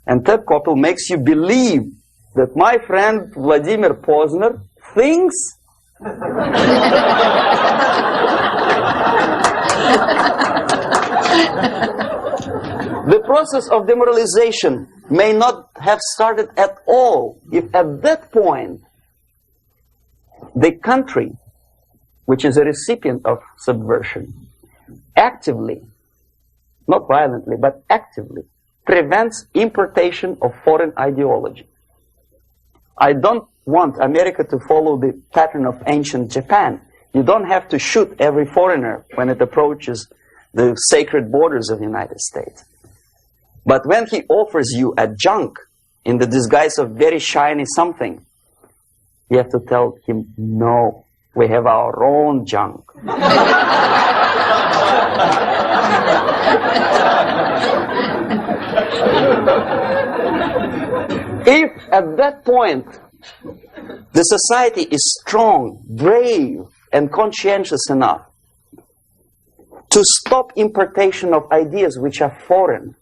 And Ted Koppel makes you believe that my friend Vladimir Posner thinks the process of demoralization may not have started at all if at that point the country, which is a recipient of subversion, actively, not violently, but actively, prevents importation of foreign ideology. I don't want America to follow the pattern of ancient Japan. You don't have to shoot every foreigner when it approaches the sacred borders of the United States. But when he offers you a junk in the disguise of very shiny something, you have to tell him, no, we have our own junk. If at that point the society is strong, brave, and conscientious enough to stop importation of ideas which are foreign,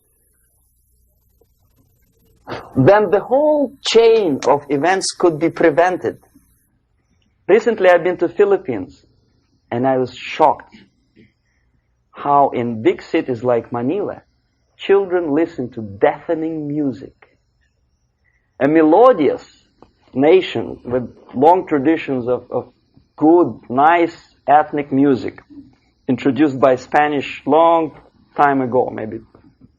then the whole chain of events could be prevented. Recently I've been to Philippines and I was shocked how in big cities like Manila, children listen to deafening music. A melodious nation with long traditions of good, nice ethnic music introduced by Spanish long time ago, maybe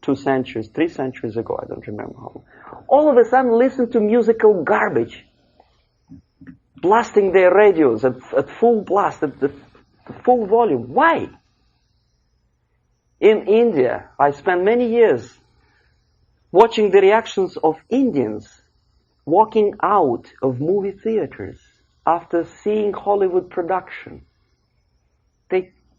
2 centuries, 3 centuries ago, I don't remember how long. All of a sudden listen to musical garbage, blasting their radios at full blast, at the full volume. Why? In India, I spent many years watching the reactions of Indians walking out of movie theaters after seeing Hollywood production.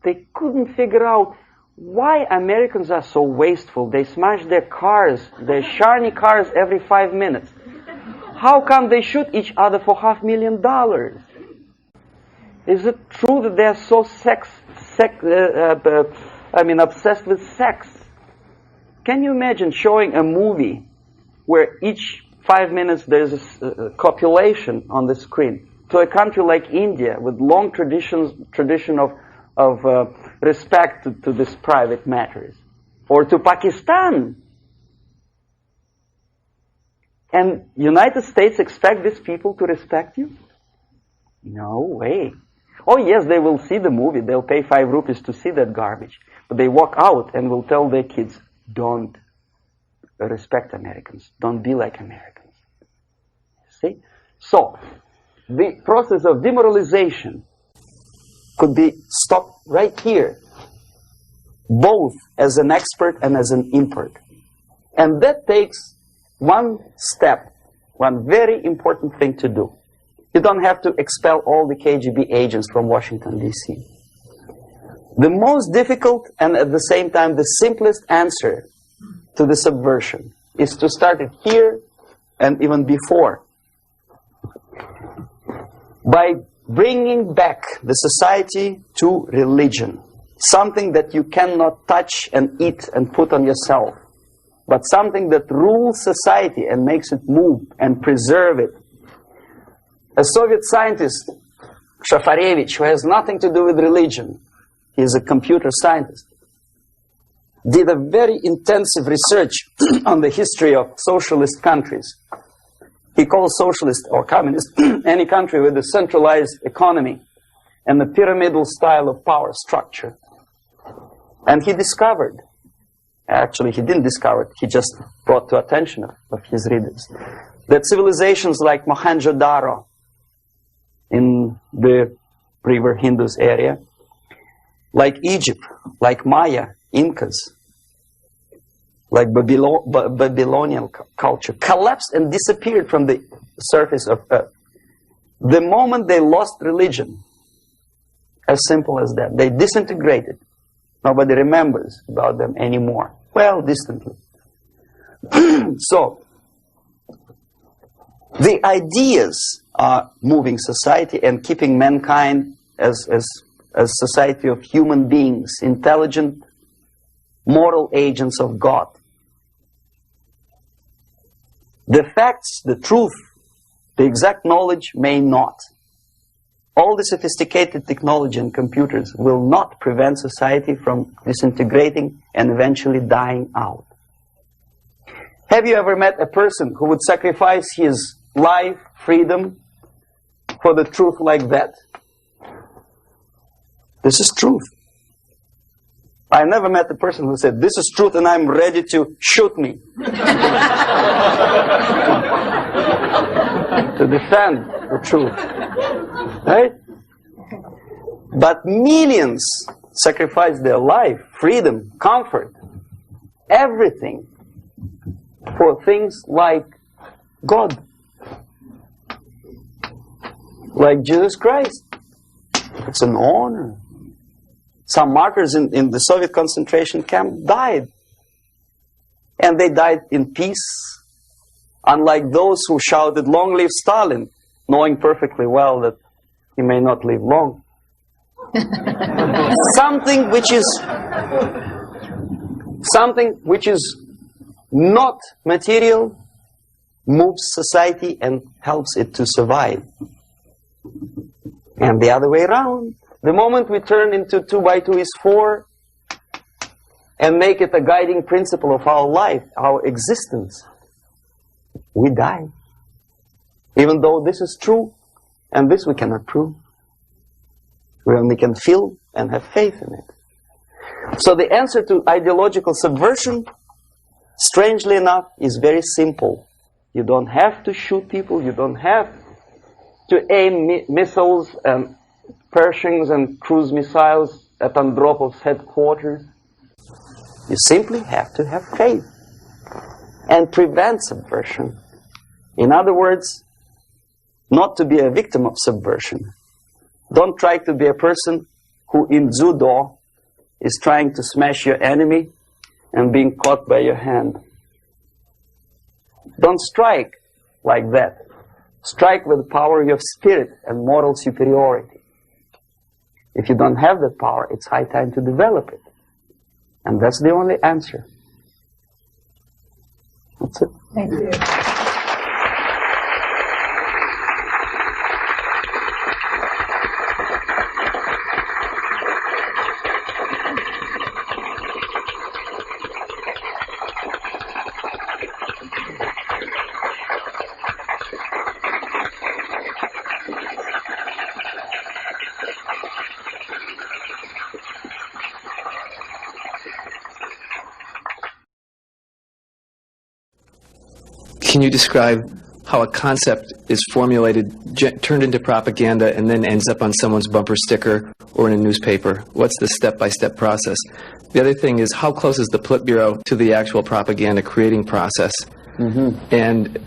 They couldn't figure out why Americans are so wasteful. They smash their cars, their shiny cars every 5 minutes. How come they shoot each other for $500,000? Is it true that they're so obsessed with sex? Can you imagine showing a movie where each 5 minutes there's a copulation on the screen to a country like India with long tradition of respect to these private matters, or to Pakistan? And United States expect these people to respect you? No way. Oh yes, they will see the movie, they'll pay 5 rupees to see that garbage, but they walk out and will tell their kids, don't respect Americans, don't be like Americans. See? So, the process of demoralization could be stopped right here, both as an expert and as an import. And that takes one step, one very important thing to do. You don't have to expel all the KGB agents from Washington, D.C. The most difficult and at the same time the simplest answer to the subversion is to start it here and even before, by bringing back the society to religion, something that you cannot touch and eat and put on yourself, but something that rules society and makes it move and preserve it. A Soviet scientist, Shafarevich, who has nothing to do with religion, he is a computer scientist, did a very intensive research on the history of socialist countries. He calls socialist or communist any country with a centralized economy and a pyramidal style of power structure. And he discovered, actually he didn't discover it, he just brought to attention of his readers, that civilizations like Mohenjo-Daro in the river Indus area, like Egypt, like Maya, Incas, like Babylonian culture, collapsed and disappeared from the surface of Earth. The moment they lost religion, as simple as that, they disintegrated. Nobody remembers about them anymore. Well, distantly. So, the ideas are moving society and keeping mankind as society of human beings, intelligent, moral agents of God. The facts, the truth, the exact knowledge may not. All the sophisticated technology and computers will not prevent society from disintegrating and eventually dying out. Have you ever met a person who would sacrifice his life, freedom, for the truth like that? This is truth. I never met a person who said, this is truth and I'm ready to shoot me. To defend the truth. Right? But millions sacrifice their life, freedom, comfort, everything for things like God. Like Jesus Christ. It's an honor. Some martyrs in the Soviet concentration camp died. And they died in peace. Unlike those who shouted, "Long live Stalin," knowing perfectly well that he may not live long. Something which is not material moves society and helps it to survive. And the other way around. The moment we turn into 2 by 2 is 4 and make it a guiding principle of our life, our existence, we die. Even though this is true, and this we cannot prove. We only can feel and have faith in it. So the answer to ideological subversion, strangely enough, is very simple. You don't have to shoot people. You don't have to aim missiles and Pershings and cruise missiles at Andropov's headquarters. You simply have to have faith and prevent subversion. In other words, not to be a victim of subversion. Don't try to be a person who in judo is trying to smash your enemy and being caught by your hand. Don't strike like that. Strike with the power of spirit and moral superiority. If you don't have that power, it's high time to develop it. And that's the only answer. That's it. Thank you. Can you describe how a concept is formulated, turned into propaganda, and then ends up on someone's bumper sticker or in a newspaper? What's the step-by-step process? The other thing is, how close is the Politburo to the actual propaganda creating process? And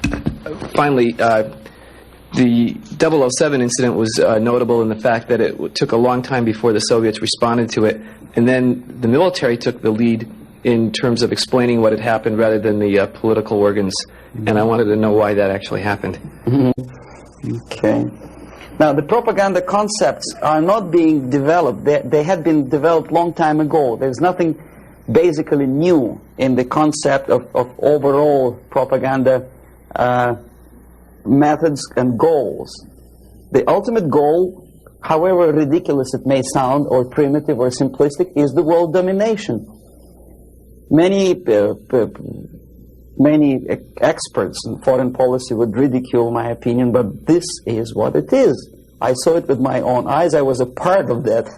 finally, the 007 incident was notable in the fact that it took a long time before the Soviets responded to it, and then the military took the lead in terms of explaining what had happened rather than the political organs. And I wanted to know why that actually happened. Okay. Now, the propaganda concepts are not being developed. They had been developed long time ago. There's nothing basically new in the concept of overall propaganda methods and goals. The ultimate goal, however ridiculous it may sound, or primitive or simplistic, is the world domination. Many experts in foreign policy would ridicule my opinion, but this is what it is. I saw it with my own eyes. I was a part of that.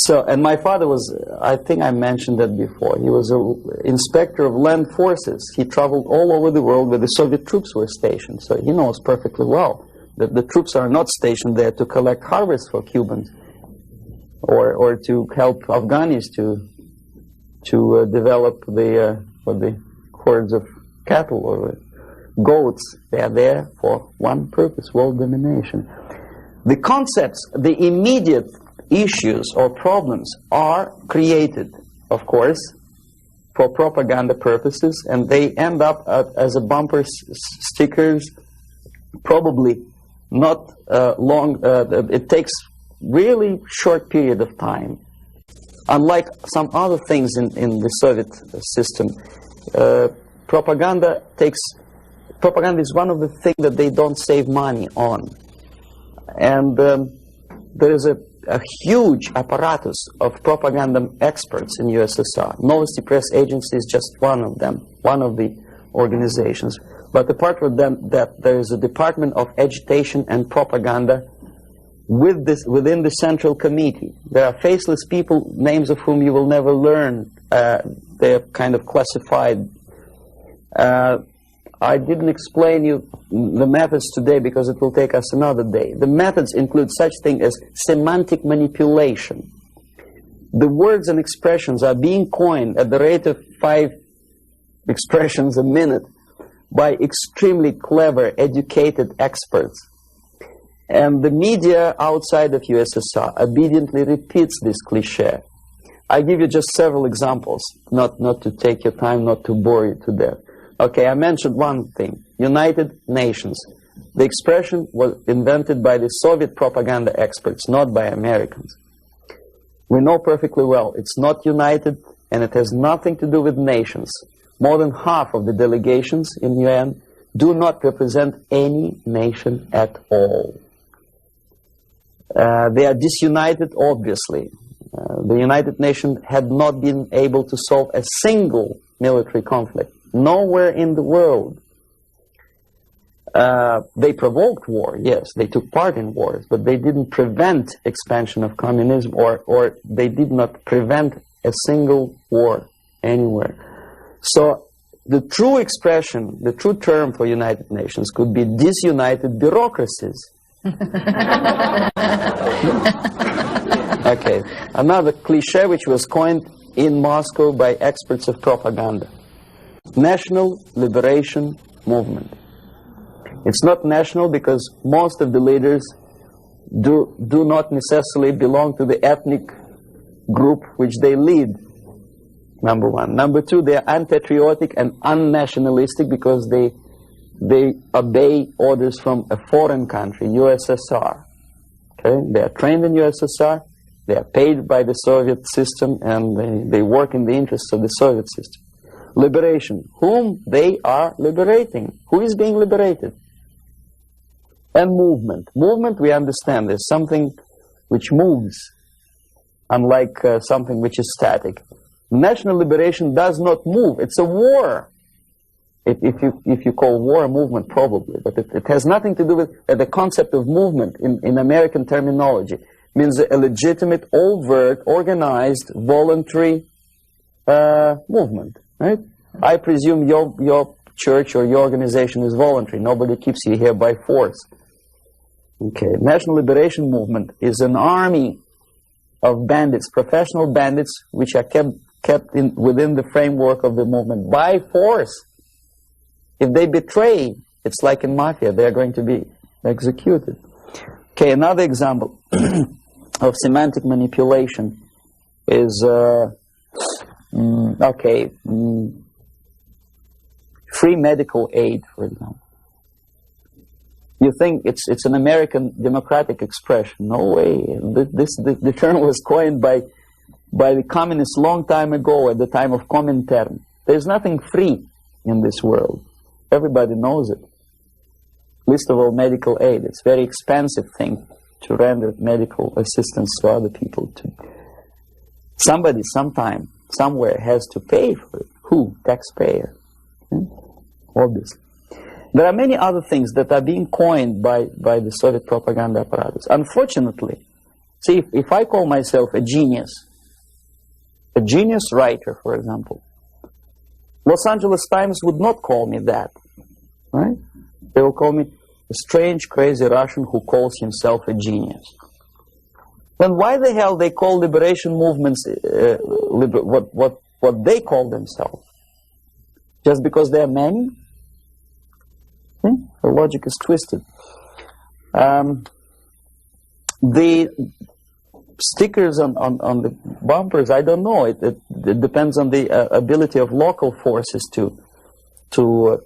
So, and my father was, I think I mentioned that before, he was an inspector of land forces. He traveled all over the world where the Soviet troops were stationed. So he knows perfectly well that the troops are not stationed there to collect harvests for Cubans or to help Afghanis to develop the hordes of cattle or goats. They are there for one purpose: world domination. The concepts, the immediate issues or problems are created, of course, for propaganda purposes, and they end up as a bumper stickers, probably not long. It takes really short period of time. Unlike some other things in the Soviet system, propaganda is one of the things that they don't save money on. And there is a huge apparatus of propaganda experts in USSR. Novosti Press Agency is just one of them, one of the organizations. But apart from that, there is a Department of Agitation and Propaganda within the Central Committee. There are faceless people, names of whom you will never learn. They're kind of classified. I didn't explain you the methods today because it will take us another day. The methods include such thing as semantic manipulation. The words and expressions are being coined at the rate of 5 expressions a minute by extremely clever, educated experts. And the media outside of USSR obediently repeats this cliché. I give you just several examples, not to take your time, not to bore you to death. Okay, I mentioned one thing, United Nations. The expression was invented by the Soviet propaganda experts, not by Americans. We know perfectly well it's not united, and it has nothing to do with nations. More than half of the delegations in UN do not represent any nation at all. They are disunited, obviously. The United Nations had not been able to solve a single military conflict. Nowhere in the world. They provoked war, yes, they took part in wars, but they didn't prevent expansion of communism, or they did not prevent a single war anywhere. So the true expression, the true term for United Nations could be disunited bureaucracies. Okay, another cliche which was coined in Moscow by experts of propaganda. National Liberation Movement. It's not national because most of the leaders do not necessarily belong to the ethnic group which they lead, number one. Number two, they are unpatriotic and unnationalistic because they obey orders from a foreign country, USSR. Okay? They are trained in USSR, they are paid by the Soviet system, and they work in the interests of the Soviet system. Liberation. Whom they are liberating? Who is being liberated? And movement. Movement, we understand, is something which moves, unlike something which is static. National liberation does not move. It's a war. If you call war a movement, probably. But it has nothing to do with the concept of movement in American terminology. It means a legitimate, overt, organized, voluntary movement. Right? I presume your church or your organization is voluntary. Nobody keeps you here by force. Okay, National Liberation Movement is an army of bandits, professional bandits, which are kept within the framework of the movement by force. If they betray, it's like in mafia, they are going to be executed. Okay, another example of semantic manipulation is free medical aid, for example. You think it's an American democratic expression? No way. The term was coined by the communists long time ago, at the time of Comintern. There's nothing free in this world. Everybody knows it. Least of all medical aid. It's a very expensive thing to render medical assistance to other people. Somebody, sometime, somewhere has to pay for it. Who? Taxpayer. Obviously. There are many other things that are being coined by the Soviet propaganda apparatus. Unfortunately, see, if I call myself a genius writer, for example, Los Angeles Times would not call me that, right? They will call me a strange, crazy Russian who calls himself a genius. Then why the hell they call liberation movements what they call themselves? Just because they are men? The logic is twisted. The stickers on the bumpers, I don't know. It depends on the ability of local forces to toe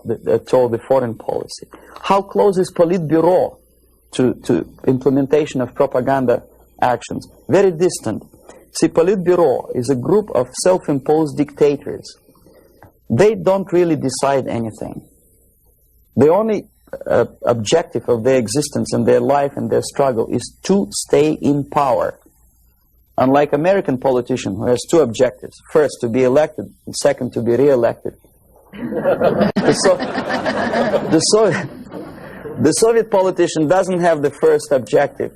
the foreign policy. How close is Politburo to implementation of propaganda actions? Very distant. See, Politburo is a group of self-imposed dictators. They don't really decide anything. The only objective of their existence and their life and their struggle is to stay in power. Unlike American politician who has two objectives. First, to be elected, and second, to be re-elected. The Soviet politician doesn't have the first objective.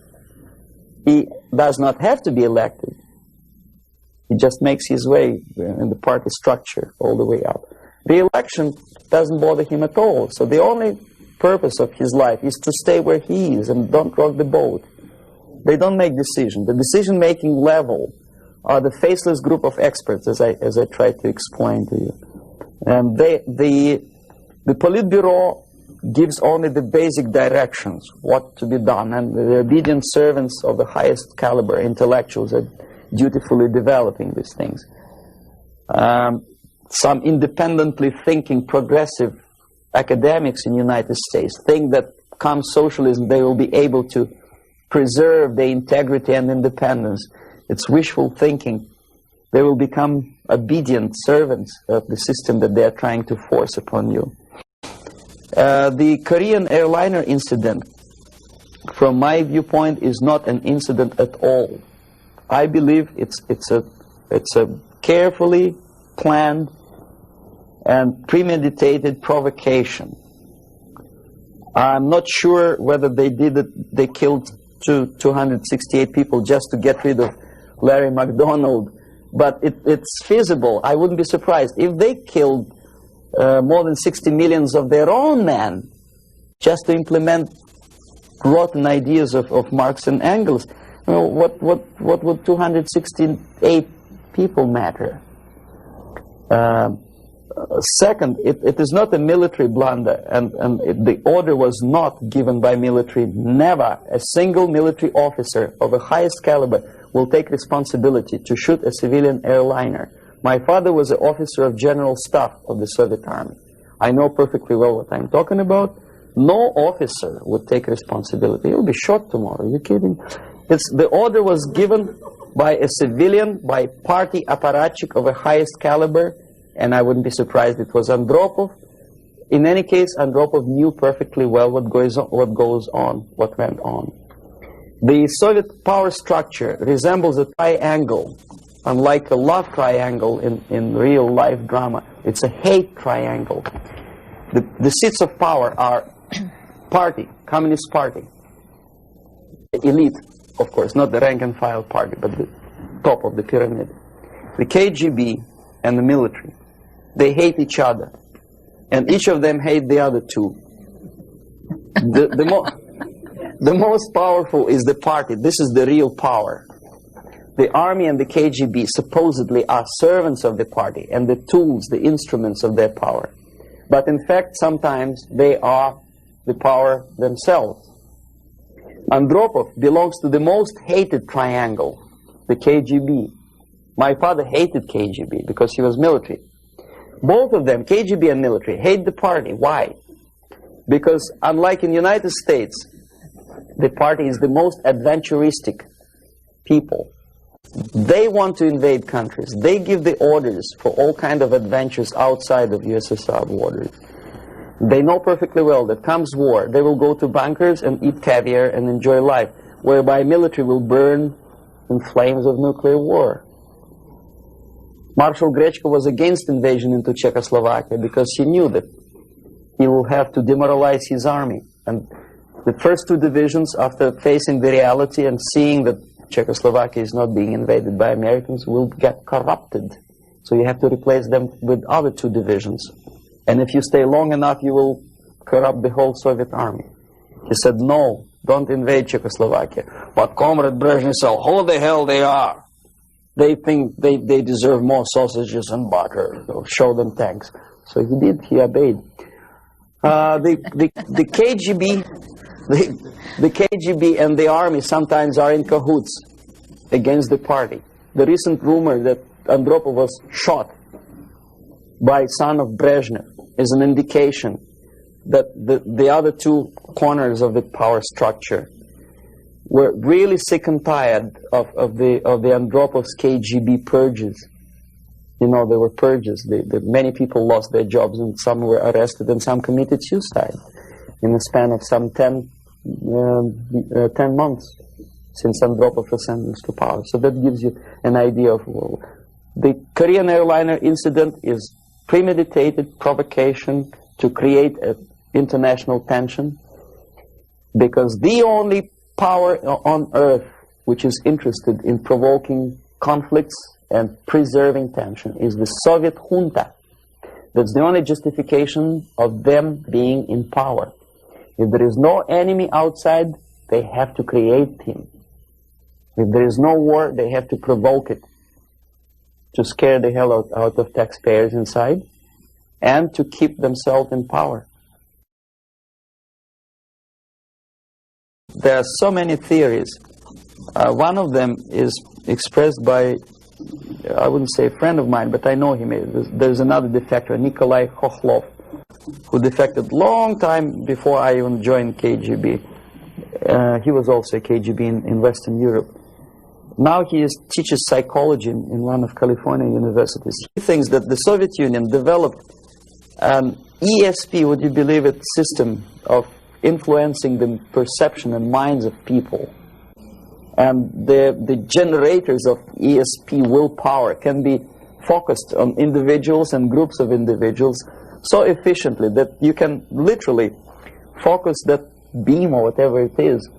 He does not have to be elected. He just makes his way in the party structure all the way up. The election doesn't bother him at all. So the only purpose of his life is to stay where he is and don't rock the boat. They don't make decisions. The decision-making level are the faceless group of experts, as I tried to explain to you. And the Politburo gives only the basic directions, what to be done, and the obedient servants of the highest caliber intellectuals are dutifully developing these things. Some independently thinking progressive academics in the United States think that come socialism they will be able to preserve their integrity and independence. It's wishful thinking. They will become obedient servants of the system that they are trying to force upon you. The Korean airliner incident, from my viewpoint, is not an incident at all. I believe it's a carefully planned and premeditated provocation I'm not sure whether they did it. They killed 268 people just to get rid of Larry McDonald, but it's feasible. I wouldn't be surprised if they killed more than 60 million of their own men just to implement rotten ideas of Marx and Engels. You know, what would 268 people matter? Second, it is not a military blunder, and the order was not given by military. Never a single military officer of the highest caliber will take responsibility to shoot a civilian airliner. My father was an officer of general staff of the Soviet Army. I know perfectly well what I'm talking about. No officer would take responsibility. He'll be shot tomorrow. Are you kidding? The order was given by a civilian, by party apparatchik of the highest caliber, and I wouldn't be surprised it was Andropov. In any case, Andropov knew perfectly well what went on. The Soviet power structure resembles a triangle, unlike a love triangle in real life drama. It's a hate triangle. The seats of power are party, Communist Party, elite, of course, not the rank and file party, but the top of the pyramid. The KGB and the military, they hate each other, and each of them hate the other two. The most powerful is the party. This is the real power. The army and the KGB supposedly are servants of the party and the tools, the instruments of their power. But in fact, sometimes they are the power themselves. Andropov belongs to the most hated triangle, the KGB. My father hated KGB because he was military. Both of them, KGB and military, hate the party. Why? Because unlike in the United States, the party is the most adventuristic people. They want to invade countries. They give the orders for all kinds of adventures outside of USSR borders. They know perfectly well that comes war, they will go to bunkers and eat caviar and enjoy life, whereby military will burn in flames of nuclear war. Marshal Grechko was against invasion into Czechoslovakia because he knew that he will have to demoralize his army. And the first two divisions, after facing the reality and seeing that Czechoslovakia is not being invaded by Americans, will get corrupted. So you have to replace them with other two divisions. And if you stay long enough, you will corrupt the whole Soviet army. He said, no, don't invade Czechoslovakia. But Comrade Brezhnev said, who the hell they are? They think they deserve more sausages and butter. So show them tanks. So he did, he obeyed. The KGB and the army sometimes are in cahoots against the party. The recent rumor that Andropov was shot by son of Brezhnev is an indication that the other two corners of the power structure were really sick and tired of the Andropov's KGB purges. You know, there were purges. Many people lost their jobs, and some were arrested, and some committed suicide in the span of some 10 months since Andropov was sentenced to power. So that gives you an idea of the Korean airliner incident is premeditated provocation to create an international tension, because the only power on earth which is interested in provoking conflicts and preserving tension is the Soviet junta. That's the only justification of them being in power. If there is no enemy outside, they have to create him. If there is no war, they have to provoke it, to scare the hell out of taxpayers inside, and to keep themselves in power. There are so many theories. One of them is expressed by, I wouldn't say a friend of mine, but I know him. There's another defector, Nikolai Khokhlov, who defected long time before I even joined KGB. He was also a KGB in Western Europe. Now he teaches psychology in one of California universities. He thinks that the Soviet Union developed an ESP, would you believe it, system of influencing the perception and minds of people. And the generators of ESP willpower can be focused on individuals and groups of individuals so efficiently that you can literally focus that beam or whatever it is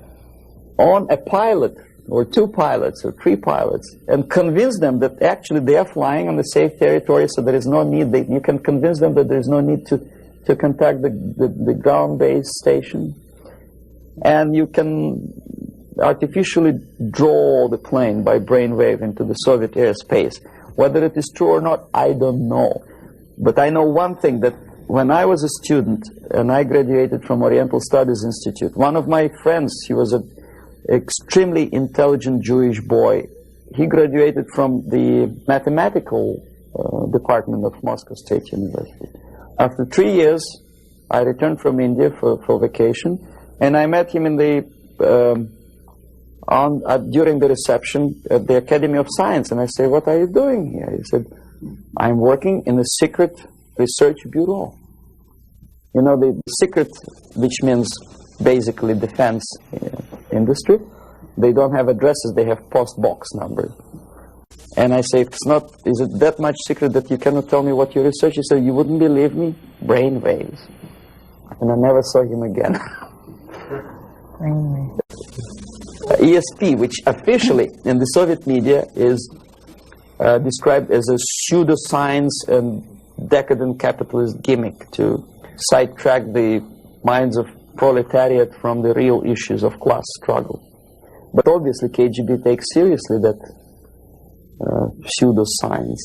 on a pilot or 2 pilots or 3 pilots and convince them that actually they are flying on the safe territory, so there is no need, you can convince them that there is no need to contact the ground-based station, and you can artificially draw the plane by brainwave into the Soviet airspace. Whether it is true or not, I don't know. But I know one thing, that when I was a student and I graduated from Oriental Studies Institute, one of my friends, he was an extremely intelligent Jewish boy. He graduated from the mathematical department of Moscow State University. After 3 years, I returned from India for vacation, and I met him in the during the reception at the Academy of Science, and I said, "What are you doing here?" He said, "I'm working in a secret research bureau." You know, the secret, which means basically defense industry, they don't have addresses, they have post box numbers. And I say, is it that much secret that you cannot tell me what you research? He said, "You wouldn't believe me, brain waves." And I never saw him again. ESP, which officially in the Soviet media is described as a pseudoscience and decadent capitalist gimmick to sidetrack the minds of proletariat from the real issues of class struggle. But obviously KGB takes seriously that pseudoscience.